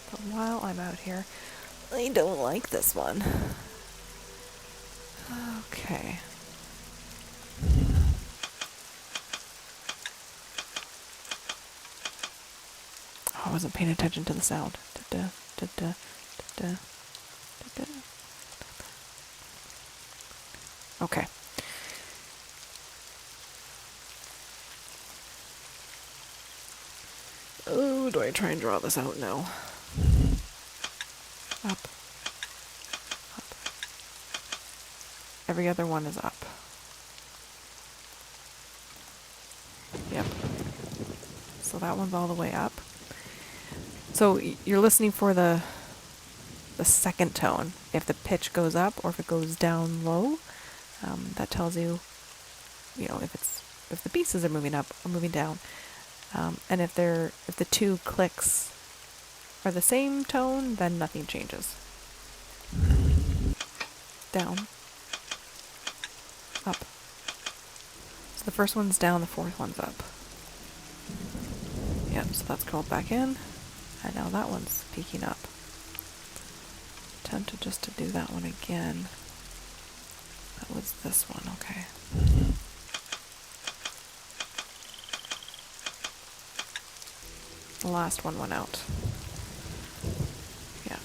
But while I'm out here, I don't like this one. Okay. Oh, I wasn't paying attention to the sound. Da-da, da-da, da-da, da-da. Okay. Oh, do I try and draw this out now? Up. Up. Every other one is up. Yep. So that one's all the way up. So you're listening for the second tone. If the pitch goes up or if it goes down low, that tells you, if the pieces are moving up or moving down. And if the two clicks are the same tone, then nothing changes. Down. Up. So the first one's down, the fourth one's up. Yep, so that's curled back in. And now that one's peeking up. Tempted just to do that one again. That was this one, okay. The last one went out. Yeah.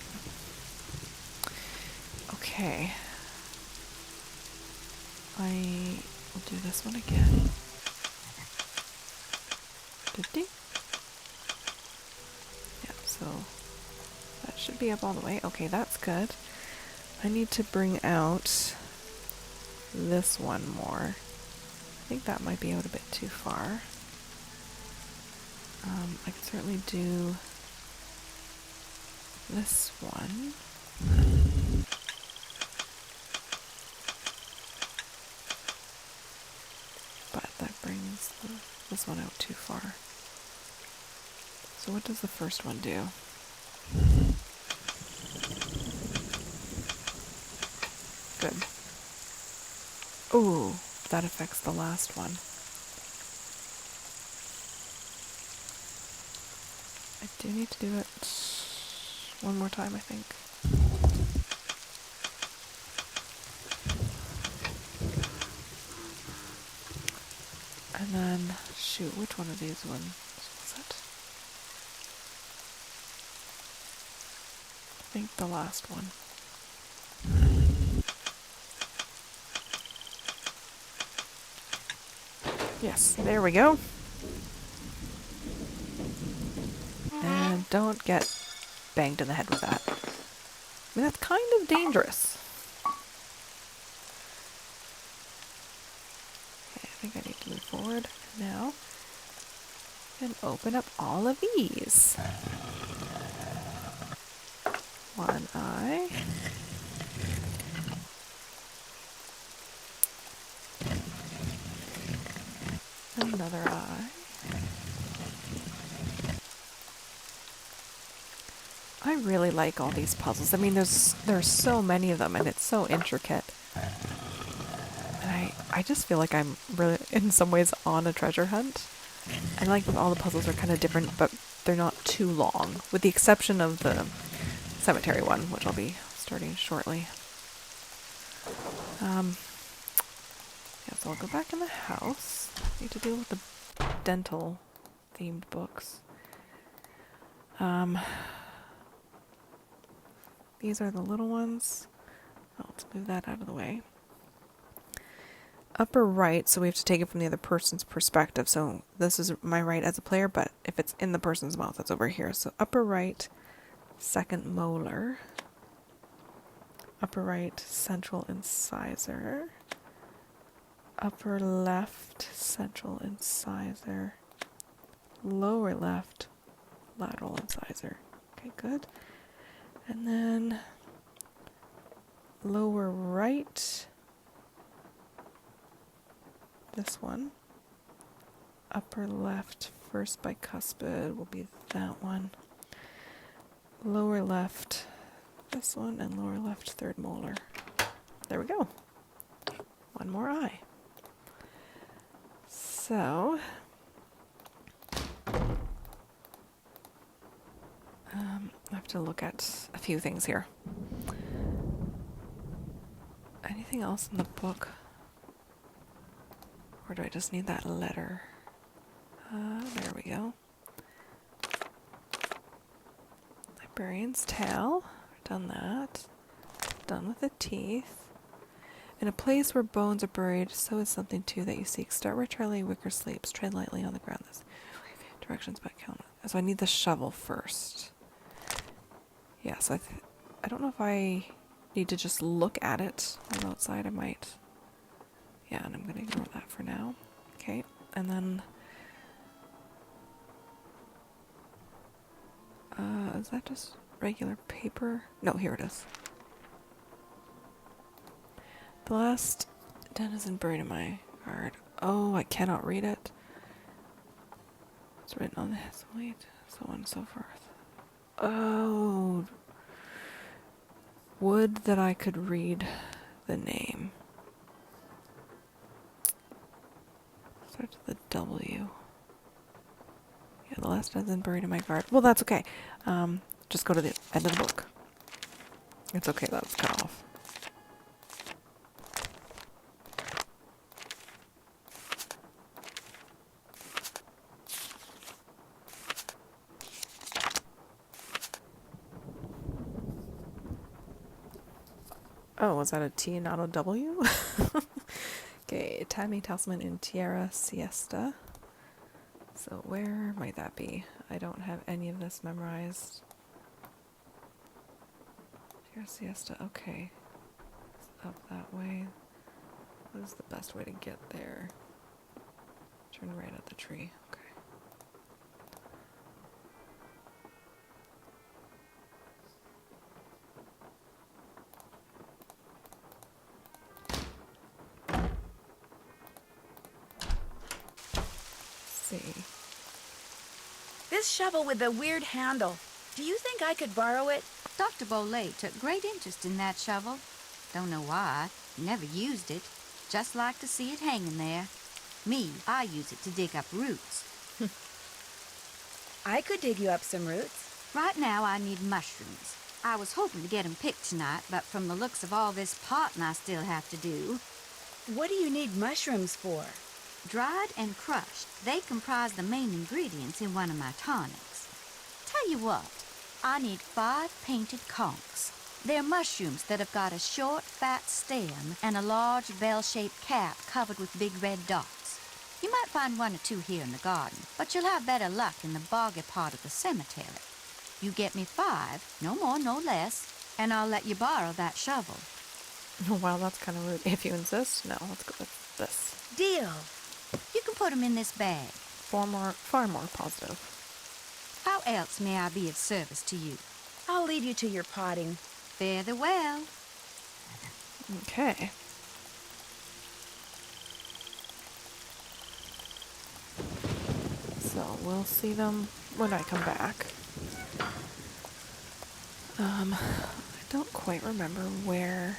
Okay. I will do this one again. Did yeah, so that should be up all the way. Okay, that's good. I need to bring out this one more. I think that might be out a bit too far. I could certainly do this one. But that brings this one out too far. So what does the first one do? Good. Ooh, that affects the last one. I do need to do it one more time, I think. And then, shoot, which one of these ones was it? I think the last one. Yes, there we go. And don't get banged in the head with that. I mean, that's kind of dangerous. Okay, I think I need to move forward now and open up all of these. One eye. Another eye. I really like all these puzzles. I mean, there's so many of them, and it's so intricate. And I just feel like I'm really, in some ways, on a treasure hunt. I like that all the puzzles are kind of different, but they're not too long, with the exception of the cemetery one, which I'll be starting shortly. Yeah, so I'll go back in the house. Need to deal with the dental-themed books. These are the little ones. Oh, let's move that out of the way. Upper right, so we have to take it from the other person's perspective. So this is my right as a player, but if it's in the person's mouth, it's over here. So upper right, second molar. upper right, central incisor. Upper left, central incisor. Lower left, lateral incisor. Okay, good. And then lower right, this one. Upper left, first bicuspid will be that one. Lower left, this one, and lower left third molar. There we go. One more eye. So, I have to look at a few things here. Anything else in the book? Or do I just need that letter? There we go. Librarian's tale. Done that. Done with the teeth. In a place where bones are buried, so is something too that you seek. Start where Charlie Wicker sleeps. Tread lightly on the ground. This directions by count. So I need the shovel first. Yeah, so I don't know if I need to just look at it on the outside. I might. Yeah, and I'm going to ignore that for now. Okay, and then... is that just regular paper? No, here it is. The last denizen buried in my guard. Oh, I cannot read it. It's written on the weight, so on and so forth. Oh. Would that I could read the name. Starts with a W. Yeah, the last denizen buried in my guard. Well, that's okay. Just go to the end of the book. It's okay that it's cut off. Oh, was that a T and not a W? Okay, Tammy Tasman in Tierra Siesta. So where might that be? I don't have any of this memorized. Tierra Siesta, okay. It's up that way. What is the best way to get there? Turn right at the tree, okay. See. This shovel with the weird handle. Do you think I could borrow it? Dr. Bolay took great interest in that shovel. Don't know why. Never used it. Just like to see it hanging there. Me, I use it to dig up roots. I could dig you up some roots. Right now, I need mushrooms. I was hoping to get 'em picked tonight, but from the looks of all this potting I still have to do... What do you need mushrooms for? Dried and crushed, they comprise the main ingredients in one of my tonics. Tell you what, I need 5 painted conchs. They're mushrooms that have got a short, fat stem and a large bell-shaped cap covered with big red dots. You might find 1 or 2 here in the garden, but you'll have better luck in the boggy part of the cemetery. You get me 5, no more, no less, and I'll let you borrow that shovel. Oh, wow, that's kind of rude. If you insist, no, let's go with this. Deal. You can put 'em in this bag. Far more positive. How else may I be of service to you? I'll leave you to your potting. Fare thee well. Okay. So we'll see them when I come back. I don't quite remember where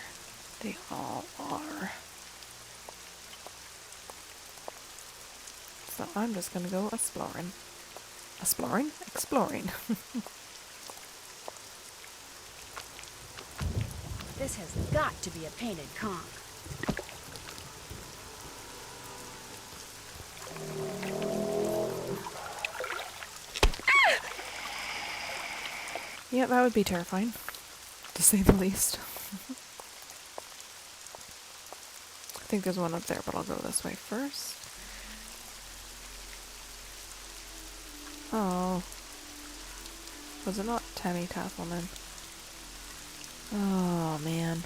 they all are. So I'm just gonna go exploring. Exploring. This has got to be a painted conch. Yeah, that would be terrifying, to say the least. I think there's one up there, but I'll go this way first. Oh. Was it not Tammy Tasselman? Oh, man.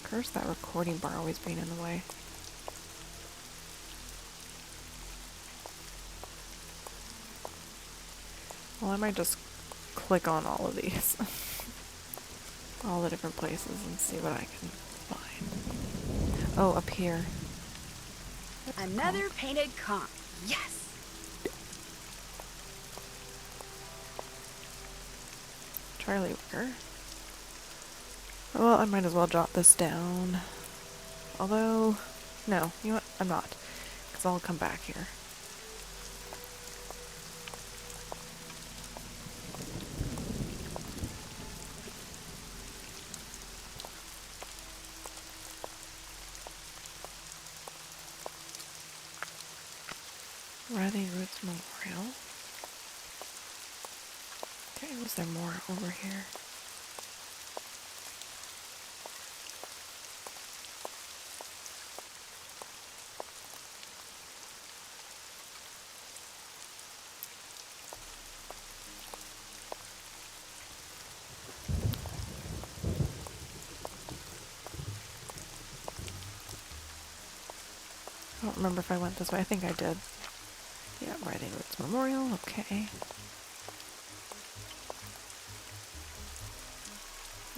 Curse that recording bar always being in the way. Well, I might just click on all of these. All the different places and see what I can find. Oh, up here. That's Another conch. painted conch. Yes! Charlie Wicker. Well, I might as well jot this down. Although, no, you know what? I'm not. Because I'll come back here. Riley Roots Memorial. Okay, was there more over here? I don't remember if I went this way. I think I did. Yeah, Riding Roots Memorial. Okay.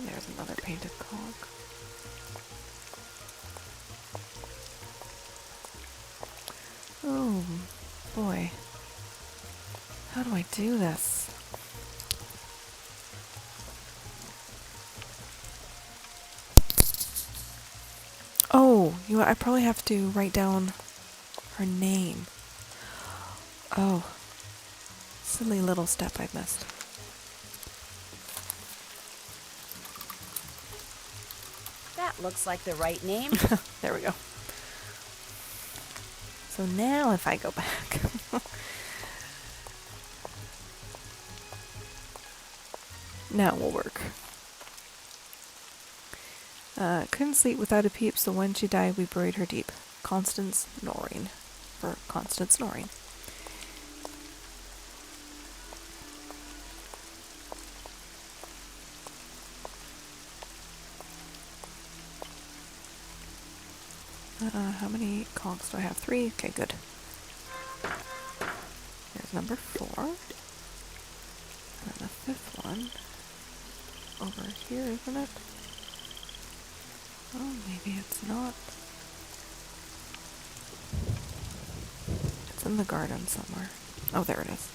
There's another painted conch. Oh, boy. How do I do this? Oh, you know what? I probably have to write down her name. Oh. Silly little step I missed. That looks like the right name. There we go. So now if I go back. Now it will work. Couldn't sleep without a peep, so when she died we buried her deep. Constance Snoring. For Constance Snoring. How many conchs do I have? 3? Okay, good. There's number 4. And then the 5th one. Over here, isn't it? Oh, maybe it's not. It's in the garden somewhere. Oh, there it is.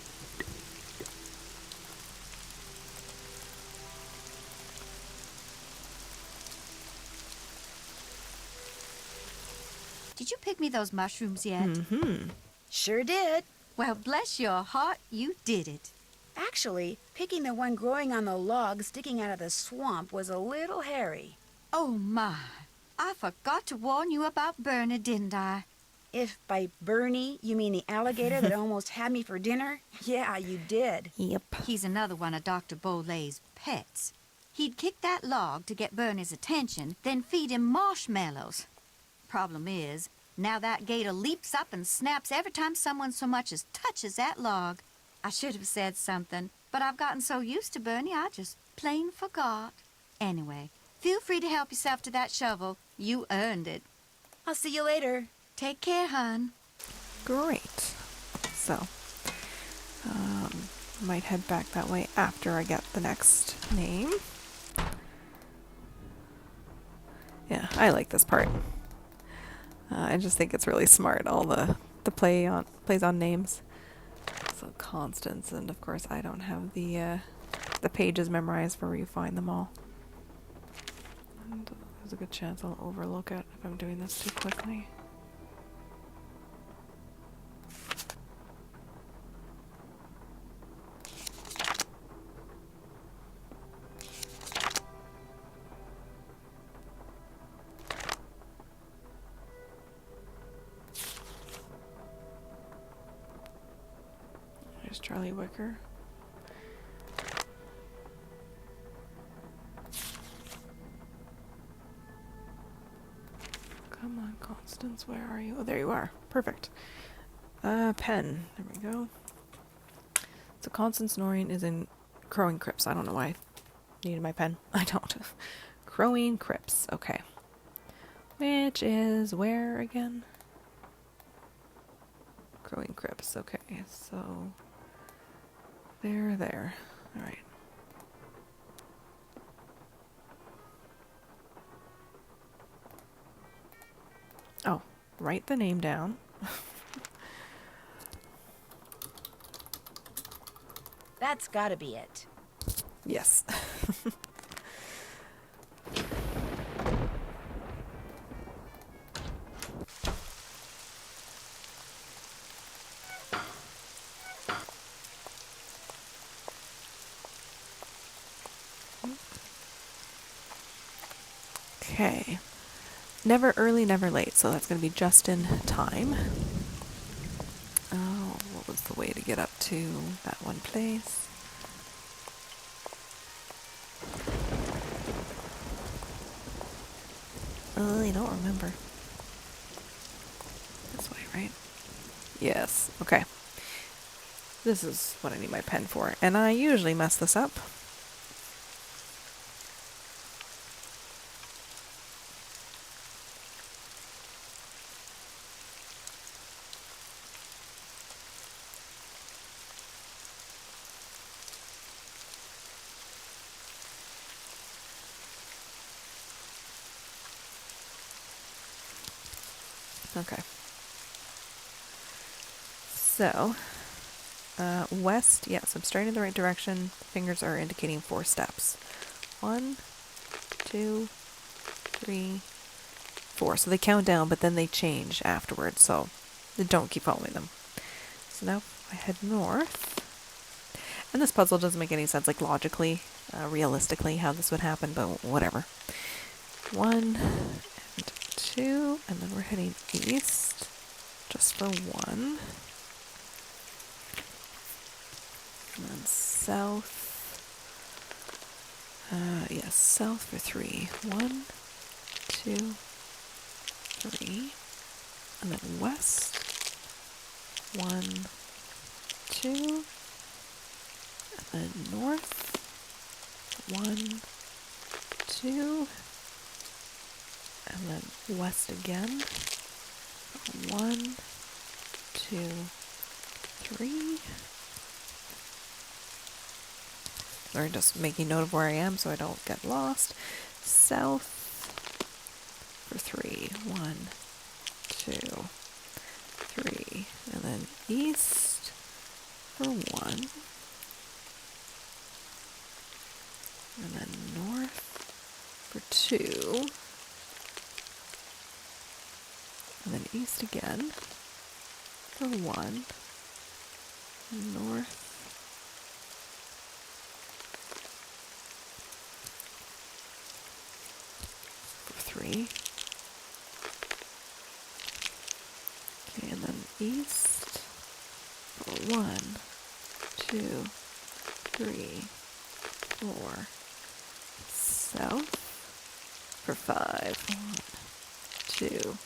Did you pick me those mushrooms yet? Mm-hmm. Sure did. Well, bless your heart, you did it. Actually, picking the one growing on the log sticking out of the swamp was a little hairy. Oh, my. I forgot to warn you about Bernie, didn't I? If by Bernie you mean the alligator that almost had me for dinner, yeah, you did. Yep. He's another one of Dr. Bolay's pets. He'd kick that log to get Bernie's attention, then feed him marshmallows. Problem is, now that gator leaps up and snaps every time someone so much as touches that log. I should have said something, but I've gotten so used to Bernie I just plain forgot. Anyway, feel free to help yourself to that shovel. You earned it. I'll see you later. Take care, hon. Great. So, might head back that way after I get the next name. Yeah, I like this part. I just think it's really smart, all the plays on names. So Constance, and of course I don't have the pages memorized for where you find them all. And there's a good chance I'll overlook it if I'm doing this too quickly. There's Charlie Wicker. Come on, Constance, where are you? Oh, there you are. Perfect. Pen. There we go. So Constance Snoring is in Crowing Crypts. I don't know why I needed my pen. I don't. Crowing Crypts. Okay. Which is where again? Crowing Crypts. Okay, so there. Alright. Oh, write the name down. That's gotta be it. Yes. Okay. Never early, never late. So that's going to be just in time. Oh, what was the way to get up to that one place? I don't remember. This way, right? Yes. Okay. This is what I need my pen for. And I usually mess this up. Okay. So, west, yes, I'm starting in the right direction. Fingers are indicating 4 steps. 1, 2, 3, 4. So they count down, but then they change afterwards, so don't keep following them. So now I head north. And this puzzle doesn't make any sense, like logically, realistically, how this would happen, but whatever. 1 and 2, and then we're heading east, just for 1. And then south. Yes, south for 3. 1, 2, 3. And then west. 1, 2. And then north. 1, 2. And then west again. 1, 2, 3. Or just making note of where I am so I don't get lost. South for 3. 1, 2, 3. And then east for 1. And then north for 2. And then east again for 1. North for 3. Okay, and then east for 1, 2, 3, 4. South for 5. 1, 2,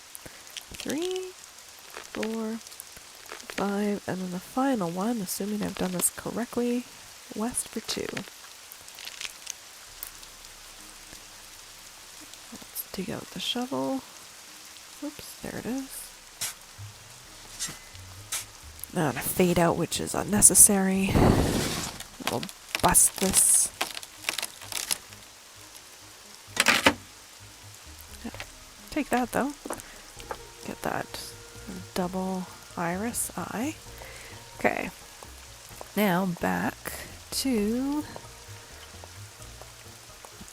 3, 4, 5, and then the final one, assuming I've done this correctly, west for 2. Let's dig out the shovel. Oops, there it is. Now to fade out, which is unnecessary. We'll bust this. Yeah. Take that though. Get that double iris eye. Okay. Now back to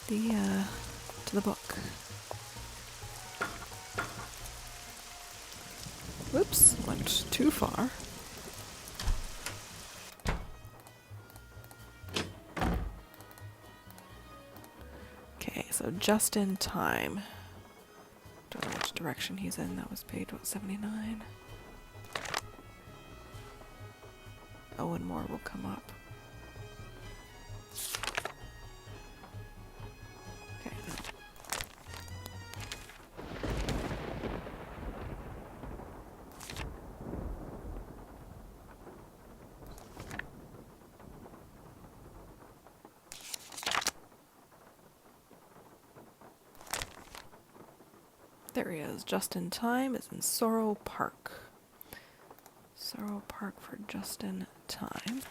the book. Whoops, went too far. Okay, so just in time. Don't know which direction he's in. That was page, what, 79? Oh, and more will come up. Okay. There he is. Just in Time is in Sorrow Park. Sorrow Park for Just in Time.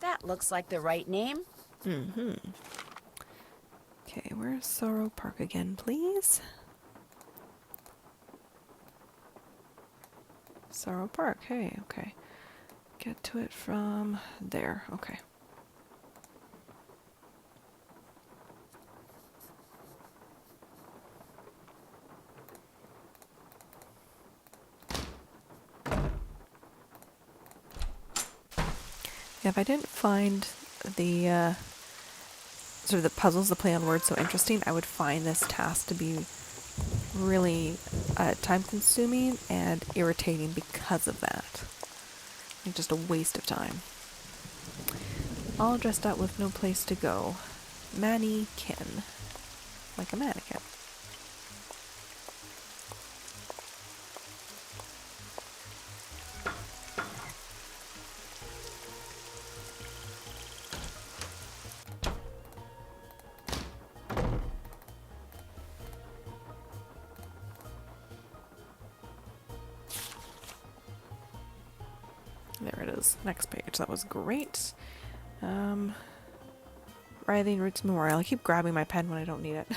That looks like the right name. Mm-hmm. Okay, where's Sorrow Park again, please? Sorrow Park, hey, okay. Get to it from there, okay. Yeah, if I didn't find the sort of the puzzles, the play on words so interesting, I would find this task to be really time-consuming and irritating because of that. Like just a waste of time. All dressed up with no place to go. Mannequin. Like a mannequin. There it is. Next page. That was great. Writhing Roots Memorial. I keep grabbing my pen when I don't need it.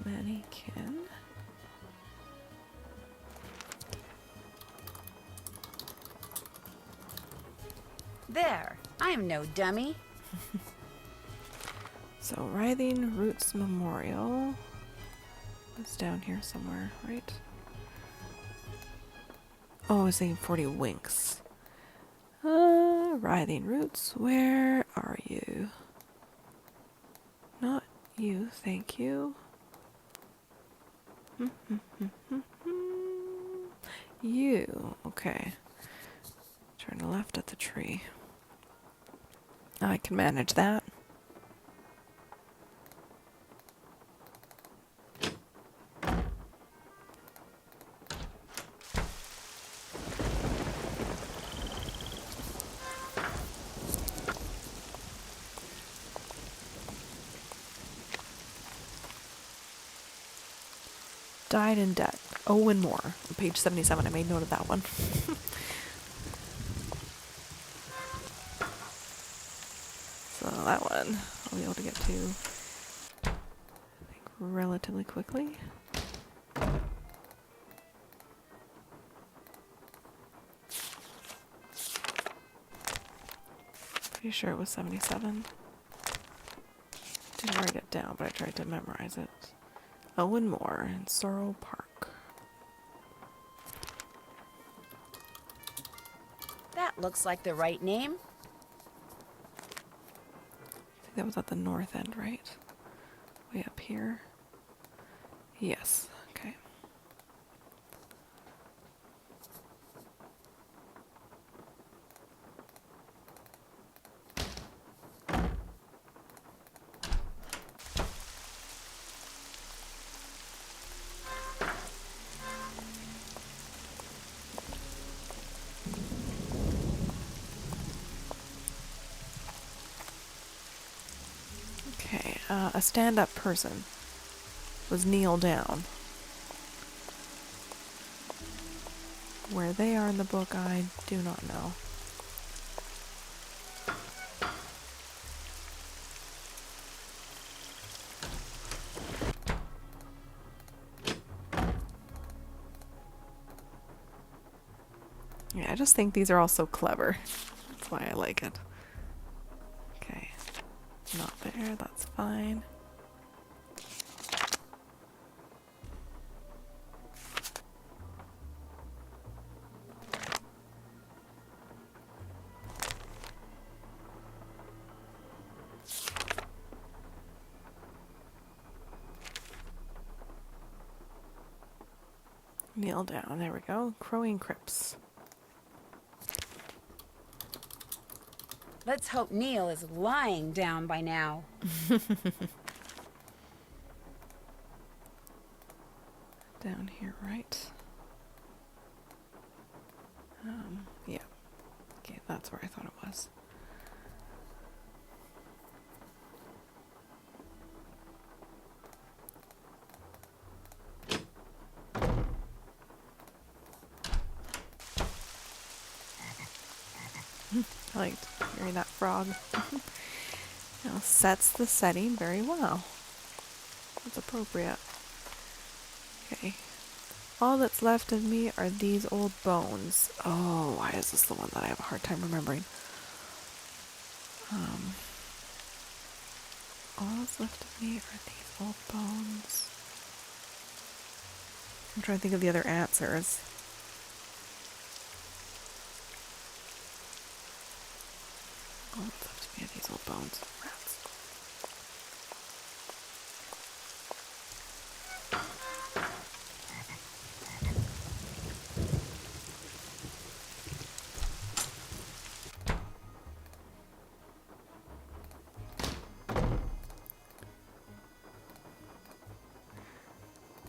Mannequin. There. I'm no dummy. So, Writhing Roots Memorial. It's down here somewhere, right? Oh, I was thinking 40 Winks. Writhing Roots, where are you? Not you, thank you. You, okay. Turn left at the tree. I can manage that. Died in debt. Oh, and more. On page 77, I made note of that one. So that one I'll be able to get to, I think, relatively quickly. Pretty sure it was 77. Didn't write it down, but I tried to memorize it. Owen Moore in Sorrow Park. That looks like the right name. I think that was at the north end, right? Way up here. Yes, okay. A stand-up person was kneel down. Where they are in the book, I do not know. Yeah, I just think these are all so clever. That's why I like it. Okay. Not there, that's fine. Kneel down, there we go. Crowing Crypts. Let's hope Neil is lying down by now. Down here, right? Yeah. Okay, that's where I thought it was. I liked hearing that frog. Now, sets the setting very well. That's appropriate. Okay. All that's left of me are these old bones. Oh, why is this the one that I have a hard time remembering? All that's left of me are these old bones. I'm trying to think of the other answers. All that's left of me are these old bones. Rats.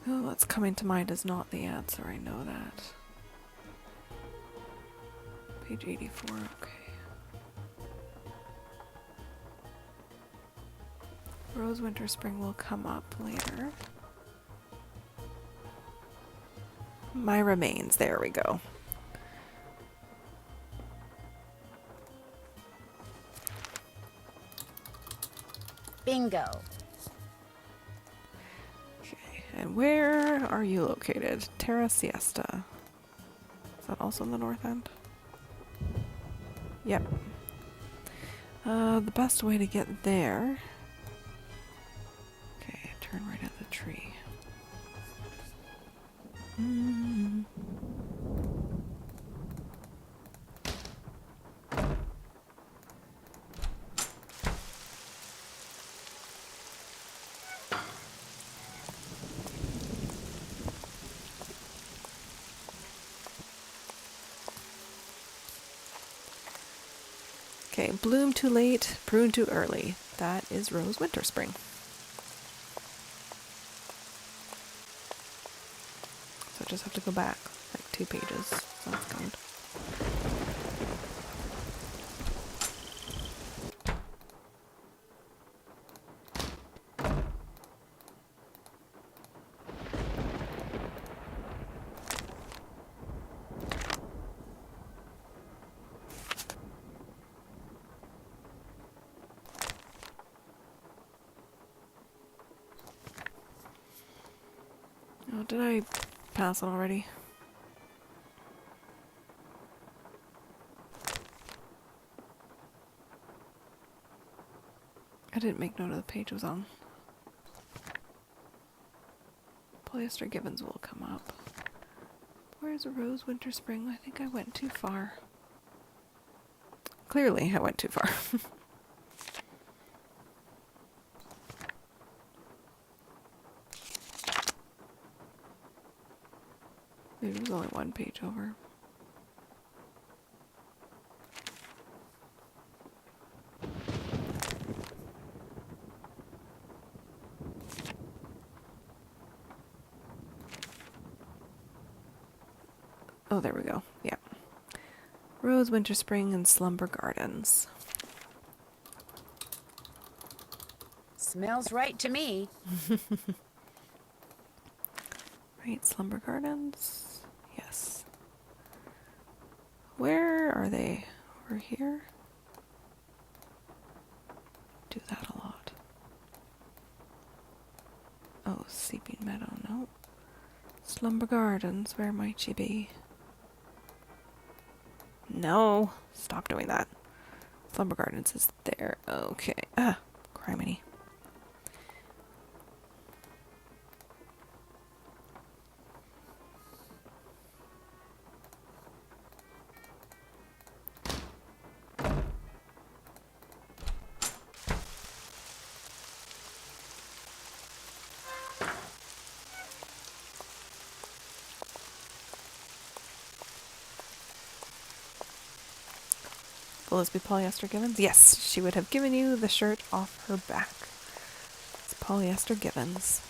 Oh, what's coming to mind is not the answer. I know that. Page 84, okay. Rose, winter, spring will come up later. My remains, there we go. Bingo. Okay, and where are you located? Terra Siesta. Is that also in the north end? Yep. The best way to get there... Okay, turn right at the tree. Okay, bloom too late, prune too early. That is rose, winter, spring. So I just have to go back, like 2 pages. Sounds good. Oh, did I pass it already? I didn't make note of the page it was on. Polyester Gibbons will come up. Where's rose, winter, spring? I think I went too far. Clearly, I went too far. Maybe it was only 1 page over. Oh, there we go. Yeah. Rose, winter, spring, and slumber gardens. Smells right to me. Right, slumber gardens. Yes. Where are they? Over here? Do that a lot. Oh, Seeping Meadow, no. Slumber Gardens, where might she be? No, stop doing that. Slumber Gardens is there. Okay. Ah, criminy. Will this be Polyester Gibbons? Yes, she would have given you the shirt off her back. It's Polyester Gibbons.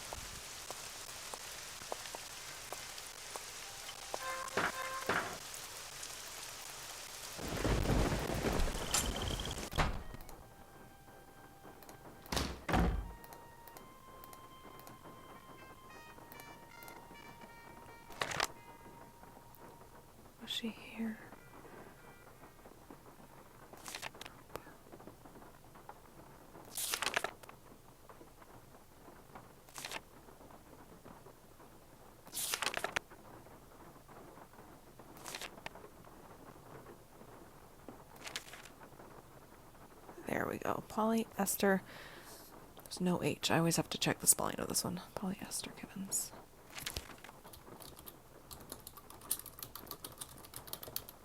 Was she here? we go. Polyester. There's no H. I always have to check the spelling of this one. Polyester Gibbons.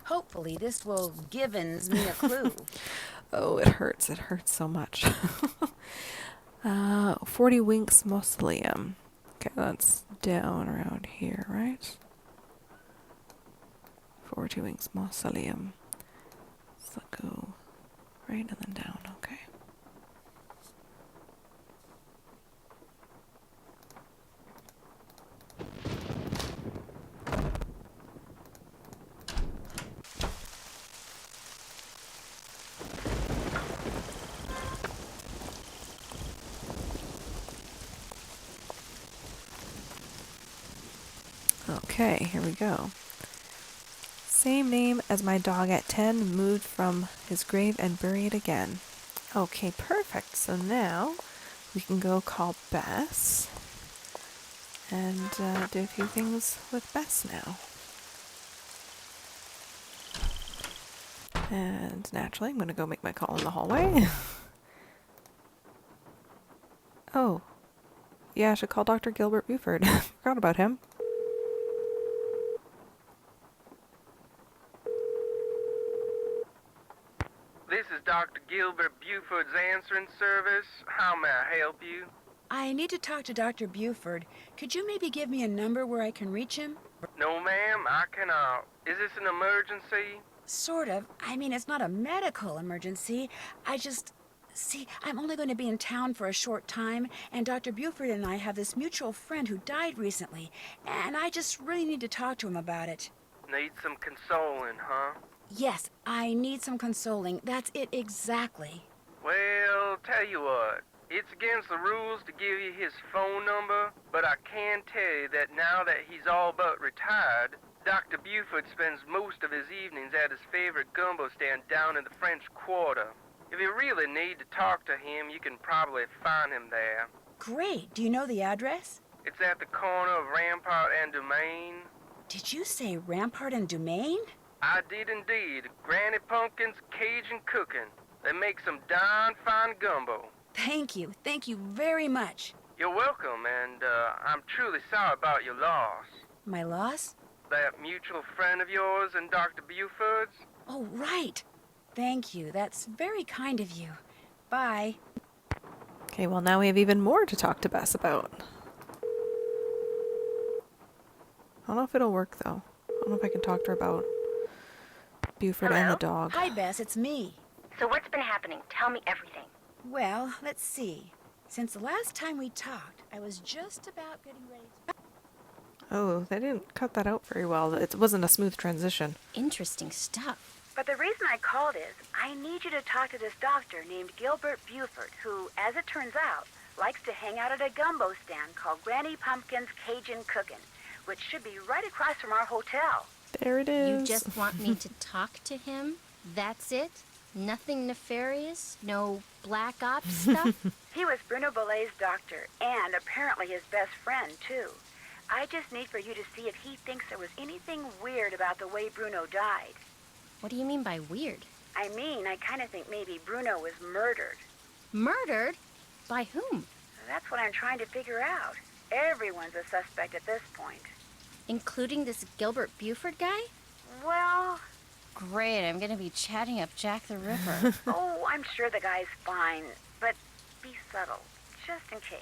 Hopefully this will givens me a clue. Oh, it hurts. It hurts so much. 40 winks mausoleum. Okay, that's down around here, right? 40 winks mausoleum. So go right and then down, okay. Okay, here we go. Same name as my dog at 10, moved from his grave and buried again. Okay, perfect. So now we can go call Bess and do a few things with Bess now. And naturally, I'm going to go make my call in the hallway. Oh, yeah, I should call Dr. Gilbert Buford. Forgot about him. This is Dr. Gilbert Buford's answering service. How may I help you? I need to talk to Dr. Buford. Could you maybe give me a number where I can reach him? No, ma'am, I cannot. Is this an emergency? Sort of. I mean, it's not a medical emergency. See, I'm only going to be in town for a short time, and Dr. Buford and I have this mutual friend who died recently, and I just really need to talk to him about it. Need some consoling, huh? Yes, I need some consoling. That's it exactly. Well, tell you what. It's against the rules to give you his phone number, but I can tell you that now that he's all but retired, Dr. Buford spends most of his evenings at his favorite gumbo stand down in the French Quarter. If you really need to talk to him, you can probably find him there. Great. Do you know the address? It's at the corner of Rampart and Domain. Did you say Rampart and Domain? I did indeed. Granny Pumpkin's Cajun Cooking. They make some darn fine gumbo. Thank you. Thank you very much. You're welcome, and I'm truly sorry about your loss. My loss? That mutual friend of yours and Dr. Buford's? Oh, right. Thank you. That's very kind of you. Bye. Okay, well now we have even more to talk to Bess about. I don't know if it'll work though. I don't know if I can talk to her about Buford and the dog. Hi, Bess. It's me. So what's been happening? Tell me everything. Well, let's see. Since the last time we talked, I was just about getting ready to... Oh, they didn't cut that out very well. It wasn't a smooth transition. Interesting stuff. But the reason I called is, I need you to talk to this doctor named Gilbert Buford, who, as it turns out, likes to hang out at a gumbo stand called Granny Pumpkin's Cajun Cookin', which should be right across from our hotel. There it is. You just want me to talk to him? That's it? Nothing nefarious? No black ops stuff? He was Bruno Bollet's doctor, and apparently his best friend, too. I just need for you to see if he thinks there was anything weird about the way Bruno died. What do you mean by weird? I mean, I kind of think maybe Bruno was murdered. Murdered? By whom? That's what I'm trying to figure out. Everyone's a suspect at this point. Including this Gilbert Buford guy? Well... Great, I'm gonna be chatting up Jack the Ripper. Oh, I'm sure the guy's fine, but be subtle, just in case.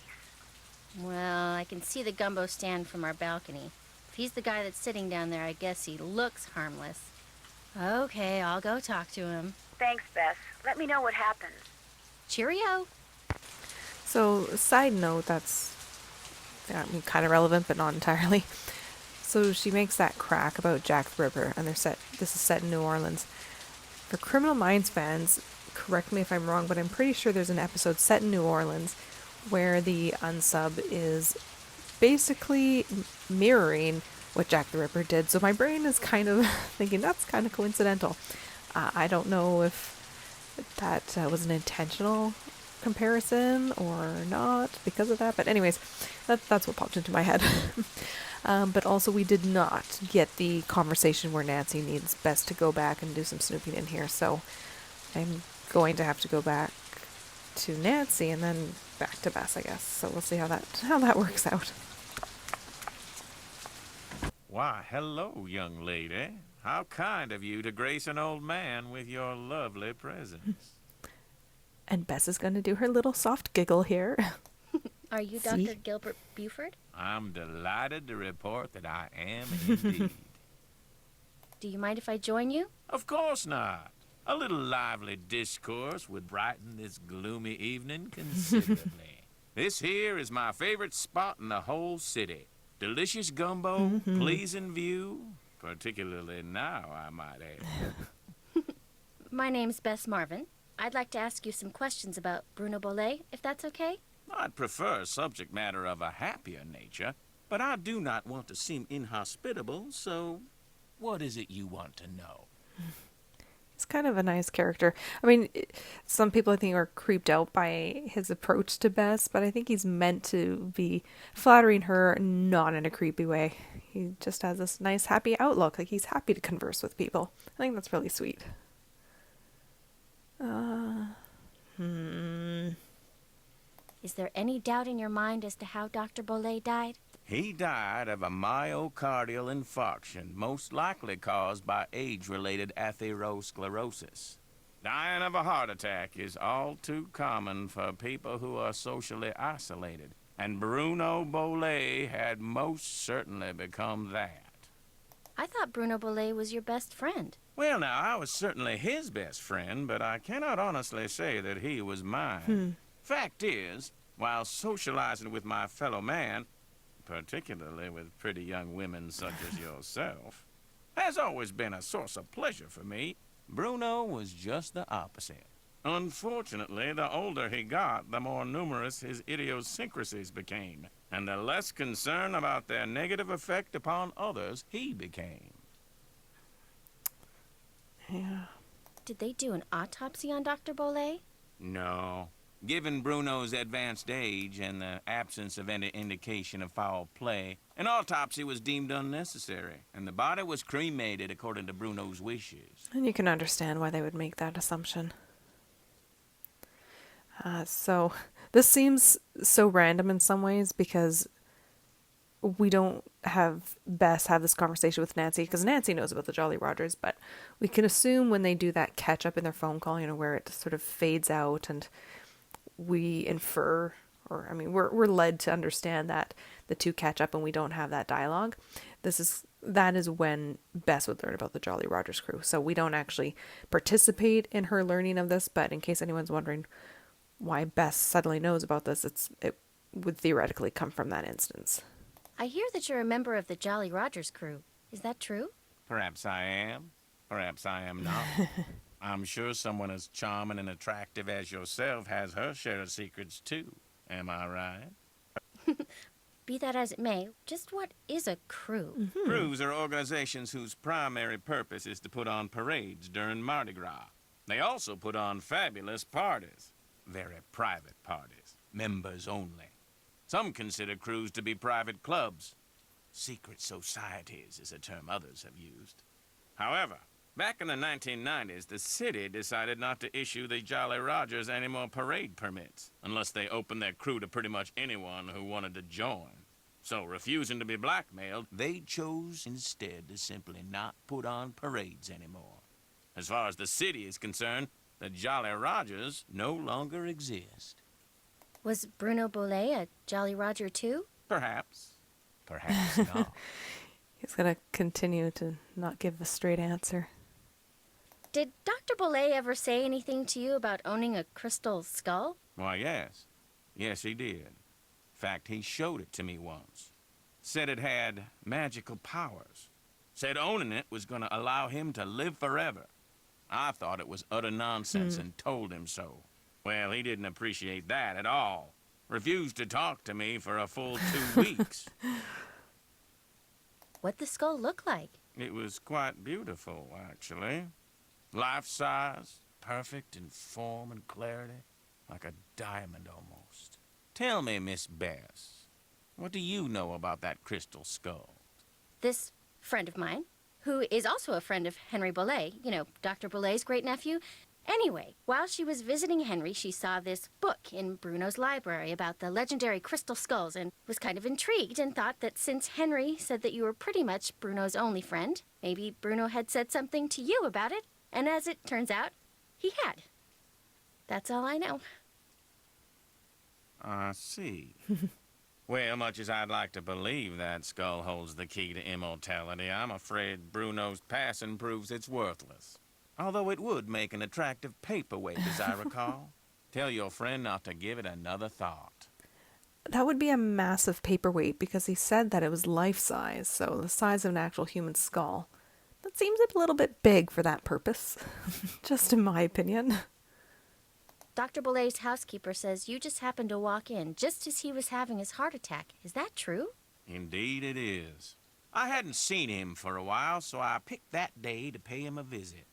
Well, I can see the gumbo stand from our balcony. If he's the guy that's sitting down there, I guess he looks harmless. Okay, I'll go talk to him. Thanks, Bess. Let me know what happens. Cheerio. So, side note, that's kind of relevant, but not entirely. So she makes that crack about Jack the Ripper, and this is set in New Orleans. For Criminal Minds fans, correct me if I'm wrong, but I'm pretty sure there's an episode set in New Orleans where the unsub is basically mirroring what Jack the Ripper did. So my brain is kind of thinking that's kind of coincidental. I don't know if that was an intentional comparison or not because of that, but anyways, that's what popped into my head. But also we did not get the conversation where Nancy needs Bess to go back and do some snooping in here, so I'm going to have to go back to Nancy and then back to Bess, I guess. So we'll see how that works out. Why, hello, young lady. How kind of you to grace an old man with your lovely presence. And Bess is going to do her little soft giggle here. Are you See? Dr. Gilbert Buford? I'm delighted to report that I am indeed. Do you mind if I join you? Of course not. A little lively discourse would brighten this gloomy evening considerably. This here is my favorite spot in the whole city. Delicious gumbo, pleasing view, particularly now, I might add. My name's Bess Marvin. I'd like to ask you some questions about Bruno Bollet, if that's okay? I'd prefer subject matter of a happier nature, but I do not want to seem inhospitable, so what is it you want to know? He's kind of a nice character. I mean, some people I think are creeped out by his approach to Bess, but I think he's meant to be flattering her, not in a creepy way. He just has this nice, happy outlook. Like, he's happy to converse with people. I think that's really sweet. Is there any doubt in your mind as to how Dr. Bollet died? He died of a myocardial infarction, most likely caused by age-related atherosclerosis. Dying of a heart attack is all too common for people who are socially isolated, and Bruno Bollet had most certainly become that. I thought Bruno Bollet was your best friend. Well, now, I was certainly his best friend, but I cannot honestly say that he was mine. Fact is, while socializing with my fellow man, particularly with pretty young women such as yourself, has always been a source of pleasure for me, Bruno was just the opposite. Unfortunately, the older he got, the more numerous his idiosyncrasies became, and the less concern about their negative effect upon others he became. Yeah. Did they do an autopsy on Dr. Bollet? No. Given Bruno's advanced age and the absence of any indication of foul play, an autopsy was deemed unnecessary, and the body was cremated according to Bruno's wishes. And you can understand why they would make that assumption. So this seems so random in some ways because we don't have Bess have this conversation with Nancy, because Nancy knows about the Jolly Rogers, but we can assume when they do that catch up in their phone call, you know, where it sort of fades out and we infer, or I mean, we're led to understand that the two catch up and we don't have that dialogue. That is when Bess would learn about the Jolly Rogers crew. So we don't actually participate in her learning of this, but in case anyone's wondering why Bess suddenly knows about this, it would theoretically come from that instance. I hear that you're a member of the Jolly Rogers crew. Is that true? Perhaps I am. Perhaps I am not. I'm sure someone as charming and attractive as yourself has her share of secrets, too. Am I right? Be that as it may, just what is a crew? Crews are organizations whose primary purpose is to put on parades during Mardi Gras. They also put on fabulous parties. Very private parties. Members only. Some consider crews to be private clubs. Secret societies is a term others have used. However, back in the 1990s, the city decided not to issue the Jolly Rogers any more parade permits, unless they opened their crew to pretty much anyone who wanted to join. So, refusing to be blackmailed, they chose instead to simply not put on parades anymore. As far as the city is concerned, the Jolly Rogers no longer exist. Was Bruno Bollet a Jolly Roger too? Perhaps. Perhaps not. He's going to continue to not give a straight answer. Did Dr. Bollet ever say anything to you about owning a crystal skull? Why, yes. Yes, he did. In fact, he showed it to me once. Said it had magical powers. Said owning it was going to allow him to live forever. I thought it was utter nonsense and told him so. Well, he didn't appreciate that at all. Refused to talk to me for a full 2 weeks. What'd the skull look like? It was quite beautiful, actually. Life-size, perfect in form and clarity, like a diamond almost. Tell me, Miss Bess, what do you know about that crystal skull? This friend of mine, who is also a friend of Henry Bollet, you know, Dr. Bollet's great-nephew, Anyway, while she was visiting Henry, she saw this book in Bruno's library about the legendary crystal skulls and was kind of intrigued and thought that since Henry said that you were pretty much Bruno's only friend, maybe Bruno had said something to you about it, and as it turns out, he had. That's all I know. I see. Well, much as I'd like to believe that skull holds the key to immortality, I'm afraid Bruno's passing proves it's worthless. Although it would make an attractive paperweight, as I recall. Tell your friend not to give it another thought. That would be a massive paperweight because he said that it was life-size, so the size of an actual human skull. That seems a little bit big for that purpose, just in my opinion. Dr. Boulez's housekeeper says you just happened to walk in just as he was having his heart attack. Is that true? Indeed it is. I hadn't seen him for a while, so I picked that day to pay him a visit.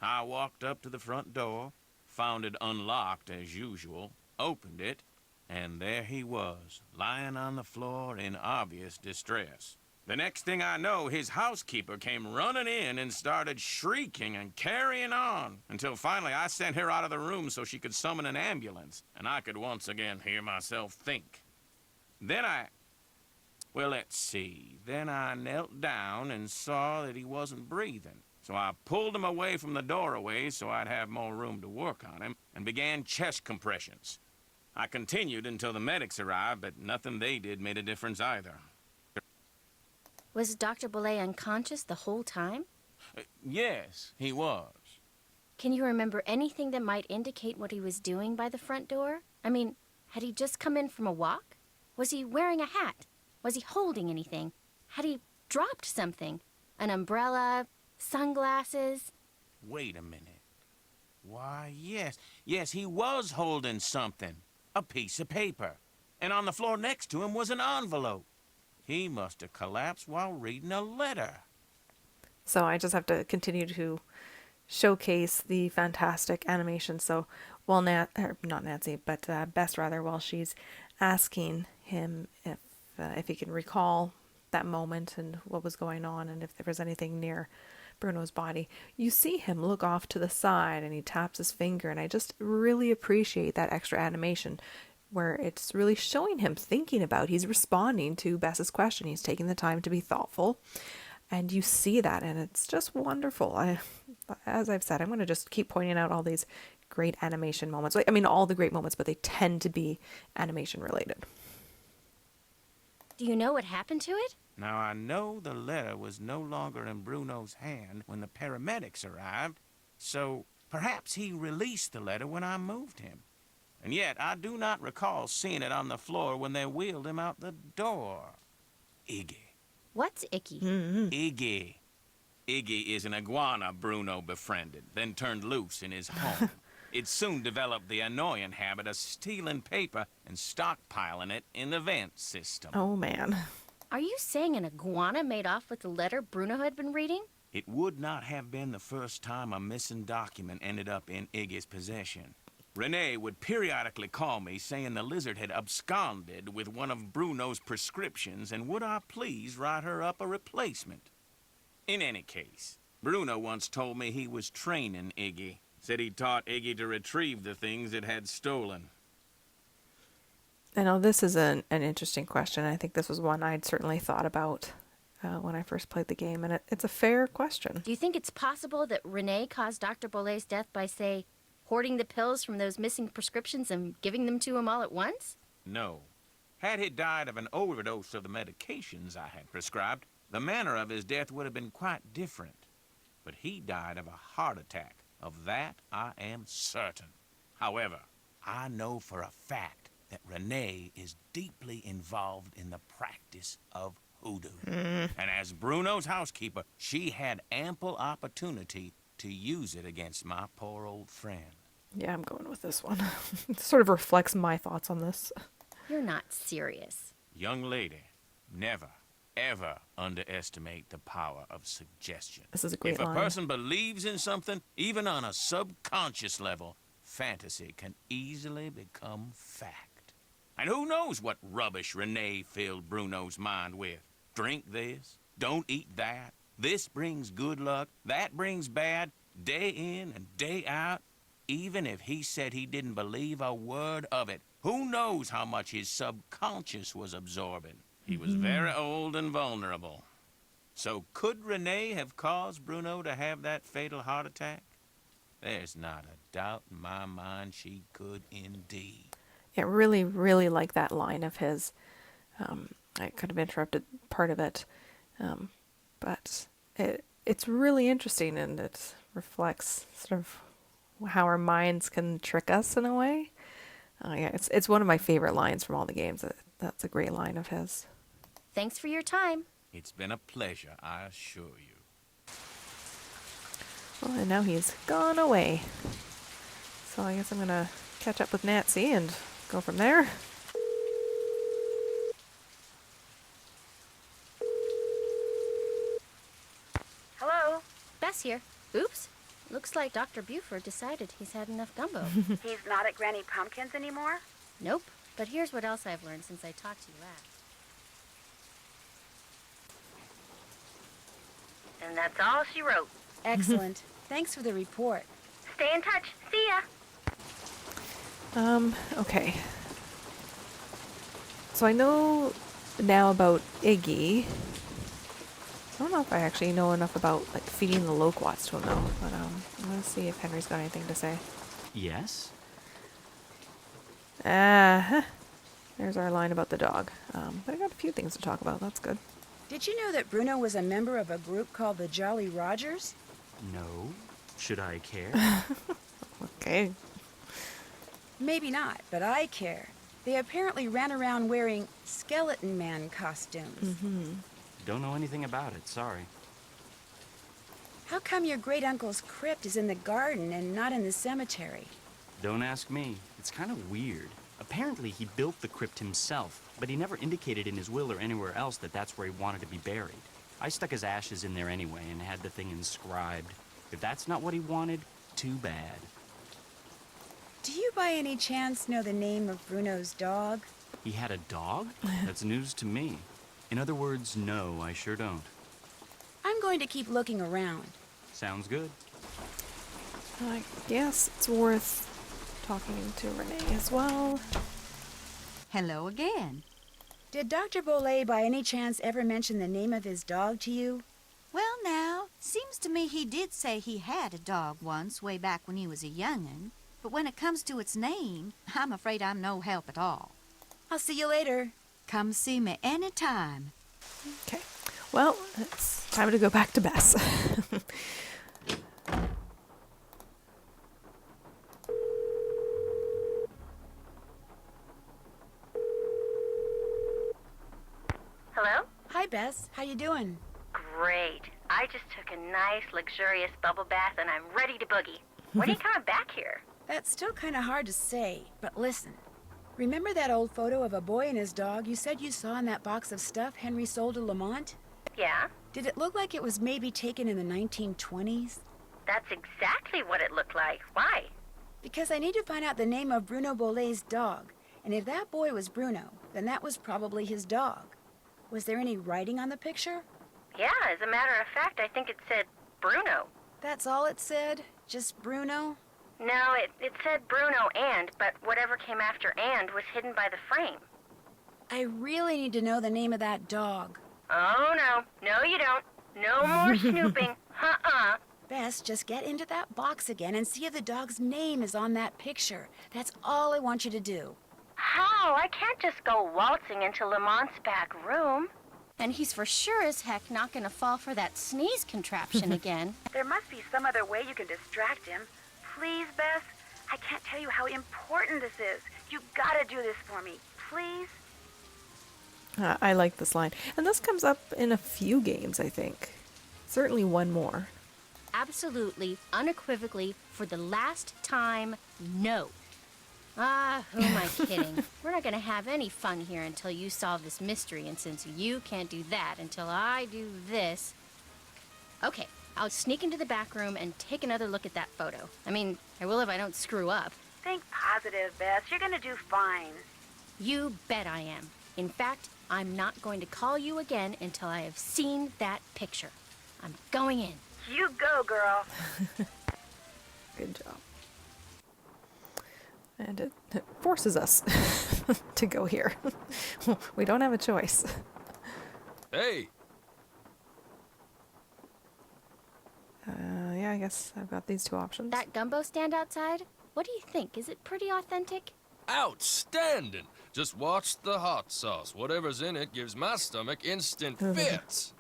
I walked up to the front door, found it unlocked as usual, opened it, and there he was, lying on the floor in obvious distress. The next thing I know, his housekeeper came running in and started shrieking and carrying on, until finally I sent her out of the room so she could summon an ambulance, and I could once again hear myself think. Then well, let's see. Then I knelt down and saw that he wasn't breathing. So I pulled him away from the doorway so I'd have more room to work on him, and began chest compressions. I continued until the medics arrived, but nothing they did made a difference either. Was Dr. Boulez unconscious the whole time? Yes, he was. Can you remember anything that might indicate what he was doing by the front door? I mean, had he just come in from a walk? Was he wearing a hat? Was he holding anything? Had he dropped something? An umbrella? Sunglasses? Wait a minute. Why, yes. Yes, he was holding something. A piece of paper. And on the floor next to him was an envelope. He must have collapsed while reading a letter. So I just have to continue to showcase the fantastic animation. So while not Nancy, but Bess rather, while she's asking him if he can recall that moment and what was going on and if there was anything near Bruno's body, you see him look off to the side and he taps his finger, and I just really appreciate that extra animation where it's really showing him thinking about, he's responding to Bess's question, he's taking the time to be thoughtful, and you see that, and it's just wonderful. As I've said, I'm going to just keep pointing out all these great animation moments. I mean, all the great moments, but they tend to be animation related. Do you know what happened to it? Now, I know the letter was no longer in Bruno's hand when the paramedics arrived, so perhaps he released the letter when I moved him. And yet, I do not recall seeing it on the floor when they wheeled him out the door. Iggy. What's Icky? Iggy. Iggy is an iguana Bruno befriended, then turned loose in his home. It soon developed the annoying habit of stealing paper and stockpiling it in the vent system. Oh, man. Are you saying an iguana made off with the letter Bruno had been reading? It would not have been the first time a missing document ended up in Iggy's possession. Renee would periodically call me saying the lizard had absconded with one of Bruno's prescriptions and would I please write her up a replacement. In any case, Bruno once told me he was training Iggy. Said he taught Iggy to retrieve the things it had stolen. I know this is an interesting question. I think this was one I'd certainly thought about when I first played the game, and it's a fair question. Do you think it's possible that Renee caused Dr. Boulez's death by, say, hoarding the pills from those missing prescriptions and giving them to him all at once? No. Had he died of an overdose of the medications I had prescribed, the manner of his death would have been quite different. But he died of a heart attack. Of that, I am certain. However, I know for a fact that Renee is deeply involved in the practice of hoodoo. And as Bruno's housekeeper, she had ample opportunity to use it against my poor old friend. Yeah, I'm going with this one. It sort of reflects my thoughts on this. You're not serious. Young lady, never, ever underestimate the power of suggestion. This is a great line. If a line. person believes in something, even on a subconscious level, fantasy can easily become fact. And who knows what rubbish Renee filled Bruno's mind with? Drink this, don't eat that, this brings good luck, that brings bad, day in and day out. Even if he said he didn't believe a word of it, who knows how much his subconscious was absorbing? He was very old and vulnerable. So could Renee have caused Bruno to have that fatal heart attack? There's not a doubt in my mind she could indeed. Yeah, really, really like that line of his. I could have interrupted part of it, but it's really interesting, and it reflects sort of how our minds can trick us in a way. Yeah, it's one of my favorite lines from all the games. That's a great line of his. Thanks for your time. It's been a pleasure, I assure you. Well, and now he's gone away. So I guess I'm gonna catch up with Nancy and go from there. Hello? Bess here. Oops. Looks like Dr. Buford decided he's had enough gumbo. He's not at Granny Pumpkin's anymore? Nope. But here's what else I've learned since I talked to you last. And that's all she wrote. Excellent. Thanks for the report. Stay in touch. See ya. Okay. So I know now about Iggy. I don't know if I actually know enough about like feeding the loquats to him though, but I'm gonna see if Henry's got anything to say. Yes? There's our line about the dog. But I got a few things to talk about. That's good. Did you know that Bruno was a member of a group called the Jolly Rogers? No. Should I care? Okay. Maybe not, but I care. They apparently ran around wearing skeleton man costumes. Don't know anything about it, sorry. How come your great-uncle's crypt is in the garden and not in the cemetery? Don't ask me. It's kind of weird. Apparently he built the crypt himself, but he never indicated in his will or anywhere else that that's where he wanted to be buried. I stuck his ashes in there anyway and had the thing inscribed. If that's not what he wanted, too bad. Do you by any chance know the name of Bruno's dog? He had a dog? That's news to me. In other words, no, I sure don't. I'm going to keep looking around. Sounds good. I guess it's worth talking to Renee as well. Hello again. Did Dr. Bollet by any chance ever mention the name of his dog to you? Well, now, seems to me he did say he had a dog once, way back when he was a young'un. But when it comes to its name, I'm afraid I'm no help at all. I'll see you later. Come see me any time. Okay. Well, it's time to go back to Bess. Hello? Hi, Bess. How you doing? Great. I just took a nice, luxurious bubble bath and I'm ready to boogie. When are you coming back here? That's still kind of hard to say, but listen. Remember that old photo of a boy and his dog you said you saw in that box of stuff Henry sold to Lamont? Yeah? Did it look like it was maybe taken in the 1920s? That's exactly what it looked like. Why? Because I need to find out the name of Bruno Bollet's dog. And if that boy was Bruno, then that was probably his dog. Was there any writing on the picture? Yeah, as a matter of fact, I think it said Bruno. That's all it said? Just Bruno? No, it said Bruno but whatever came after and was hidden by the frame. I really need to know the name of that dog. Oh, no. No, you don't. No more snooping. Bess, just get into that box again and see if the dog's name is on that picture. That's all I want you to do. How? I can't just go waltzing into Lamont's back room. And he's for sure as heck not gonna fall for that sneeze contraption again. There must be some other way you can distract him. Please, Bess? I can't tell you how important this is. You gotta do this for me. Please? I like this line. And this comes up in a few games, I think. Certainly one more. Absolutely, unequivocally, for the last time, no. Ah, who am I kidding? We're not gonna have any fun here until you solve this mystery, and since you can't do that until I do this... Okay, I'll sneak into the back room and take another look at that photo. I mean, I will if I don't screw up. Think positive, Bess. You're gonna do fine. You bet I am. In fact, I'm not going to call you again until I have seen that picture. I'm going in. You go, girl. Good job. And it forces us to go here. We don't have a choice. Hey! Yeah, I guess I've got these two options. That gumbo stand outside? What do you think? Is it pretty authentic? Outstanding! Just watch the hot sauce. Whatever's in it gives my stomach instant fits.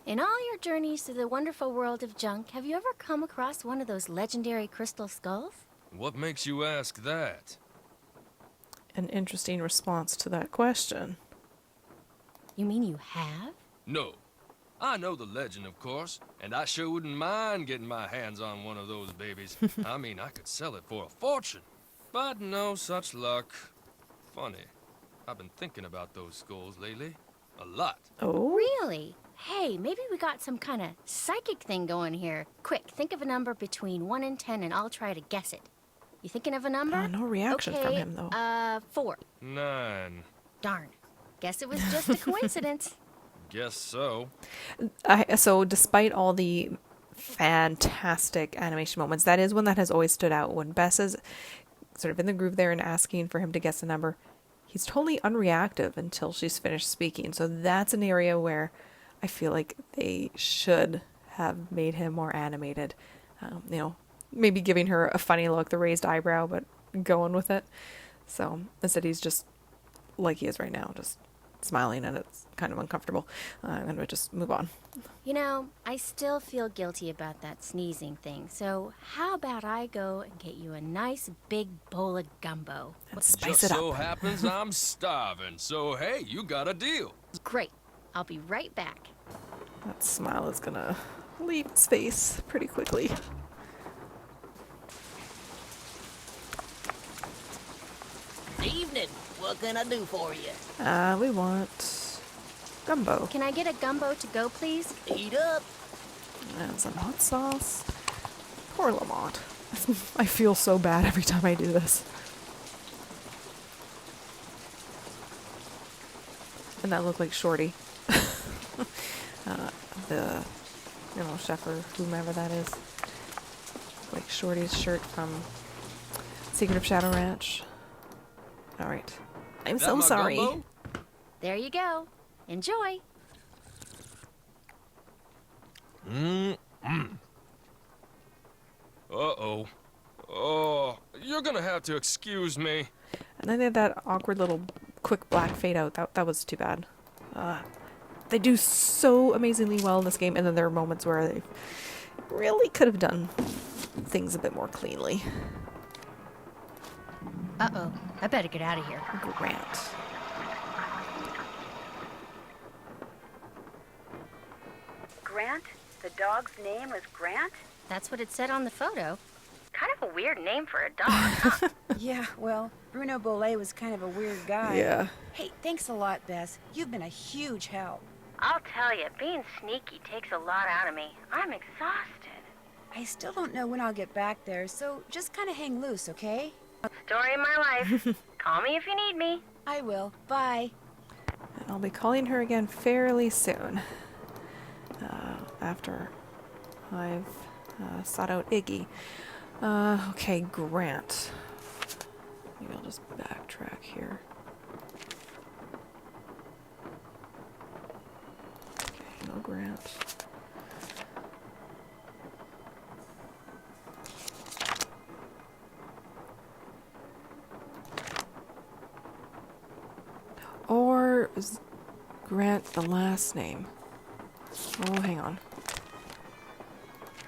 In all your journeys through the wonderful world of junk, have you ever come across one of those legendary crystal skulls? What makes you ask that? An interesting response to that question. You mean you have? No. I know the legend, of course, and I sure wouldn't mind getting my hands on one of those babies. I mean, I could sell it for a fortune. But no such luck. Funny. I've been thinking about those skulls lately. A lot. Oh? Really? Hey, maybe we got some kind of psychic thing going here. Quick, think of a number between 1 and 10 and I'll try to guess it. You thinking of a number? No reaction okay, from him, though. 4. 9. Darn. Guess it was just a coincidence. Guess so. So despite all the fantastic animation moments, that is one that has always stood out. When Bess is sort of in the groove there and asking for him to guess a number, he's totally unreactive until she's finished speaking. So that's an area where I feel like they should have made him more animated. Maybe giving her a funny look, the raised eyebrow, but going with it. So instead he's just like he is right now, just smiling, and it's kind of uncomfortable. I'm going to just move on. You know, I still feel guilty about that sneezing thing, so how about I go and get you a nice big bowl of gumbo? And spice Just it up. so happens I'm starving, so hey, you got a deal. Great. I'll be right back. That smile is going to leave his face pretty quickly. Evening. What can I do for you? We want gumbo. Can I get a gumbo to go, please? Eat up. And some hot sauce. Poor Lamont. I feel so bad every time I do this. And that looked like Shorty. The chef or whomever that is. Like Shorty's shirt from Secret of Shadow Ranch. Alright. I'm so sorry. Gumbo? There you go. Enjoy. Uh-oh. Oh, you're gonna have to excuse me. And then they had that awkward little quick black fade out. That was too bad. They do so amazingly well in this game, and then there are moments where they really could have done things a bit more cleanly. Uh-oh. I better get out of here. Grant. Grant? The dog's name was Grant? That's what it said on the photo. Kind of a weird name for a dog, huh? Yeah, well, Bruno Bollet was kind of a weird guy. Yeah. Hey, thanks a lot, Bess. You've been a huge help. I'll tell you, being sneaky takes a lot out of me. I'm exhausted. I still don't know when I'll get back there, so just kind of hang loose, okay? Story of my life. Call me if you need me. I will. Bye. And I'll be calling her again fairly soon. After I've sought out Iggy. Okay, Grant. Maybe I'll just backtrack here. Okay, no Grant. Or is Grant the last name? Oh, hang on.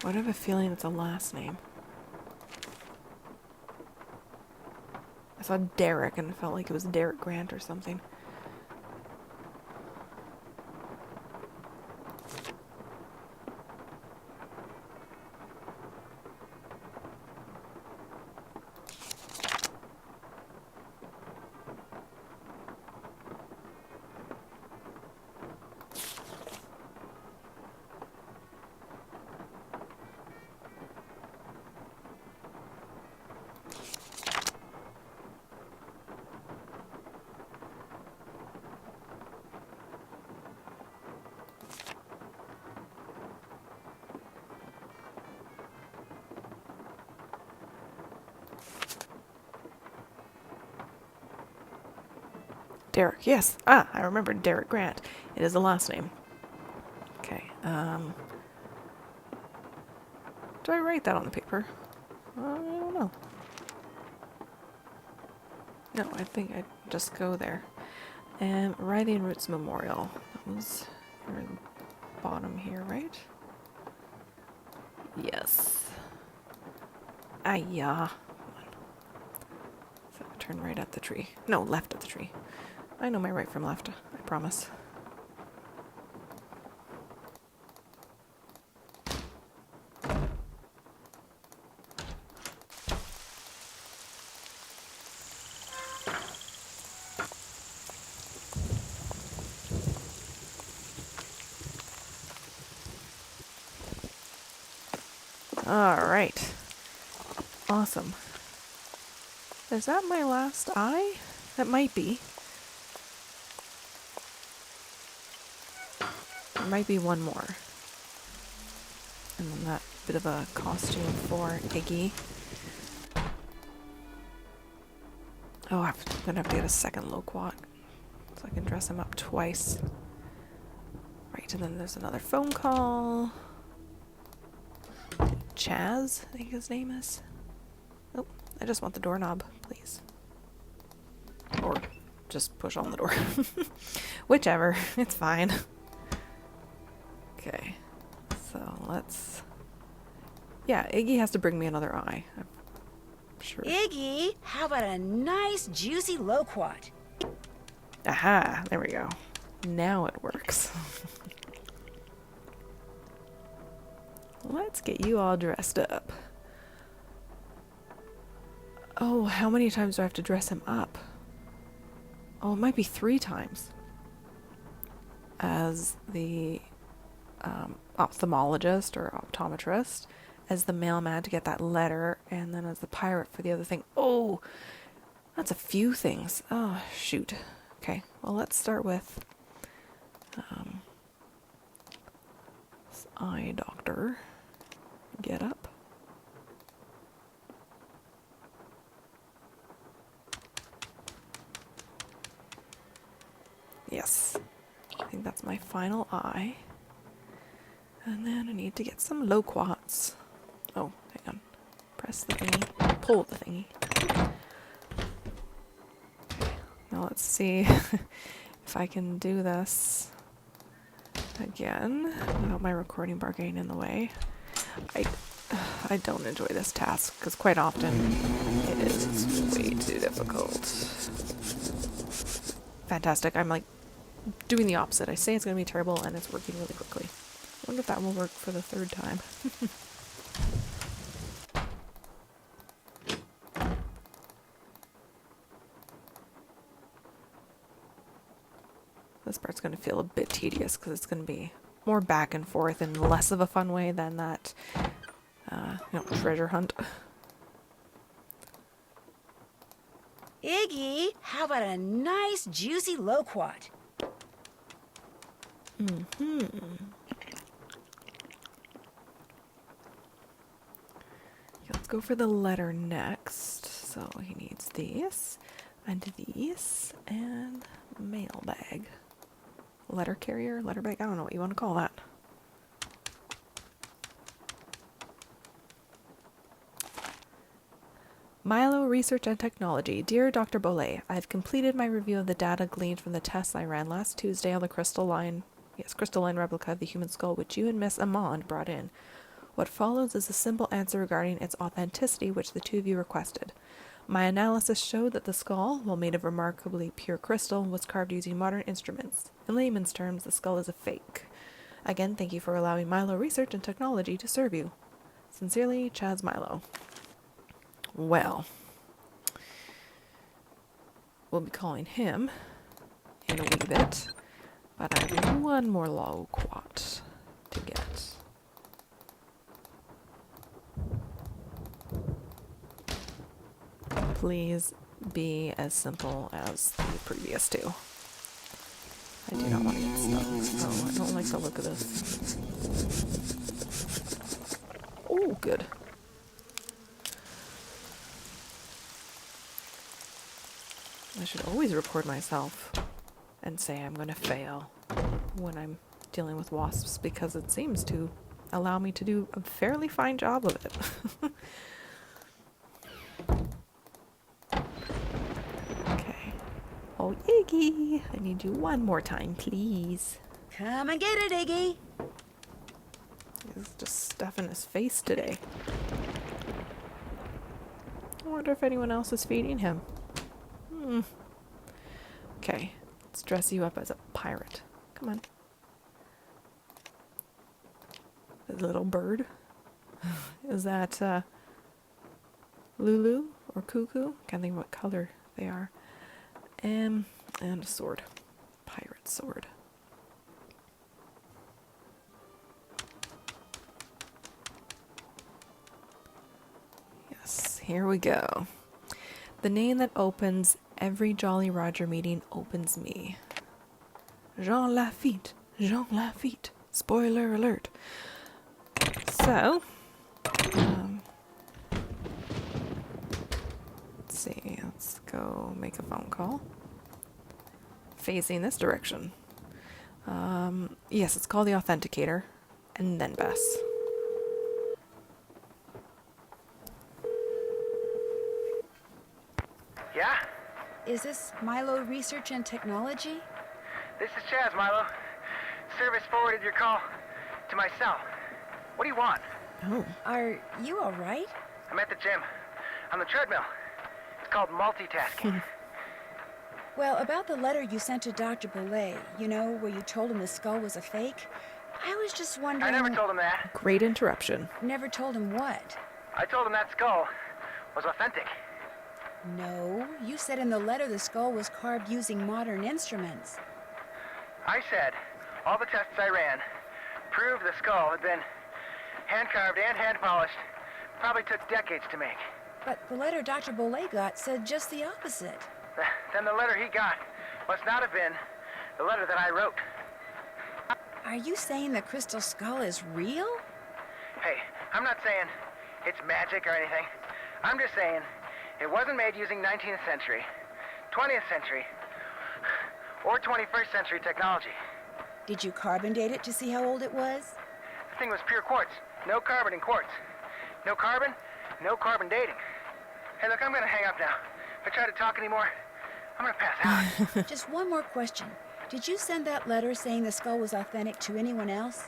Why do I have a feeling it's a last name? I saw Derek and it felt like it was Derek Grant or something. Derek, yes. Ah, I remember Derek Grant. It is the last name. Okay, do I write that on the paper? I don't know. No, I think I just go there. Riding Roots Memorial. That was here in the bottom here, right? Yes. Ah, yeah. So turn right at the tree. No, left at the tree. I know my right from left, I promise. Alright. Awesome. Is that my last eye? That might be. There might be one more. And then that bit of a costume for Iggy. Oh, I'm gonna have to get a second loquat so I can dress him up twice. Right, and then there's another phone call. Chaz, I think his name is. Oh, I just want the doorknob, please. Or just push on the door. Whichever, it's fine. Okay, so let's... Yeah, Iggy has to bring me another eye. I'm sure. Iggy, how about a nice juicy loquat? Aha, there we go. Now it works. Let's get you all dressed up. Oh, how many times do I have to dress him up? Oh, it might be 3 times. As the ophthalmologist or optometrist, as the mailman to get that letter, and then as the pirate for the other thing. Oh, that's a few things. Oh, shoot. Okay, well, let's start with this eye doctor. Get up. Yes, I think that's my final eye. And then I need to get some loquats. Oh, hang on. Press the thingy. Pull the thingy. Okay, now let's see if I can do this again without my recording bar getting in the way. I don't enjoy this task because quite often it is way too difficult. Fantastic. I'm like doing the opposite. I say it's going to be terrible and it's working really quickly. I wonder if that will work for the 3rd time. This part's going to feel a bit tedious because it's going to be more back and forth and less of a fun way than that treasure hunt. Iggy, how about a nice juicy loquat? Let's go for the letter next. So he needs these, and these, and mailbag. Letter carrier, letter bag, I don't know what you want to call that. Milo Research and Technology. Dear Dr. Bolet, I have completed my review of the data gleaned from the tests I ran last Tuesday on the crystalline replica of the human skull which you and Miss Amand brought in. What follows is a simple answer regarding its authenticity which the two of you requested. My analysis showed that the skull, while made of remarkably pure crystal, was carved using modern instruments. In layman's terms, the skull is a fake. Again, thank you for allowing Milo Research and Technology to serve you. Sincerely, Chaz Milo. Well, we'll be calling him in a wee bit, but I have one more loquat to get. Please be as simple as the previous 2. I do not want to get stuck. Oh, I don't like the look of this. Oh, good. I should always record myself. and say I'm going to fail when I'm dealing with wasps, because it seems to allow me to do a fairly fine job of it. Okay. Oh, Iggy, I need you one more time, please. Come and get it, Iggy. He's just stuffing his face today. I wonder if anyone else is feeding him. Okay, let's dress you up as a pirate. Come on. A little bird. Is that Lulu or Cuckoo? Can't think what color they are. And a sword. Pirate sword. Yes, here we go. The name that opens every Jolly Roger meeting opens me. Jean Lafitte. Jean Lafitte. Spoiler alert. So, let's see. Let's go make a phone call. Facing this direction. Yes, it's called the Authenticator. And then Bess. Yeah? Is this Milo Research and Technology? This is Chaz, Milo. Service forwarded your call to my cell. What do you want? Oh. Are you all right? I'm at the gym. On the treadmill. It's called multitasking. Well, about the letter you sent to Dr. Boulay, you know, where you told him the skull was a fake, I was just wondering... I never told him that. Great interruption. Never told him what? I told him that skull was authentic. No, you said in the letter the skull was carved using modern instruments. I said all the tests I ran proved the skull had been hand-carved and hand-polished. Probably took decades to make. But the letter Dr. Boulay got said just the opposite. Then the letter he got must not have been the letter that I wrote. Are you saying the crystal skull is real? Hey, I'm not saying it's magic or anything. I'm just saying it wasn't made using 19th century, 20th century, or 21st century technology. Did you carbon date it to see how old it was? The thing was pure quartz. No carbon in quartz. No carbon, no carbon dating. Hey, look, I'm gonna hang up now. If I try to talk anymore, I'm gonna pass out. Just one more question. Did you send that letter saying the skull was authentic to anyone else?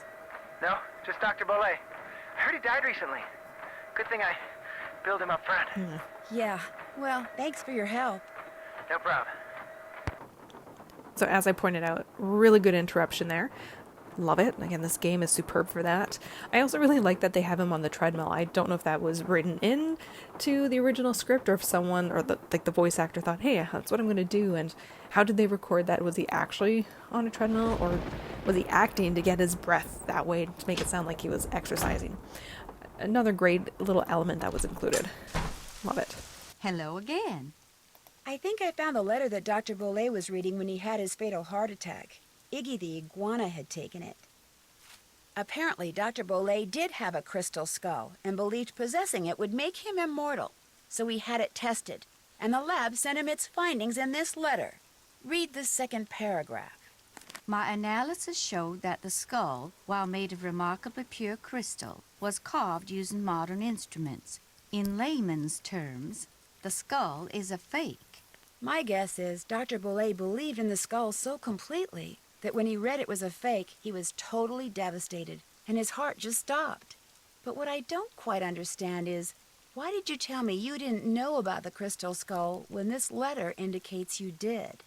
No, just Dr. Boulay. I heard he died recently. Good thing I billed him up front. Yeah, well, thanks for your help. No problem. So as I pointed out, really good interruption there. Love it. Again, this game is superb for that. I also really like that they have him on the treadmill. I don't know if that was written in to the original script or if someone or the voice actor thought, hey, that's what I'm going to do. And how did they record that? Was he actually on a treadmill or was he acting to get his breath that way to make it sound like he was exercising? Another great little element that was included. Love it. Hello again. I think I found the letter that Dr. Boulay was reading when he had his fatal heart attack. Iggy the iguana had taken it. Apparently, Dr. Boulay did have a crystal skull and believed possessing it would make him immortal. So he had it tested, and the lab sent him its findings in this letter. Read the second paragraph. My analysis showed that the skull, while made of remarkably pure crystal, was carved using modern instruments. In layman's terms, the skull is a fake. My guess is Dr. Boulay believed in the skull so completely that when he read it was a fake, he was totally devastated, and his heart just stopped. But what I don't quite understand is, why did you tell me you didn't know about the crystal skull when this letter indicates you did?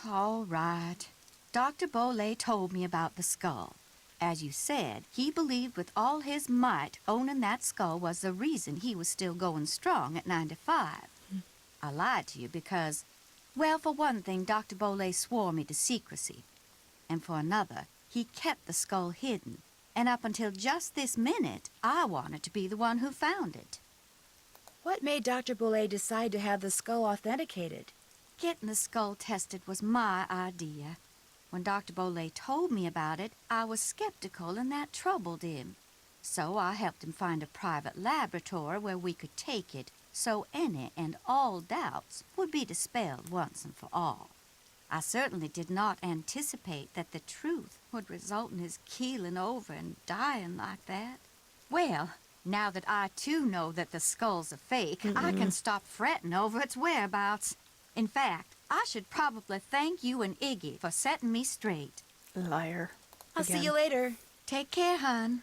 All right. Dr. Boulay told me about the skull. As you said, he believed with all his might owning that skull was the reason he was still going strong at 95. I lied to you because, well, for one thing, Dr. Boulay swore me to secrecy. And for another, he kept the skull hidden. And up until just this minute, I wanted to be the one who found it. What made Dr. Boulay decide to have the skull authenticated? Getting the skull tested was my idea. When Dr. Boulay told me about it, I was skeptical and that troubled him. So I helped him find a private laboratory where we could take it so any and all doubts would be dispelled once and for all. I certainly did not anticipate that the truth would result in his keeling over and dying like that. Well, now that I too know that the skull's a fake, I can stop fretting over its whereabouts. In fact, I should probably thank you and Iggy for setting me straight. Liar. I'll see you later. Take care, hon.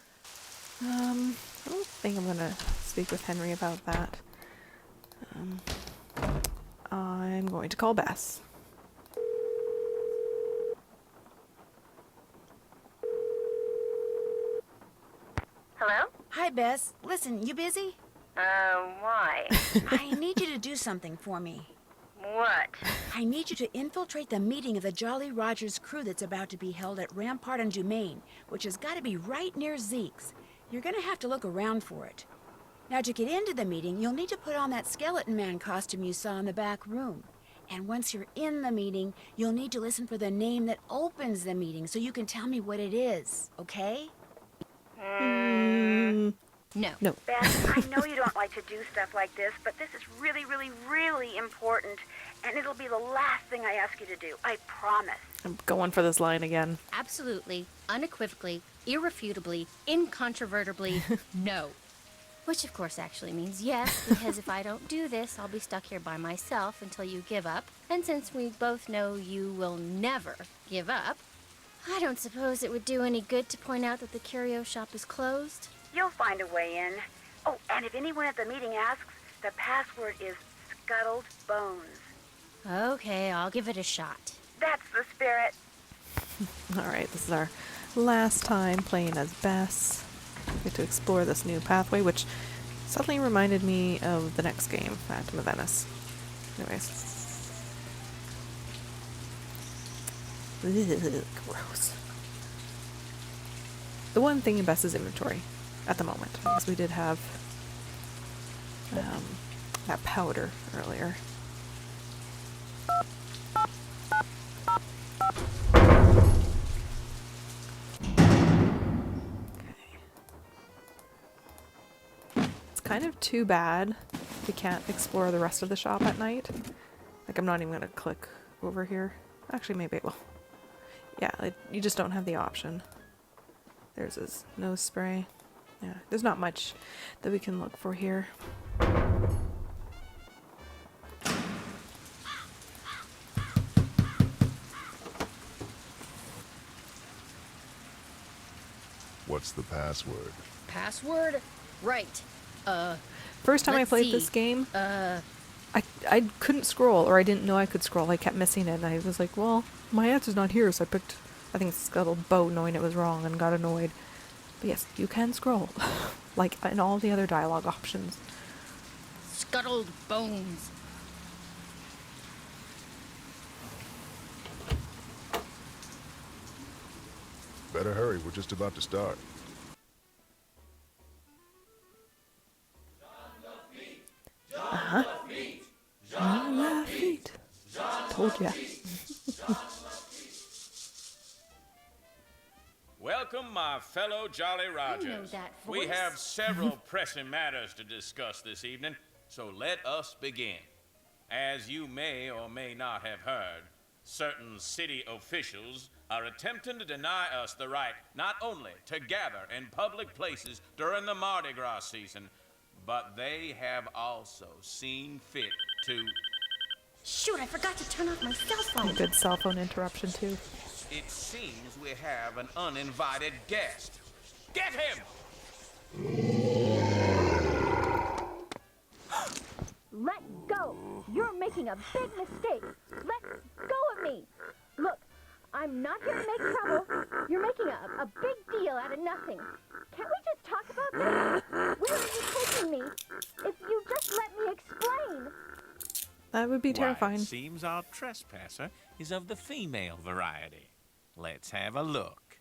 I don't think I'm gonna speak with Henry about that. I'm going to call Bess. Hello? Hi, Bess. Listen, you busy? Why? I need you to do something for me. What? I need you to infiltrate the meeting of the Jolly Rogers crew that's about to be held at Rampart and Dumaine, which has got to be right near Zeke's. You're going to have to look around for it. Now, to get into the meeting, you'll need to put on that skeleton man costume you saw in the back room. And once you're in the meeting, you'll need to listen for the name that opens the meeting so you can tell me what it is, okay? No. Beth, I know you don't like to do stuff like this, but this is really, really, really important, and it'll be the last thing I ask you to do. I promise. I'm going for this line again. Absolutely, unequivocally, irrefutably, incontrovertibly, no. Which, of course, actually means yes, because if I don't do this, I'll be stuck here by myself until you give up. And since we both know you will never give up, I don't suppose it would do any good to point out that the curio shop is closed. You'll find a way in. Oh, and if anyone at the meeting asks, the password is scuttled bones. Okay, I'll give it a shot. That's the spirit. Alright, this is our last time playing as Bess. We get to explore this new pathway, which suddenly reminded me of the next game, Phantom of Venice. Anyways. Ugh, gross. The one thing in Bess's inventory at the moment, because we did have that powder earlier. Kind of too bad we can't explore the rest of the shop at night. Like, I'm not even gonna click over here. Actually, maybe I will. Yeah, you just don't have the option. There's his nose spray. Yeah, there's not much that we can look for here. What's the password? Password? Right. First time I played this game, I couldn't scroll, or I didn't know I could scroll. I kept missing it, and I was like, well, my answer's not here, so I picked, I think, Scuttled Bow, knowing it was wrong, and got annoyed. But yes, you can scroll, like in all the other dialogue options. Scuttled bones. Better hurry, we're just about to start. Uh-huh. On my feet. Told ya. Welcome, my fellow Jolly Rogers. that We voice. have several pressing matters to discuss this evening, so let us begin. As you may or may not have heard, certain city officials are attempting to deny us the right not only to gather in public places during the Mardi Gras season, but they have also seen fit to... Shoot, I forgot to turn off my cell phone. Good cell phone interruption, too. It seems we have an uninvited guest. Get him! Let go! You're making a big mistake. Let go of me. Look, I'm not here to make trouble. You're making a big deal out of nothing. Can't we just talk about this? Where are you taking me? If you just let me explain. That would be terrifying. It seems our trespasser is of the female variety. Let's have a look.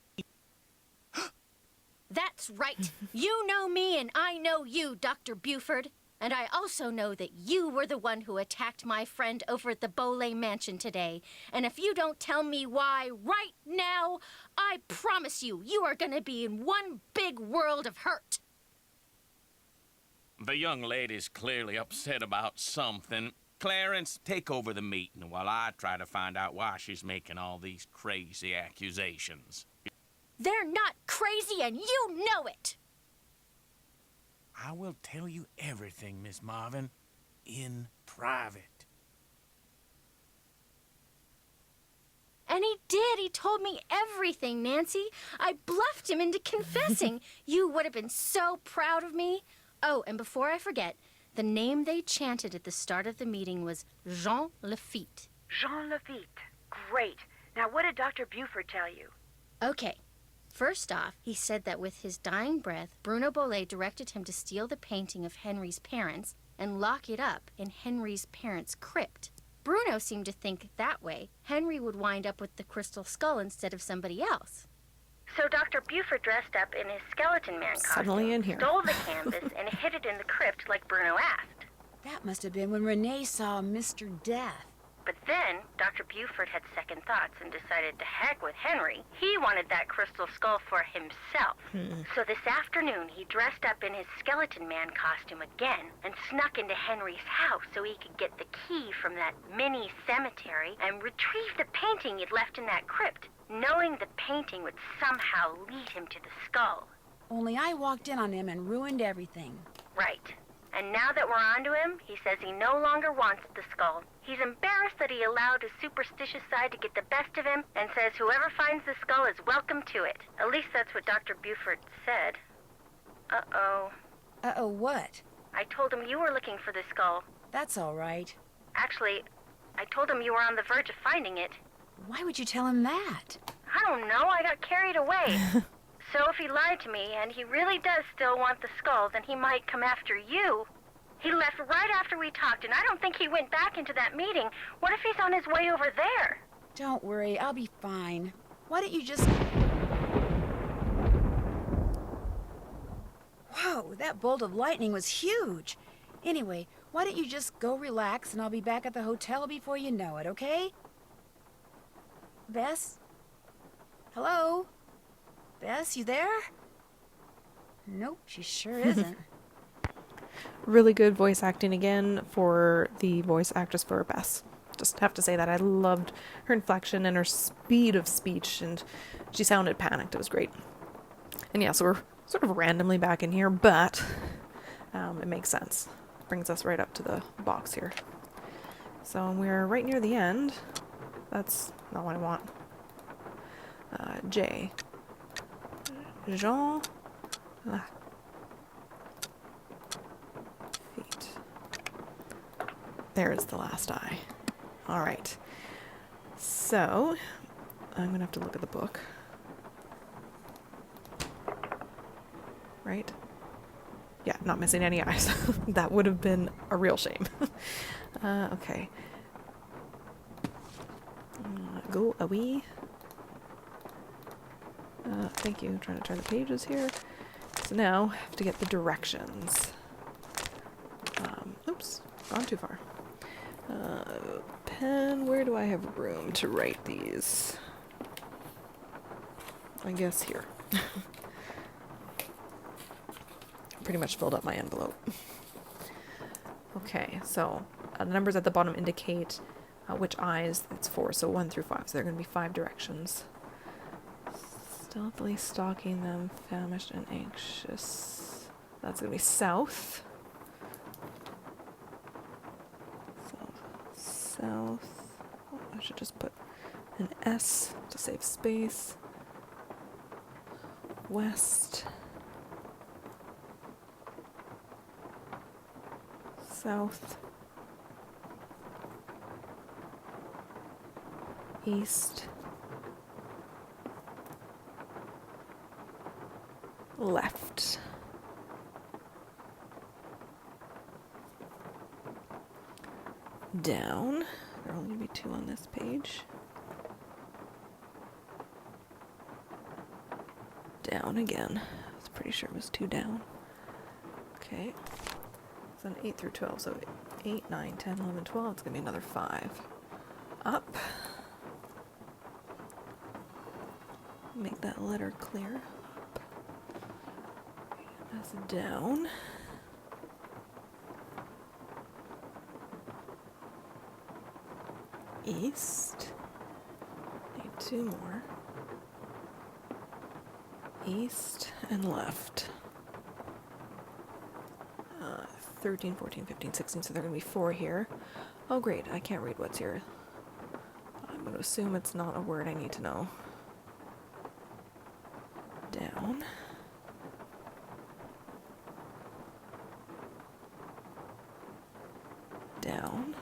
That's right. You know me and I know you, Dr. Buford. And I also know that you were the one who attacked my friend over at the Beaulay Mansion today. And if you don't tell me why right now, I promise you, you are going to be in one big world of hurt. The young lady's clearly upset about something. Clarence, take over the meeting while I try to find out why she's making all these crazy accusations. They're not crazy, and you know it! I will tell you everything, Miss Marvin, in private. And he did. He told me everything, Nancy. I bluffed him into confessing. You would have been so proud of me. Oh, and before I forget, the name they chanted at the start of the meeting was Jean Lafitte. Jean Lafitte. Great. Now, what did Dr. Buford tell you? Okay. First off, he said that with his dying breath, Bruno Bolet directed him to steal the painting of Henry's parents and lock it up in Henry's parents' crypt. Bruno seemed to think that way Henry would wind up with the crystal skull instead of somebody else. So Dr. Buford dressed up in his skeleton man Suddenly costume, in here. stole the canvas, and hid it in the crypt like Bruno asked. That must have been when Renee saw Mr. Death. But then, Dr. Buford had second thoughts and decided to heck with Henry. He wanted that crystal skull for himself. So this afternoon, he dressed up in his skeleton man costume again and snuck into Henry's house so he could get the key from that mini cemetery and retrieve the painting he'd left in that crypt, knowing the painting would somehow lead him to the skull. Only I walked in on him and ruined everything. Right. And now that we're onto him, he says he no longer wants the skull. He's embarrassed that he allowed his superstitious side to get the best of him and says whoever finds the skull is welcome to it. At least that's what Dr. Buford said. Uh-oh. Uh-oh, what? I told him you were looking for the skull. That's all right. Actually, I told him you were on the verge of finding it. Why would you tell him that? I don't know, I got carried away. So if he lied to me, and he really does still want the skull, then he might come after you. He left right after we talked, and I don't think he went back into that meeting. What if he's on his way over there? Don't worry, I'll be fine. Why don't you just... Whoa, that bolt of lightning was huge. Anyway, why don't you just go relax, and I'll be back at the hotel before you know it, okay? Bess? Hello? Bess, you there? Nope, she sure isn't. Really good voice acting again for the voice actress for Bess. Just have to say that I loved her inflection and her speed of speech, and she sounded panicked. It was great. And yeah, so we're sort of randomly back in here, but it makes sense. Brings us right up to the box here. So we're right near the end. That's not what I want. J. Jean Feet. There is the last I. Alright. So, I'm going to have to look at the book. Right? Yeah, not missing any eyes. That would have been a real shame. Okay. Go away. Thank you. Trying to turn the pages here. So now, I have to get the directions. Oops, gone too far. Pen, where do I have room to write these? I guess here. Pretty much filled up my envelope. Okay, so the numbers at the bottom indicate which eyes it's for, so 1 through 5. So there are going to be 5 directions. Stealthily stalking them, famished and anxious. That's going to be south. South. Oh, I should just put an S to save space. West. South. East. Left. Down. There are only going to be 2 on this page. Down again. I was pretty sure it was 2 down. Okay. So then 8 through 12. So 8, 9, 10, 11, 12. It's going to be another 5. Up. Make that letter clear. Up. That's down. East. Need two more. East and left. 13, 14, 15, 16, so there are going to be 4 here. Oh great, I can't read what's here. I'm going to assume it's not a word I need to know. Down. Down.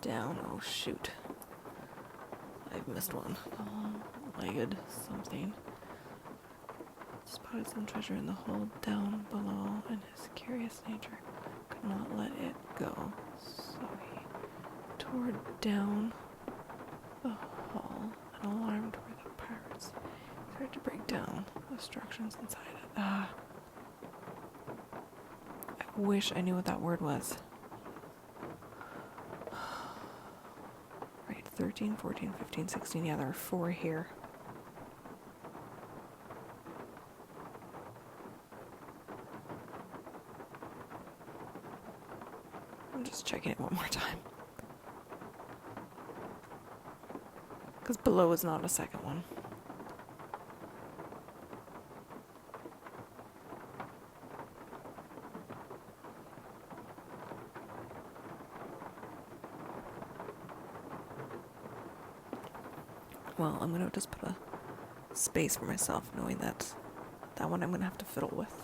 Down. Oh shoot. I've missed one. Legged something. Spotted some treasure in the hole down below, and his curious nature could not let it go. So he tore down the hole and alarmed toward the pirates. He started to break down the structures inside it. I wish I knew what that word was. Right, 13, 14, 15, 16. Yeah, there are 4 here. I'm just checking it one more time. Because below is not a second one. Well, I'm going to just put a space for myself, knowing that that one I'm going to have to fiddle with.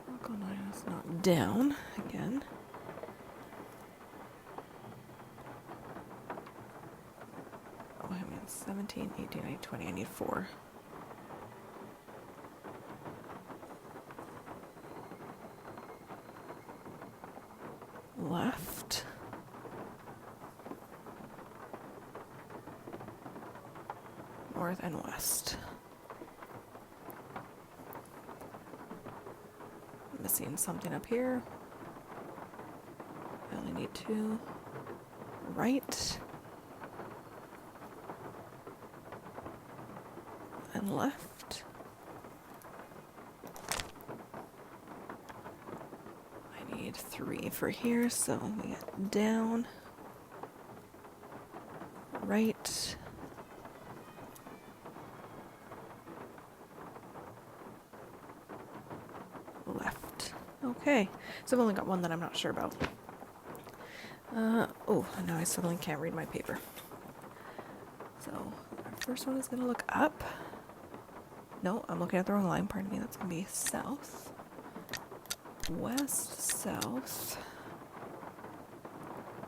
Oracle 9 is not down again. Oh, I mean 17, 18, 19, 20. I need 4. Left. North and west. Missing something up here. I only need 2. Right. And left. I need 3 for here, so we get down. Right. Left. Okay, so I've only got one that I'm not sure about. Oh, now I suddenly can't read my paper. So, our first one is going to look up. No, I'm looking at the wrong line, pardon me. That's going to be south. West, south.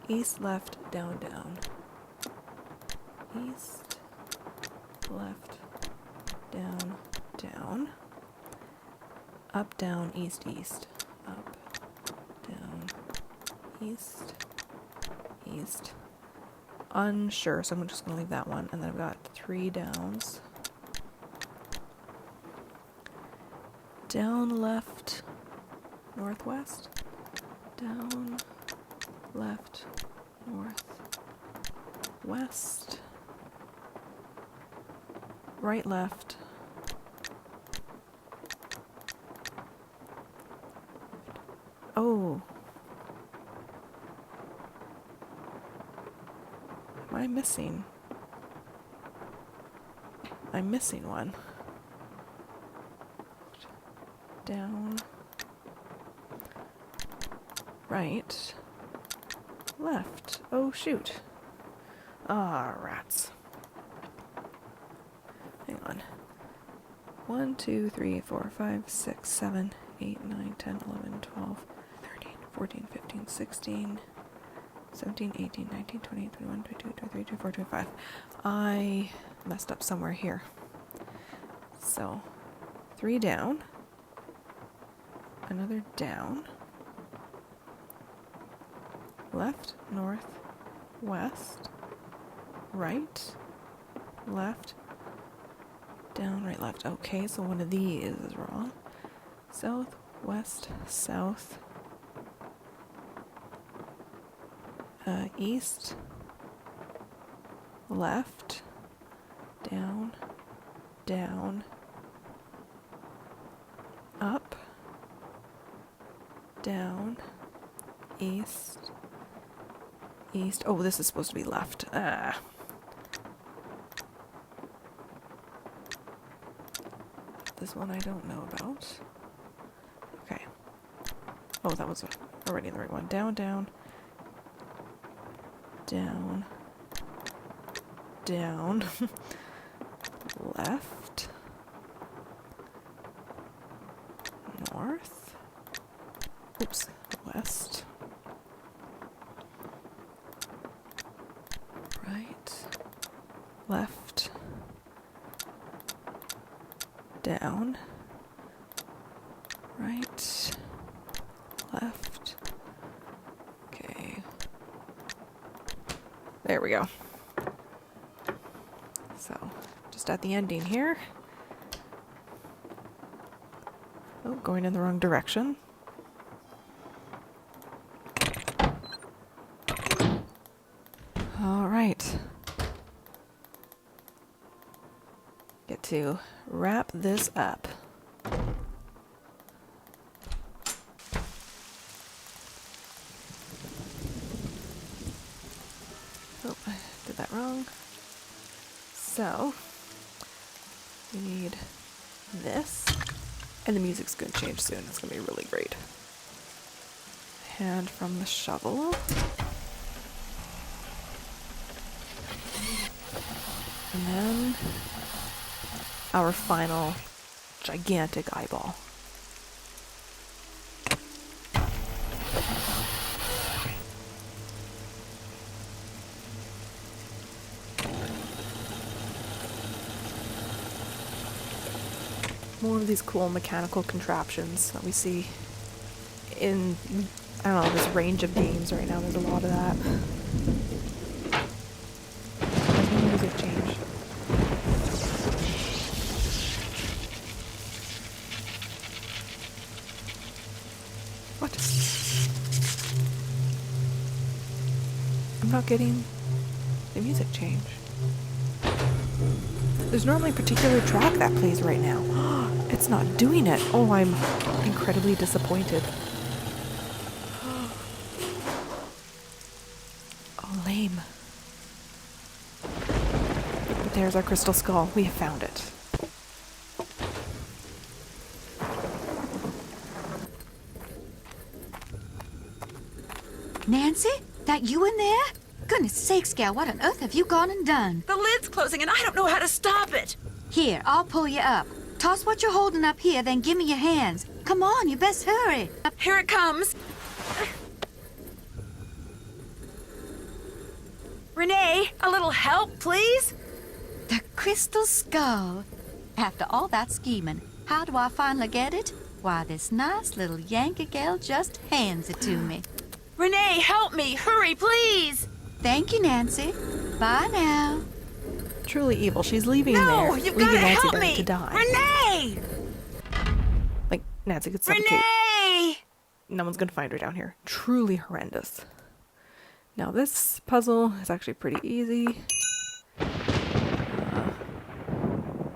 East, left, down, down. East, left, down, down. Up, down, east, east. Up, down, east, east. Unsure, so I'm just going to leave that one. And then I've got 3 downs. Down, left, northwest. Down, left, north, west. Right, left. Oh. Am I missing? I'm missing one. Down. Right. Left. Oh, shoot. Ah, rats. Hang on. 1, 2, 3, 4, 5, 6, 7, 8, 9, 10, 11, 12, 13, 14, 15, 16, 17, 18, 19, 20, 21, 22, 23, 24, 25. I messed up somewhere here. So, 3 down. Another down. Left, north, west, right, left, down, right, left. Okay, so one of these is wrong. South, west, south, east, left, down, down, up, down, east, east. Oh, this is supposed to be left. This one I don't know about. Okay. Oh, that was already the right one. Down, down, down, down, left, north, oops, west, right, left, down, right, left. Okay. There we go. So, just at the ending here. Oh, going in the wrong direction. All right. Get to wrap this up. Oh, I did that wrong. So, we need this, and the music's going to change soon. It's going to be really great. Hand from the shovel. And then our final gigantic eyeball. More of these cool mechanical contraptions that we see in, I don't know, this range of games right now. There's a lot of that. Where's my music change? What? I'm not getting the music change. There's normally a particular track that plays right now. It's not doing it. Oh, I'm incredibly disappointed. Oh, lame. But there's our crystal skull. We have found it. Nancy? That you in there? Goodness sakes, gal, what on earth have you gone and done? The lid's closing and I don't know how to stop it. Here, I'll pull you up. Toss what you're holding up here, then give me your hands. Come on, you best hurry. Here it comes. Renee, a little help, please? The crystal skull. After all that scheming, how do I finally get it? Why, this nice little Yankee gal just hands it to me. Renee, help me. Hurry, please. Thank you, Nancy. Bye now. Truly evil. She's leaving there. No, you've leaving got to Nancy help there me. to die. Renee! Like, Nancy could suffocate. Renee! No one's going to find her down here. Truly horrendous. Now, this puzzle is actually pretty easy.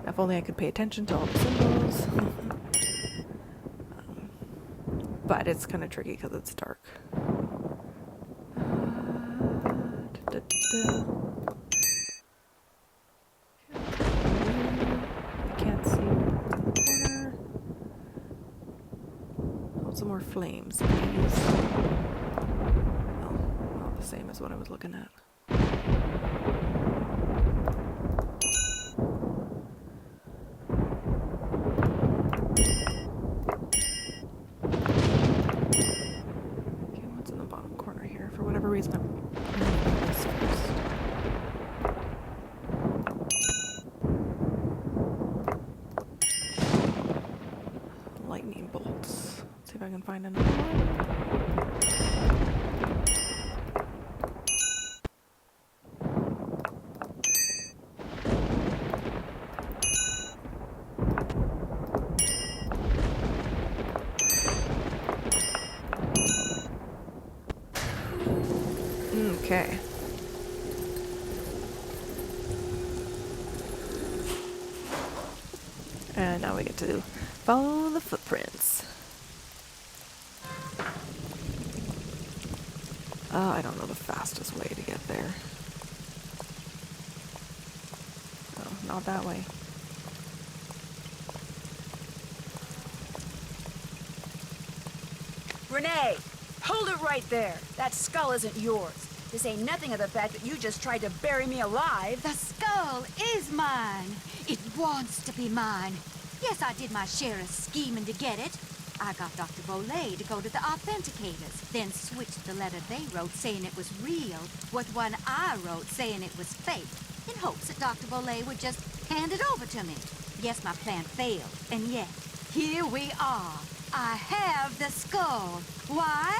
If only I could pay attention to all the symbols. But it's kind of tricky because it's dark. I can't see what's in the corner. Oh, some more flames, please. Oh, not the same as what I was looking at. Okay, what's in the bottom corner here? For whatever reason, I'm doing this first. Lightning bolts. Let's see if I can find another one. Okay. And now we get to Follow the footprints. I don't know the fastest way to get there. Oh, not that way. Renee, hold it right there. That skull isn't yours. To say nothing of the fact that you just tried to bury me alive. The skull is mine. It wants to be mine. Yes, I did my share of scheming to get it. I got Dr. Bolay to go to the authenticators, then switched the letter they wrote saying it was real with one I wrote saying it was fake, in hopes that Dr. Bolay would just hand it over to me. Yes, my plan failed, and yet, here we are. I have the skull. Why?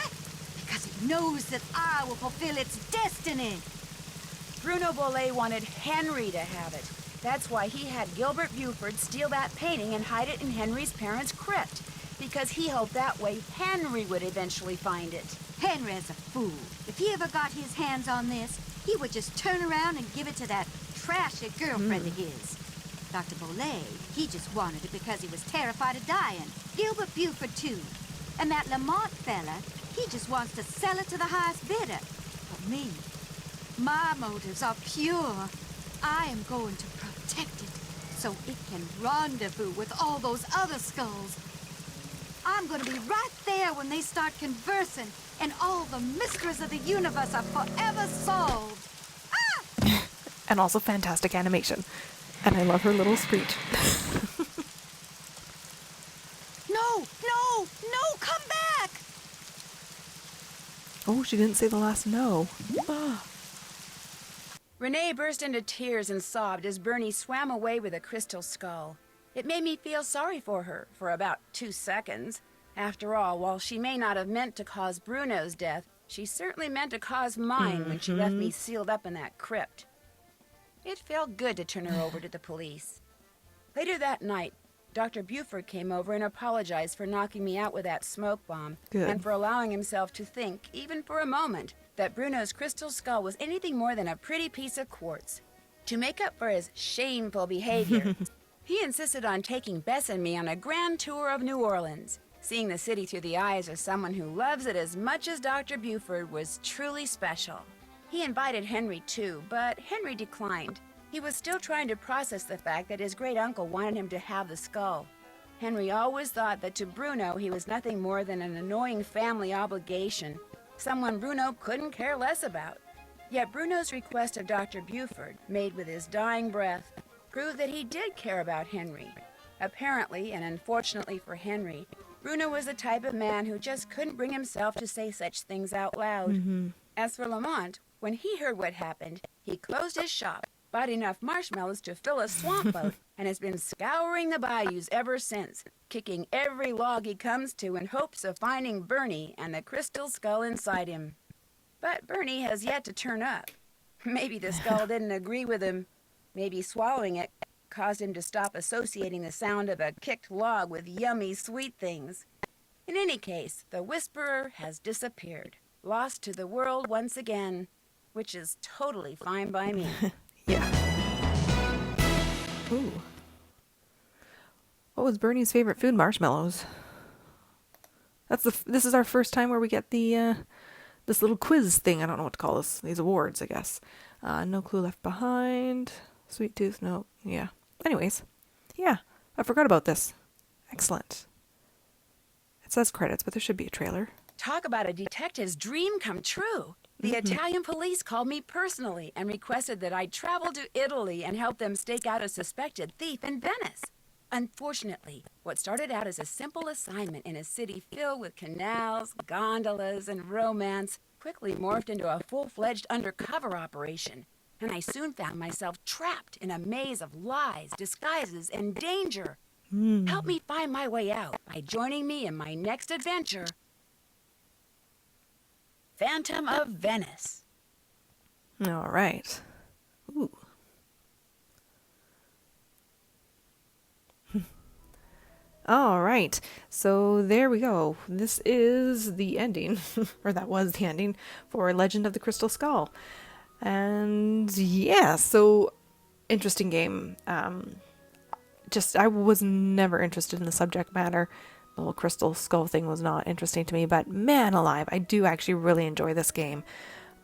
Because it knows that I will fulfill its destiny. Bruno Bolay wanted Henry to have it. That's why he had Gilbert Buford steal that painting and hide it in Henry's parents' crypt. Because he hoped that way Henry would eventually find it. Henry's a fool. If he ever got his hands on this, he would just turn around and give it to that trashy girlfriend of his. Dr. Bolay, he just wanted it because he was terrified of dying. Gilbert Buford, too. And that Lamont fella, he just wants to sell it to the highest bidder. But me, my motives are pure. I am going to protect it so it can rendezvous with all those other skulls. I'm going to be right there when they start conversing, and all the mysteries of the universe are forever solved. Ah! And also fantastic animation. And I love her little screech. No, no, no, come back! Oh, she didn't say the last no. Ah. Renee burst into tears and sobbed as Bernie swam away with a crystal skull. It made me feel sorry for her for about 2 seconds. After all, while she may not have meant to cause Bruno's death, she certainly meant to cause mine when she left me sealed up in that crypt. It felt good to turn her over to the police. Later that night, Dr. Buford came over and apologized for knocking me out with that smoke bomb. Good. And for allowing himself to think, even for a moment, that Bruno's crystal skull was anything more than a pretty piece of quartz. To make up for his shameful behavior, he insisted on taking Bess and me on a grand tour of New Orleans. Seeing the city through the eyes of someone who loves it as much as Dr. Buford was truly special. He invited Henry too, but Henry declined. He was still trying to process the fact that his great-uncle wanted him to have the skull. Henry always thought that to Bruno he was nothing more than an annoying family obligation, someone Bruno couldn't care less about. Yet Bruno's request of Dr. Buford, made with his dying breath, proved that he did care about Henry. Apparently, and unfortunately for Henry, Bruno was the type of man who just couldn't bring himself to say such things out loud. As for Lamont, when he heard what happened, he closed his shop, bought enough marshmallows to fill a swamp boat, and has been scouring the bayous ever since, kicking every log he comes to in hopes of finding Bernie and the crystal skull inside him. But Bernie has yet to turn up. Maybe the skull didn't agree with him. Maybe swallowing it caused him to stop associating the sound of a kicked log with yummy sweet things. In any case, the Whisperer has disappeared, lost to the world once again, which is totally fine by me. Yeah. Ooh. What was Bernie's favorite food? Marshmallows. This is our first time where we get the this little quiz thing. I don't know what to call this. These awards, I guess. No clue left behind. Sweet tooth. No. Yeah. Anyways. Yeah. I forgot about this. Excellent. It says credits, but there should be a trailer. Talk about a detective's dream come true. The Italian police called me personally and requested that I travel to Italy and help them stake out a suspected thief in Venice. Unfortunately, what started out as a simple assignment in a city filled with canals, gondolas, and romance quickly morphed into a full-fledged undercover operation, and I soon found myself trapped in a maze of lies, disguises, and danger. Help me find my way out by joining me in my next adventure, Phantom of Venice. All right. Ooh. All right. So there we go. This is the ending, or that was the ending for Legend of the Crystal Skull. And yeah, so interesting game. I was never interested in the subject matter. The whole crystal skull thing was not interesting to me, but man alive, I do actually really enjoy this game.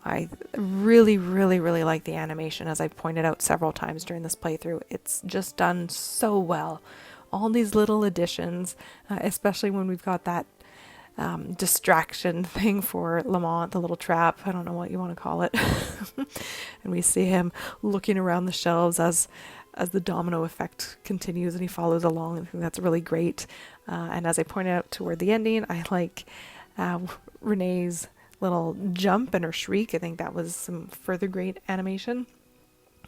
I really, really, really like the animation, as I've pointed out several times during this playthrough. It's just done so well. All these little additions, especially when we've got that distraction thing for Lamont, the little trap, I don't know what you want to call it. And we see him looking around the shelves as the domino effect continues and he follows along. I think that's really great. And as I pointed out toward the ending, I like Renee's little jump and her shriek. I think that was some further great animation.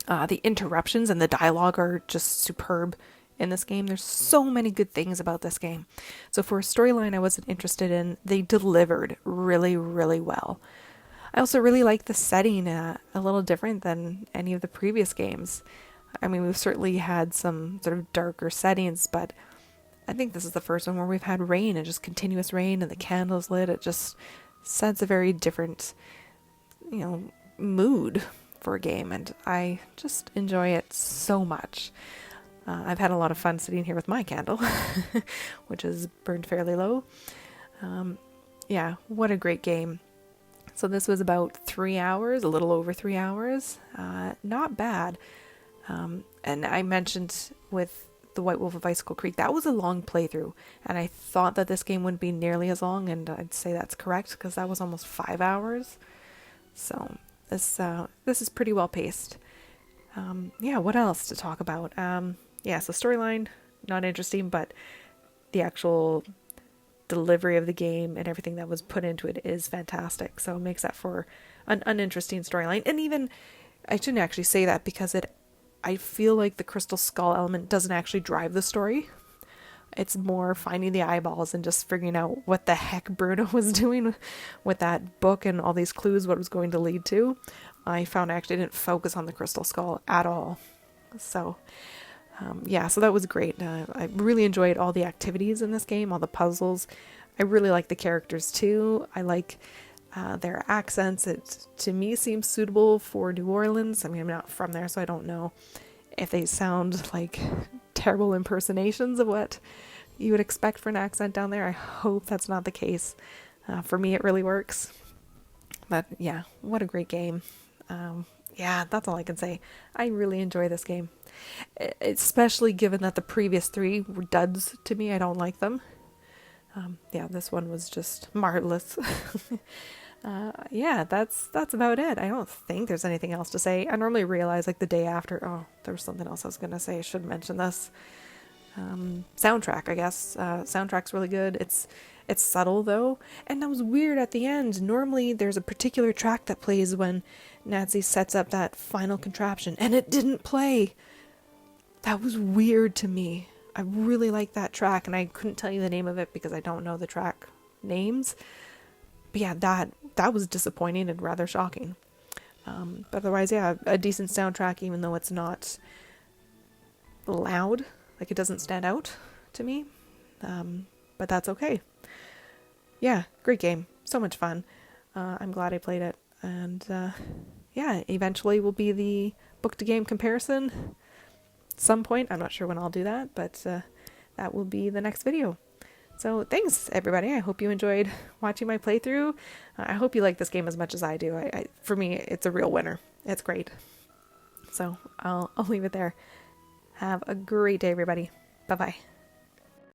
The interruptions and the dialogue are just superb in this game. There's so many good things about this game. So for a storyline I wasn't interested in, they delivered really, really well. I also really like the setting, a little different than any of the previous games. I mean, we've certainly had some sort of darker settings, but I think this is the first one where we've had rain and just continuous rain and the candles lit. It just sets a very different, mood for a game, and I just enjoy it so much. I've had a lot of fun sitting here with my candle, which is burned fairly low. Yeah, what a great game. So this was about 3 hours, a little over 3 hours. Not bad. And I mentioned with the White Wolf of Icicle Creek, that was a long playthrough, and I thought that this game wouldn't be nearly as long, and I'd say that's correct because that was almost 5 hours. So this is pretty well paced. Yeah, what else to talk about? So storyline, not interesting, but the actual delivery of the game and everything that was put into it is fantastic. So it makes that for an uninteresting storyline. And even, I shouldn't actually say that because I feel like the crystal skull element doesn't actually drive the story. It's more finding the eyeballs and just figuring out what the heck Bruno was doing with that book and all these clues, what it was going to lead to. I found I actually didn't focus on the crystal skull at all. So, so that was great. I really enjoyed all the activities in this game, all the puzzles. I really like the characters too. I like their accents. It, to me, seems suitable for New Orleans. I mean, I'm not from there, so I don't know if they sound like terrible impersonations of what you would expect for an accent down there. I hope that's not the case. For me, it really works. But yeah, what a great game. That's all I can say. I really enjoy this game, especially given that the previous 3 were duds to me. I don't like them. This one was just marvelous. That's about it. I don't think there's anything else to say. I normally realize like the day after, there was something else I was going to say. I should mention this. Soundtrack, I guess. Soundtrack's really good. It's subtle though. And that was weird at the end. Normally there's a particular track that plays when Nancy sets up that final contraption, and it didn't play. That was weird to me. I really like that track, and I couldn't tell you the name of it because I don't know the track names. But yeah, that was disappointing and rather shocking. But otherwise, a decent soundtrack, even though it's not loud. Like, it doesn't stand out to me. But that's okay. Yeah, great game. So much fun. I'm glad I played it. And eventually will be the book to game comparison at some point. I'm not sure when I'll do that, but that will be the next video. So thanks everybody. I hope you enjoyed watching my playthrough. I hope you like this game as much as I do. For me, it's a real winner. It's great. So I'll leave it there. Have a great day, everybody. Bye-bye.